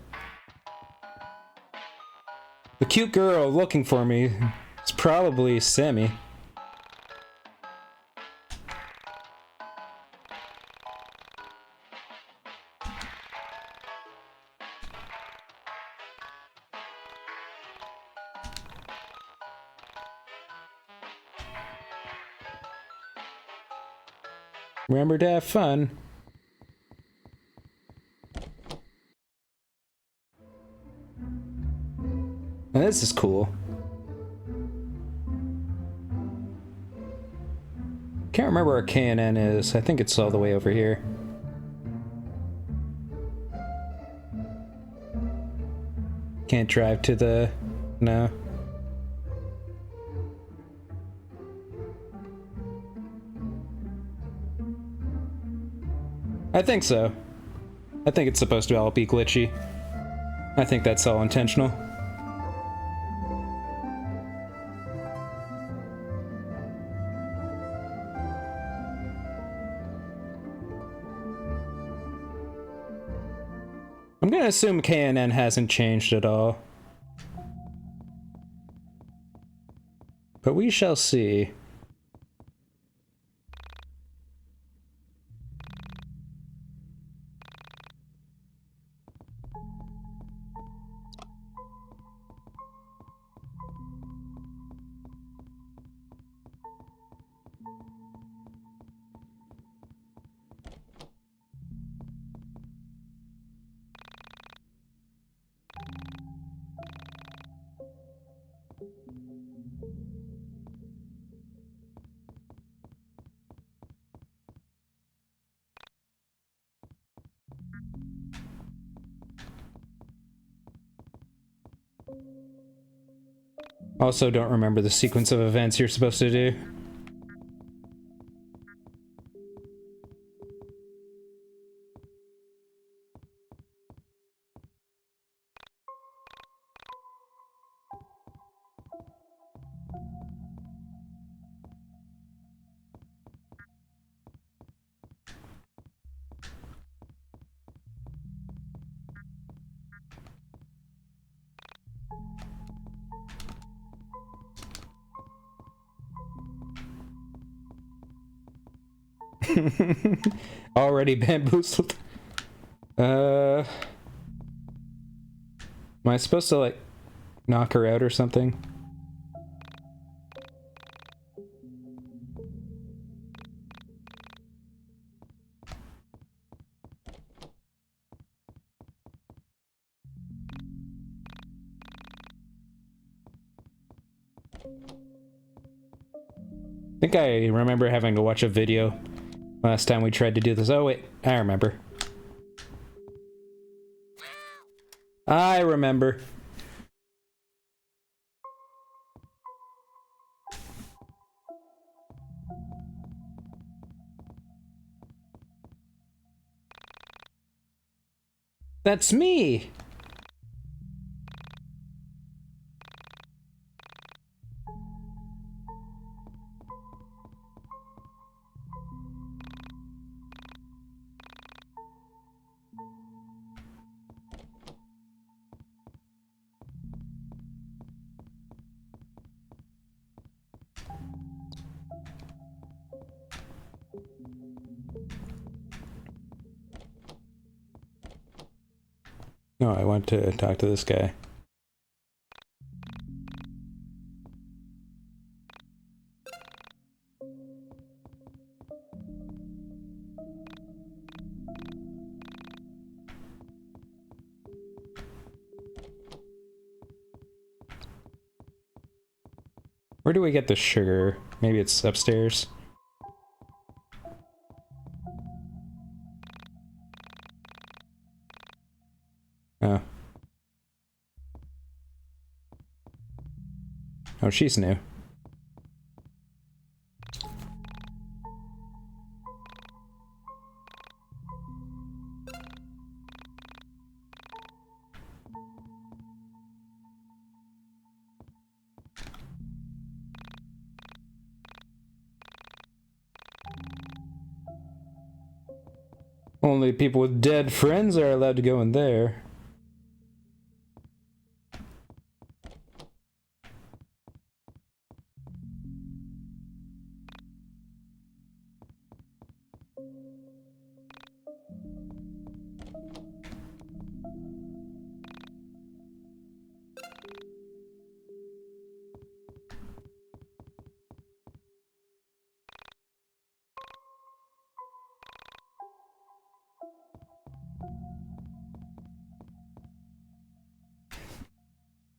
N: the cute girl looking for me is probably Sammy. Remember to have fun. Now this is cool. Can't remember where K&N is. I think it's all the way over here. Can't drive to the... No. I think so. I think it's supposed to all be glitchy. I think that's all intentional. I'm gonna assume K&N hasn't changed at all. But we shall see. Also don't remember the sequence of events you're supposed to do. Already bamboozled. Am I supposed to, like, knock her out or something? I think I remember having to watch a video last time we tried to do this. Oh wait, I remember. I remember. That's me! No, I want to talk to this guy. Where do we get the sugar? Maybe it's upstairs. Oh. Oh, she's new. Only people with dead friends are allowed to go in there.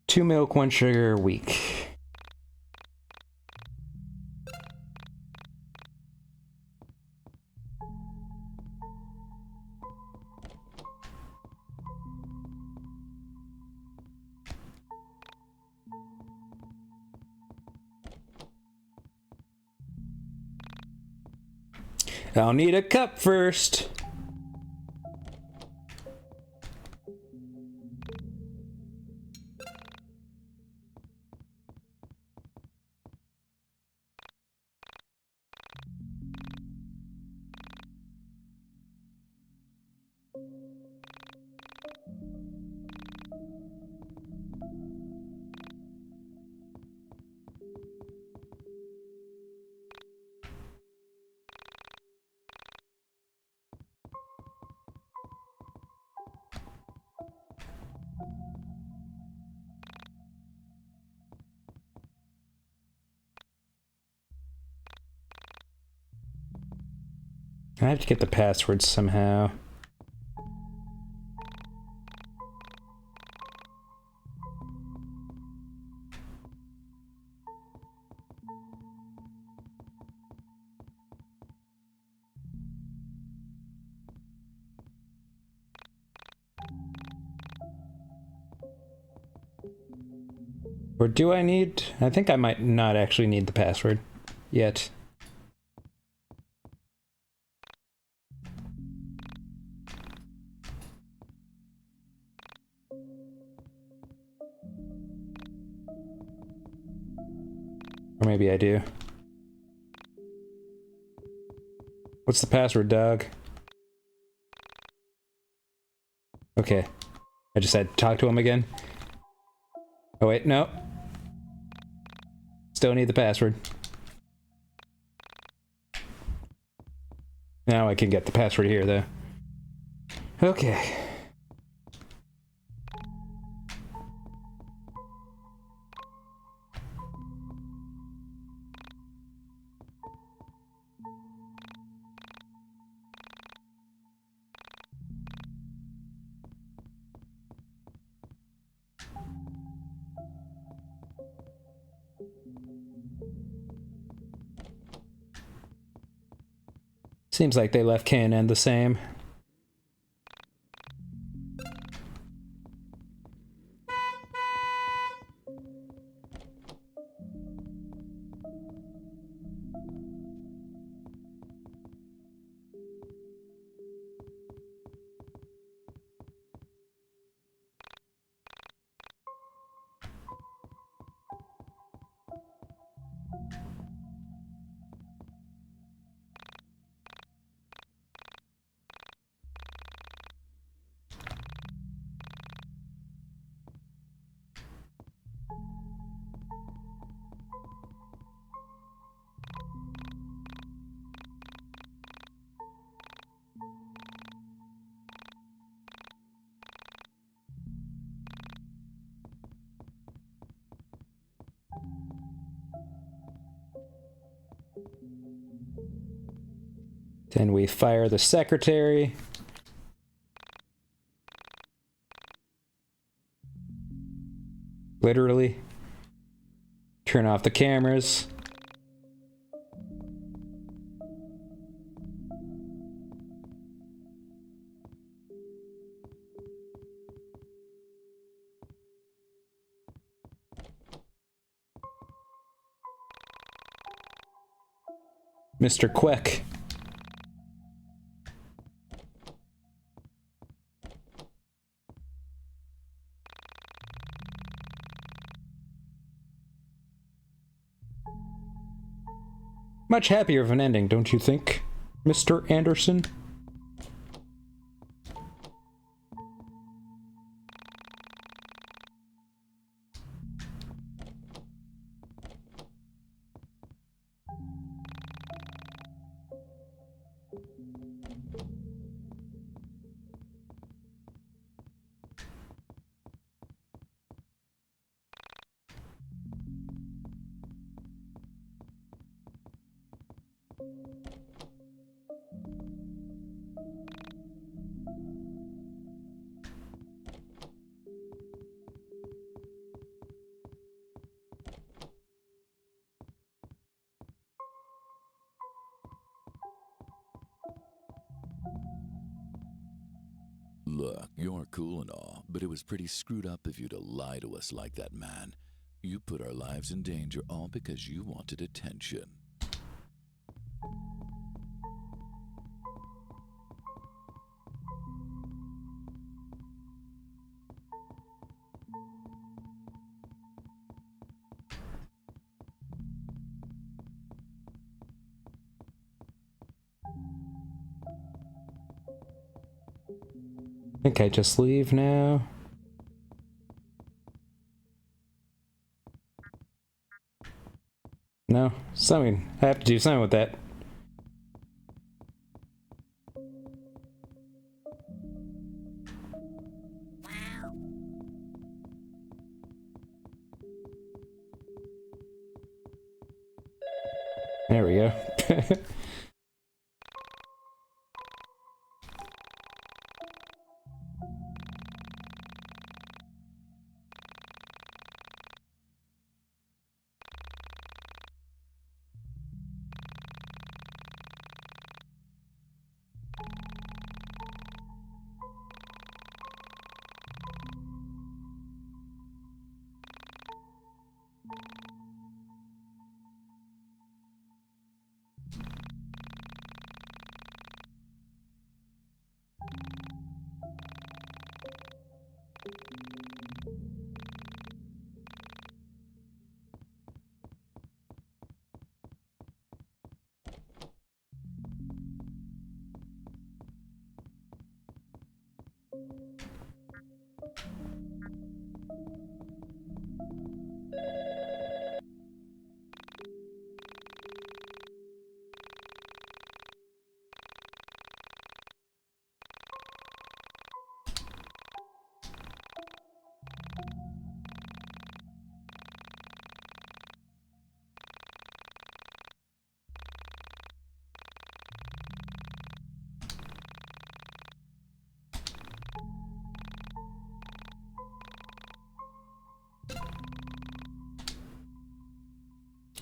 N: Two milk, one sugar, YIIK. I'll need a cup first. I have to get the password somehow. Or do I need? I think I might not actually need the password yet. Or maybe I do. What's the password, dog? Okay. I just had to talk to him again. Oh wait, no. Still need the password. Now I can get the password here, though. Okay. Seems like they left K and N the same. Then we fire the secretary. Literally. Turn off the cameras. Mr. Queck. Much happier of an ending, don't you think, Mr. Anderson?
I: Look, you're cool and all, but it was pretty screwed up of you to lie to us like that, man. You put our lives in danger all because you wanted attention.
N: I think I just leave now. No, something. I have to do something with that. There we go.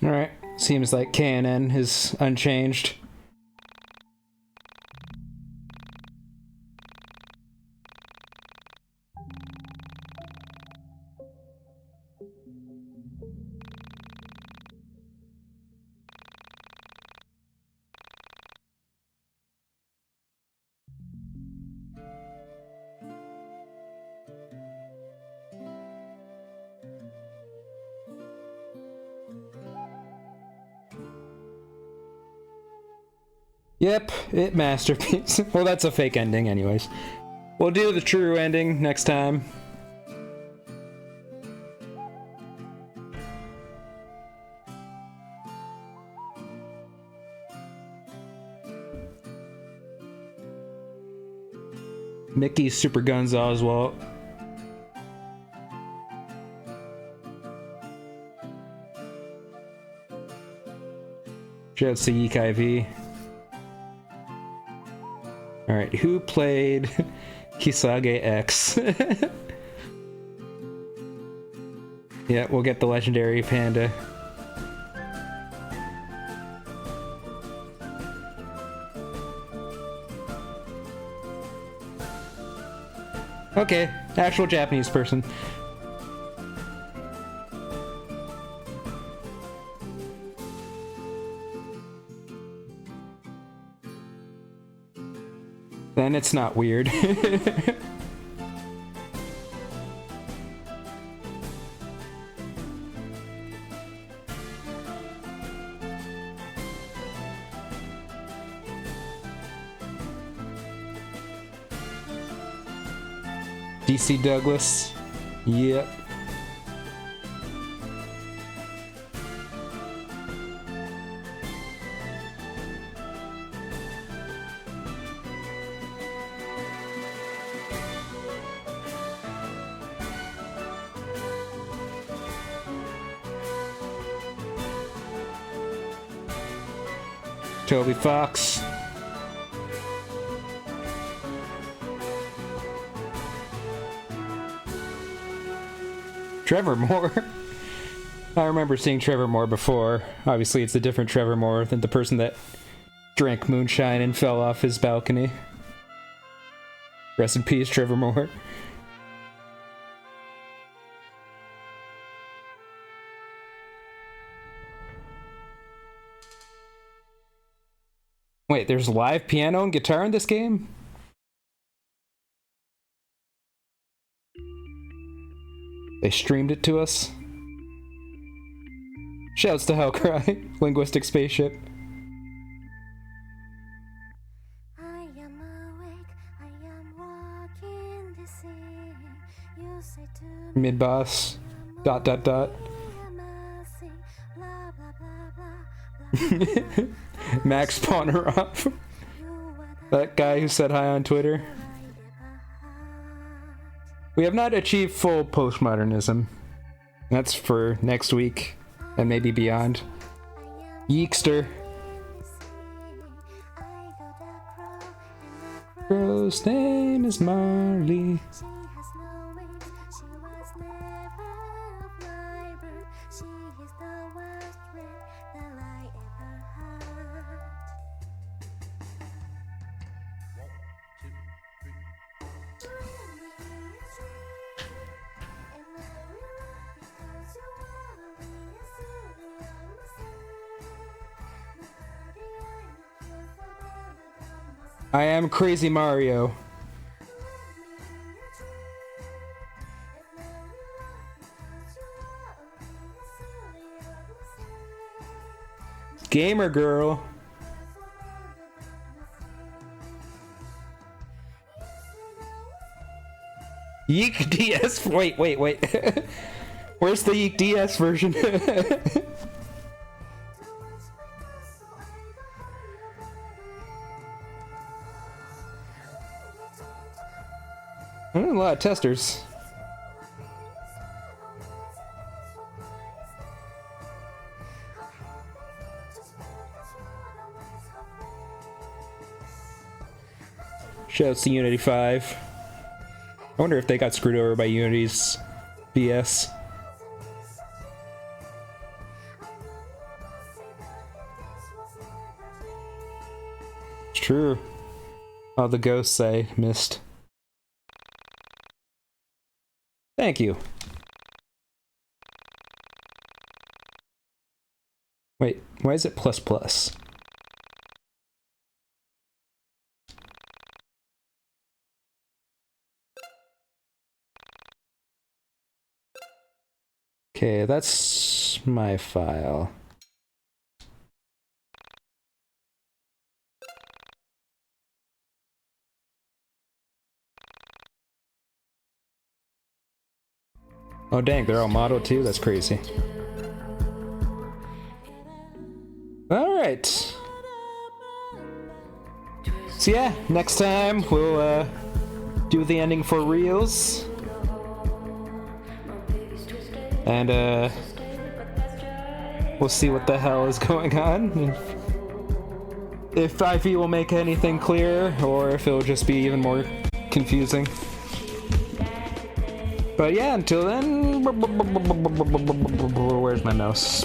N: Alright, seems like KNN is unchanged. Yep, it masterpiece. Well, that's a fake ending anyways. We'll do the true ending next time. Mickey Super Guns Oswald. Shouts to YIIK IV.
A: Alright, who played Kisage X? Yeah, we'll get the legendary panda. Okay, actual Japanese person. Then it's not weird. DC Douglas. Yep. Toby Fox. Trevor Moore. I remember seeing Trevor Moore before. Obviously, it's a different Trevor Moore than the person that drank moonshine and fell off his balcony. Rest in peace, Trevor Moore. Wait, there's live piano and guitar in this game? They streamed it to us. Shouts to Hellcry, Linguistic Spaceship. Mid-boss. ... Max Poneroff. That guy who said hi on Twitter. We have not achieved full postmodernism. That's for next week, and maybe beyond. YIIKster. Crow's name is Marley. I am Crazy Mario. Gamer girl. YIIK DS. Wait. Where's the YIIK DS version? A lot of testers. Shouts to Unity 5. I wonder if they got screwed over by Unity's BS. It's true. All the ghosts I missed. Thank you. Wait, why is it plus plus? Okay, that's my file. Oh dang, they're all modeled too? That's crazy. Alright. So yeah, next time we'll do the ending for reals. And we'll see what the hell is going on. if IV will make anything clearer, or if it'll just be even more confusing. But yeah, until then, where's my mouse?